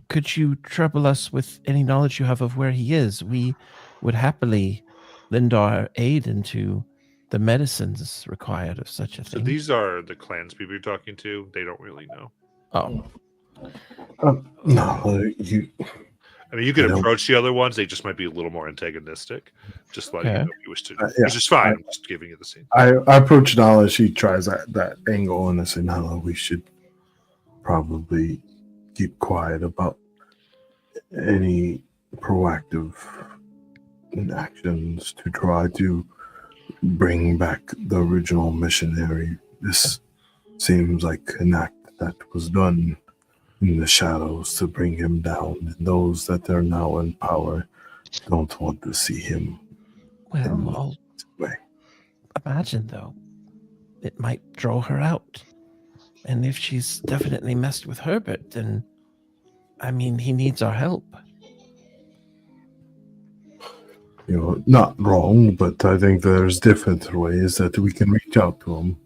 could you trouble us with any knowledge you have of where he is? We would happily lend our aid into the medicines required of such a So thing. these are the clans people you're talking to. They don't really know. Oh, No, you. I mean, you could I don't- approach the other ones. They just might be a little more antagonistic. Just letting you Okay. know if you wish to. Yeah, Which is fine. I'm just giving you the scene. I approach Nala. She tries that angle, and I say, Nala, we should probably keep quiet about any proactive actions to try to bring back the original missionary. This seems like an act that was done in the shadows to bring him down, and those that are now in power don't want to see him. well, I'll Way. imagine though, it might draw her out. And if she's definitely messed with Herbert, then I mean, he needs our help. You know, not wrong, but I think there's different ways that we can reach out to him.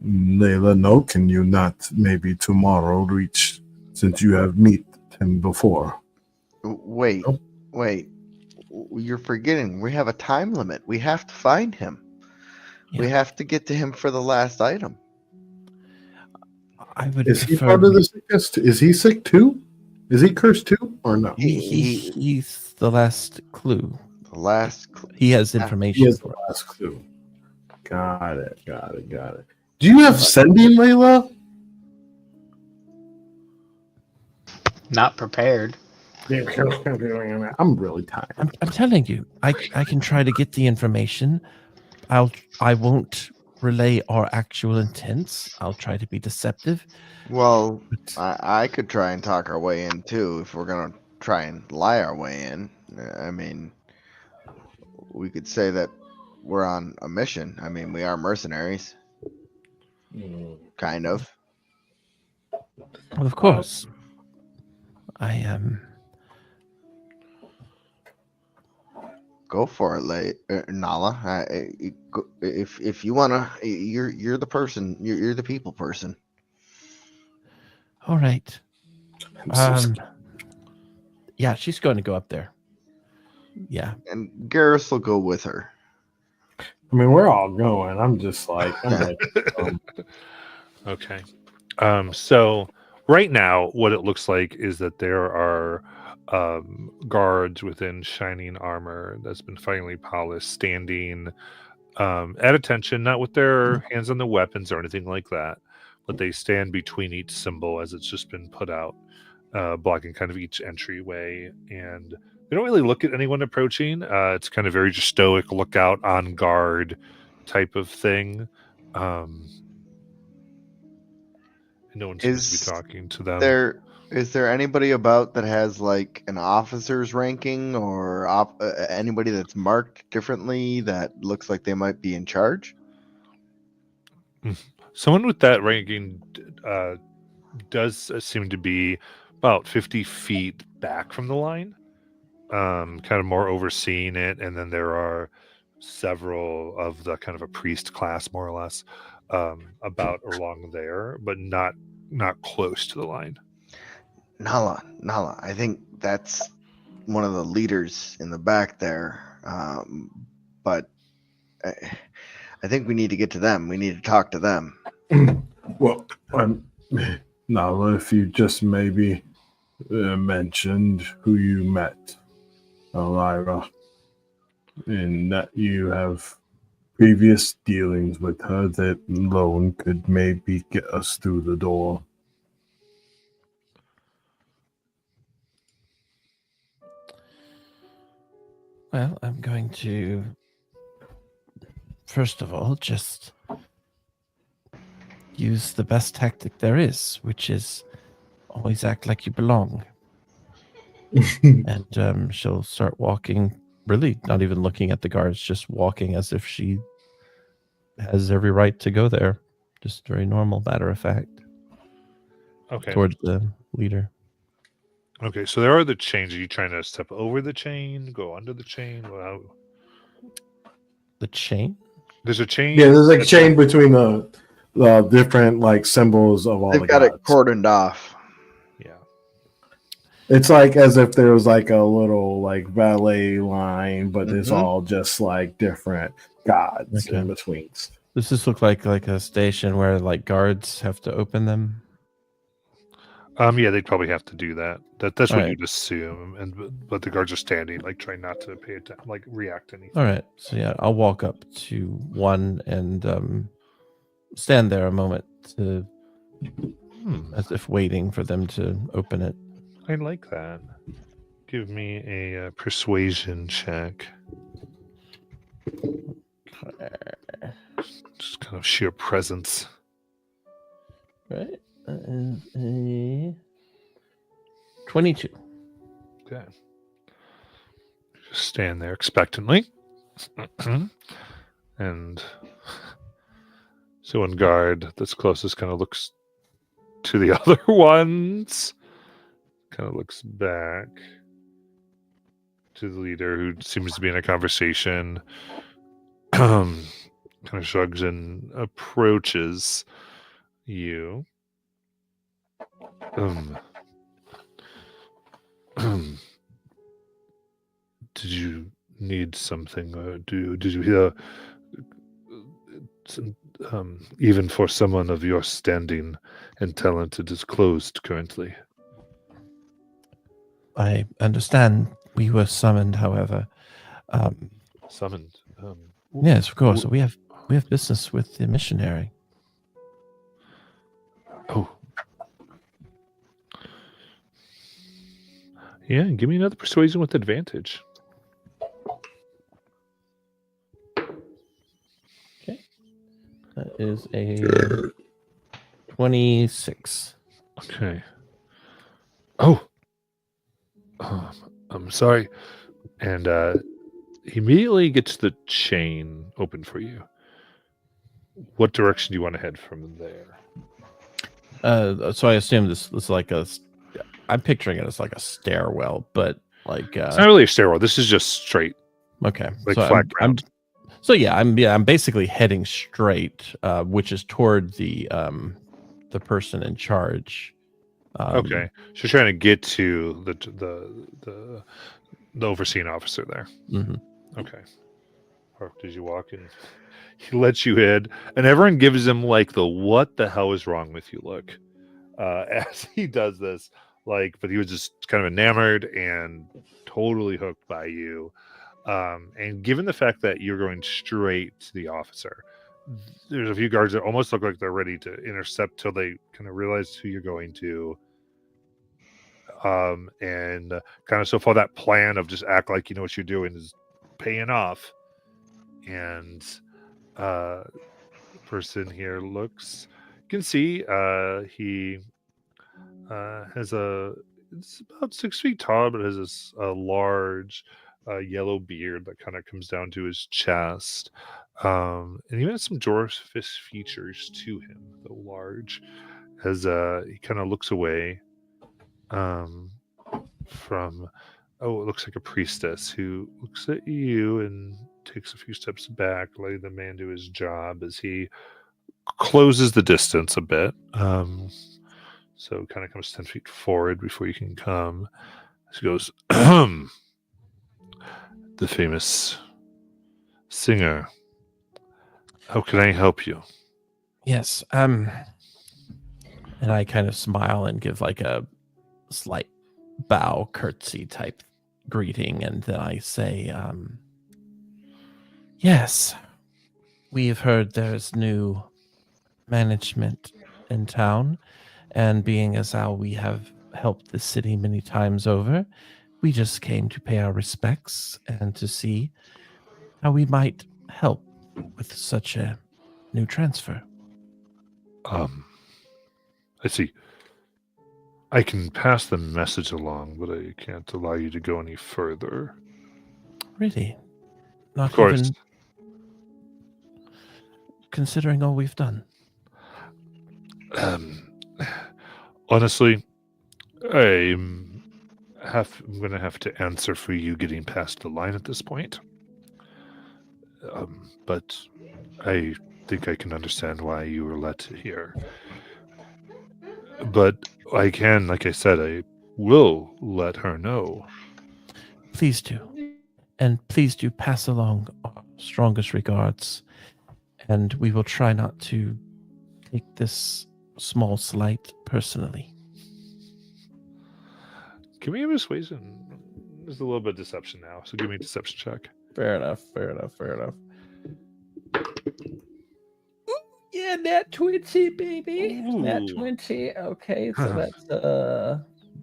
Layla, no, can you not maybe tomorrow reach, since you have met him before? Wait, Oh. wait. You're forgetting. We have a time limit. We have to find him. We Yeah. have to get to him for the last item. I would Is he prefer part of the sickest? Is he sick too? Is he cursed too, or no? he's the last clue. The last. He has Ah, information He is the for us. last clue. Got it. Do you have sending, Layla? Not prepared. I'm really tired. I'm telling you, I can try to get the information. I won't relay our actual intents. I'll try to be deceptive. Well, But I could try and talk our way in too if we're gonna try and lie our way in. I mean, we could say that we're on a mission. I mean, we are mercenaries, kind of. well, of course, I am. Go for it, Nala. If you wanna, you're the person. You're the people person. All right. I'm so scared. Yeah, she's going to go up there. Yeah. And Garrus will go with her. I mean, we're all going. I'm like, Okay. So right now, what it looks like is that there are guards within shining armor that's been finely polished, standing at attention, not with their hands on the weapons or anything like that, but they stand between each symbol as it's just been put out, blocking kind of each entryway. And they don't really look at anyone approaching. It's kind of very just stoic, lookout, on guard type of thing. And no one seems to be talking to them. Is there anybody about that has like an officer's ranking or anybody that's marked differently that looks like they might be in charge? Someone with that ranking does seem to be about 50 feet back from the line, kind of more overseeing it, and then there are several of the kind of a priest class, more or less, about along there, but not close to the line. Nala, I think that's one of the leaders in the back there. But I think we need to get to them. We need to talk to them. Well, now if you just maybe mentioned who you met, Elira, and that you have previous dealings with her, that alone could maybe get us through the door. Well, I'm going to, first of all, just use the best tactic there is, which is always act like you belong. And she'll start walking, really not even looking at the guards, just walking as if she has every right to go there. Just very normal, matter of fact, Okay. towards the leader. Okay, so there are the chains. Are you trying to step over the chain, go under the chain? Well, The chain? there's a chain. Yeah, there's like a chain between the different like symbols of all They've the got it gods. cordoned off. Yeah. It's like as if there was like a little like ballet line, but it's Mhm. all just like different gods Okay. in between. Does this look like a station where like guards have to open them? Yeah, they'd probably have to do that. That's what Alright. you'd assume, but the guards are standing, like trying not to pay attention, like react to anything. All right. So yeah, I'll walk up to one and stand there a moment to, as if waiting for them to open it. I like that. Give me a persuasion check. Just kind of sheer presence. Right. That is a 22. Okay. Just stand there expectantly. And so one guard that's closest kind of looks to the other ones, kind of looks back to the leader who seems to be in a conversation, kind of shrugs and approaches you. Did you need something? Or did you hear? Even for someone of your standing and talent, it is closed currently. I understand we were summoned, however. Summoned. Yes, of course. We have business with the missionary. Oh. Yeah, give me another persuasion with advantage. That is a 26. Okay. Oh. I'm sorry. And he immediately gets the chain open for you. What direction do you want to head from there? So I assume this is like I'm picturing it as like a stairwell, but like It's not really a stairwell. This is just straight. okay. Like so flat ground. I'm basically heading straight, which is toward the person in charge. Okay, so you're trying to get to the overseeing officer there. Mhm. Okay. Or did you walk in? He lets you in, and everyone gives him like the "what the hell is wrong with you" look as he does this. Like, but he was just kind of enamored and totally hooked by you. And given the fact that you're going straight to the officer, there's a few guards that almost look like they're ready to intercept till they kind of realize who you're going to. And kind of so far that plan of just act like you know what you're doing is paying off. And the person here looks, you can see he has it's about 6 feet tall, but has this large yellow beard that kind of comes down to his chest. And even has some dwarfish features to him, though large, as he kind of looks away from, oh, it looks like a priestess who looks at you and takes a few steps back, letting the man do his job as he closes the distance a bit. So kind of comes 10 feet forward before you can come. She goes, the famous singer. How can I help you? Yes. And I kind of smile and give like a slight bow, curtsy type greeting, and then I say, yes, we've heard there's new management in town, and being as how we have helped the city many times over, we just came to pay our respects and to see how we might help with such a new transfer. I see. I can pass the message along, but I can't allow you to go any further. Really? Not Of course. even considering all we've done. Honestly, I'm going to have to answer for you getting past the line at this point. But I think I can understand why you were let here. But I can, like I said, I will let her know. Please do. And please do pass along our strongest regards. And we will try not to take this small slight personally. Give me a persuasion. There's a little bit of deception now, so give me a deception check. Fair enough. Yeah, nat 20, baby. Nat Ooh. 20. Okay, so that's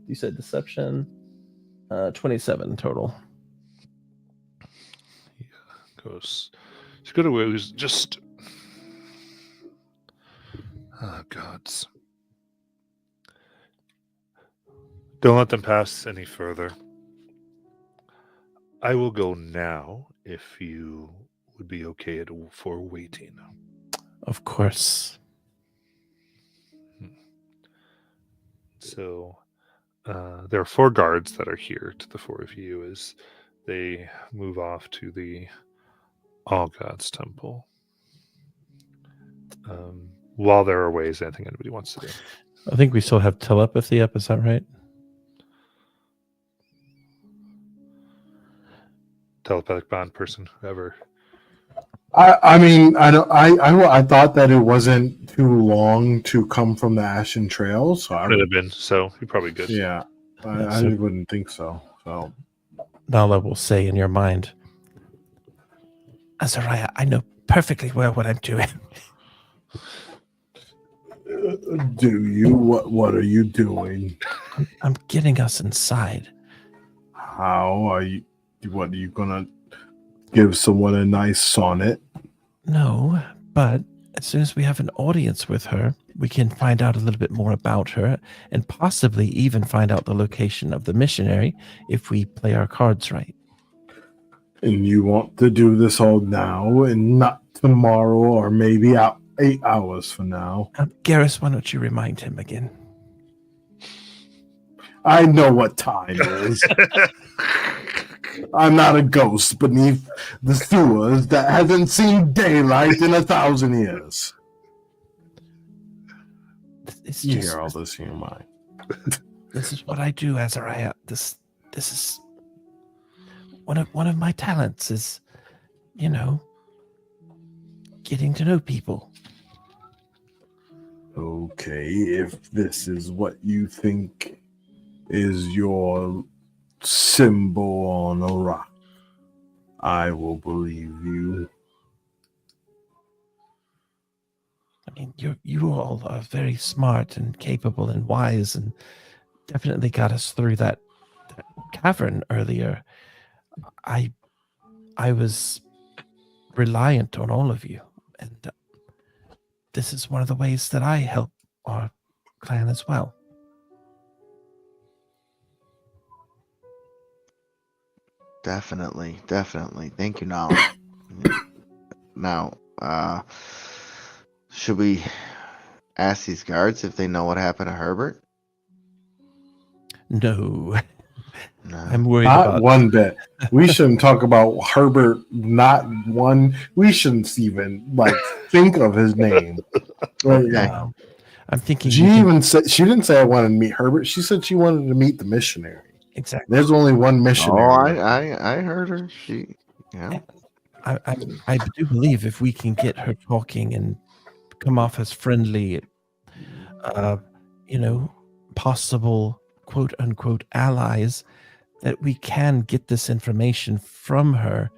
you said deception. 27 total. Goes. She's got away. Who's just. Oh, gods. Don't let them pass any further. I will go now if you would be okay for waiting. Of course. So there are 4 guards that are here to the 4 of you as they move off to the All Gods Temple. While they're away, is anything anybody wants to do? I think we still have telepathy up, is that right? Telepathic bond person, whoever. I mean, I thought that it wasn't too long to come from the Ashen Trail, so I Could have been, so you're probably good. yeah, I So- wouldn't think so. So Nala will say in your mind, Azariah, I know perfectly well what I'm doing. do you what are you doing? I'm getting us inside. How are you? What are you gonna give someone a nice sonnet? No, but as soon as we have an audience with her, we can find out a little bit more about her and possibly even find out the location of the missionary if we play our cards right. And you want to do this all now and not tomorrow or maybe 8 hours from now? Garrus, why don't you remind him again? I know what time is. I'm not a ghost beneath the sewers that hasn't seen daylight in 1,000 years. It's You just, hear all this in your mind. this is what I do, Azariah. This is one of my talents is, getting to know people. Okay, if this is what you think is your symbol on a rock, I will believe you. I mean, you all are very smart and capable and wise, and definitely got us through that cavern earlier. I was reliant on all of you, and this is one of the ways that I help our clan as well. Definitely. Thank you, Nala. Now, should we ask these guards if they know what happened to Herbert? No, No. I'm worried Not about. one bit. We shouldn't talk about Herbert. Not one. We shouldn't even like think of his name. Right Okay. now. I'm thinking She we can- even said she didn't say I wanted to meet Herbert. She said she wanted to meet the missionary. exactly. There's only one Oh, missionary. I heard her. She, yeah. I do believe if we can get her talking and come off as friendly, you know, possible quote unquote allies, that we can get this information from her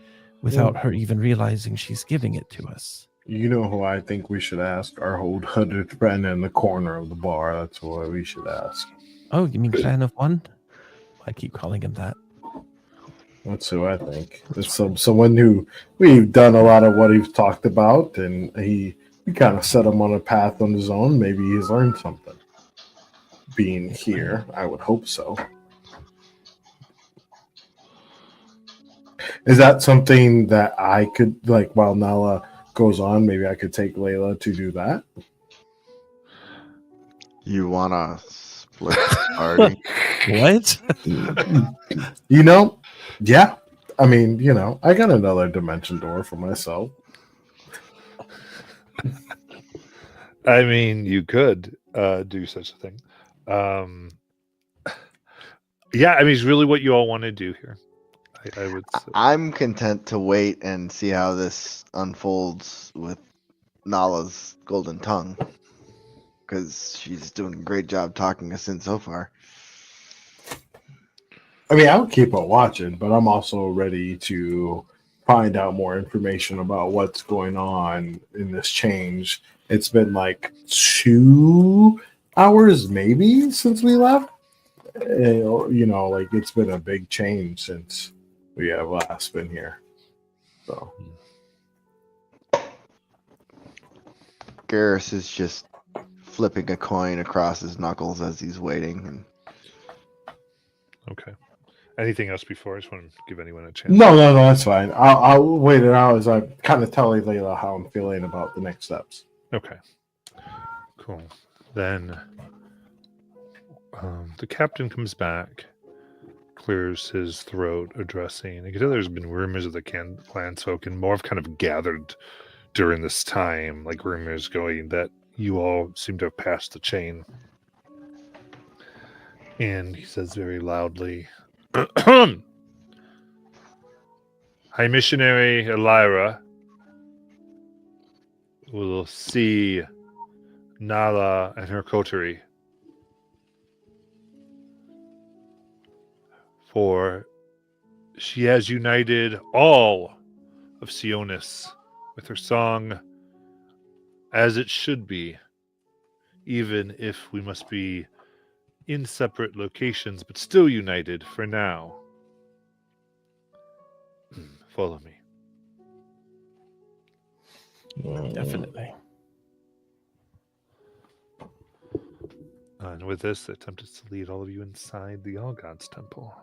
without her even realizing she's giving it to us. You know who I think we should ask? Our old hooded friend in the corner of the bar. That's who we should ask. Oh, you mean Clan of One? I keep calling him that. That's who I think. It's someone who we've done a lot of what he's talked about, and we kind of set him on a path on his own. Maybe he's learned something. Being here, I would hope so. Is that something that I could, like, while Nala goes on, maybe I could take Layla to do that? You wanna split the party? What? You know, yeah. I mean, you know, I got another dimension door for myself. I mean, you could do such a thing. Yeah, I mean, it's really what you all want to do here. I would say. I'm content to wait and see how this unfolds with Nala's golden tongue, because she's doing a great job talking us in so far. I mean, I'll keep on watching, but I'm also ready to find out more information about what's going on in this change. It's been like 2 hours, maybe, since we left. You know, like it's been a big change since we have last been here. So Garrus is just flipping a coin across his knuckles as he's waiting. And Okay. Anything else before? I just want to give anyone a chance. no, that's fine. I'll wait it out as I kind of tell Layla how I'm feeling about the next steps. Okay. Cool. Then the captain comes back, clears his throat, addressing. You can tell there's been rumors of the clansfolk, and more have kind of gathered during this time, like rumors going that you all seem to have passed the chain. And he says very loudly, High Missionary Elira will see Nala and her coterie. For she has united all of Sionis with her song as it should be, even if we must be in separate locations, but still united for now. Follow me. Definitely. And with this, I attempted to lead all of you inside the All Gods Temple.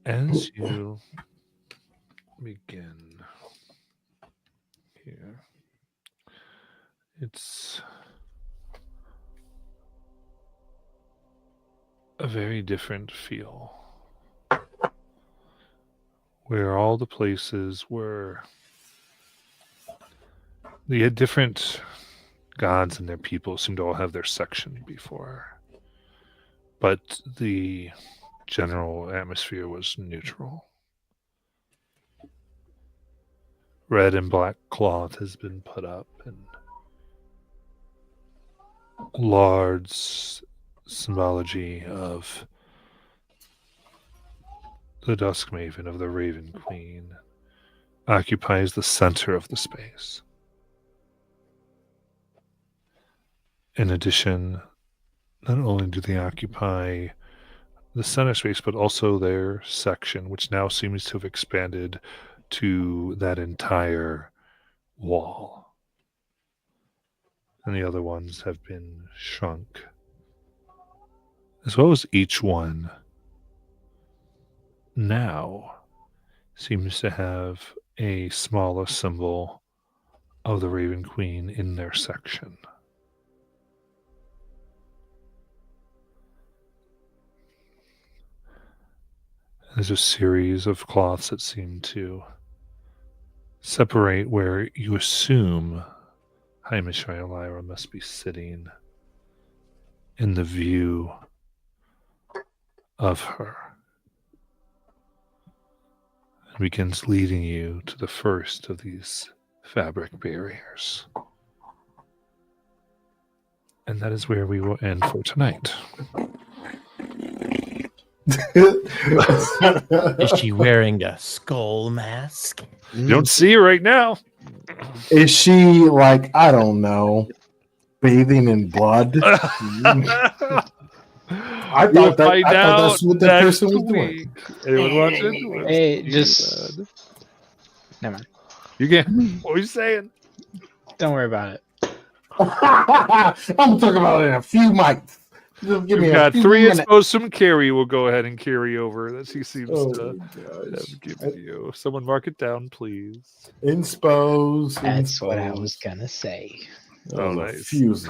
As you begin here, it's a very different feel. Where all the places were, they had different gods and their people seemed to all have their section before, but the general atmosphere was neutral. Red and black cloth has been put up, and large symbology of the Dusk Maven, of the Raven Queen, occupies the center of the space. In addition, not only do they occupy the center space, but also their section, which now seems to have expanded to that entire wall. And the other ones have been shrunk as well as each one, now seems to have a smaller symbol of the Raven Queen in their section. There's a series of cloths that seem to separate where you assume Hamish Lyra must be sitting in the view of her. And begins leading you to the first of these fabric barriers. And that is where we will end for tonight. Is she wearing a skull mask? You don't see her right now. Is she like, I don't know, bathing in blood? I We'll thought find out that's what the next person was doing. week. Anyone watching? Hey, just never mind. You can. What are you saying? Don't worry about it. I'm talking about it in a few mics. Just give me We've a got few 3 minutes. exposed from Carrie. We'll go ahead and carry over. That he seems Oh to my gosh. have given you. Someone mark it down, please. Inspose. That's what I was gonna say. Oh, nice. Fuse.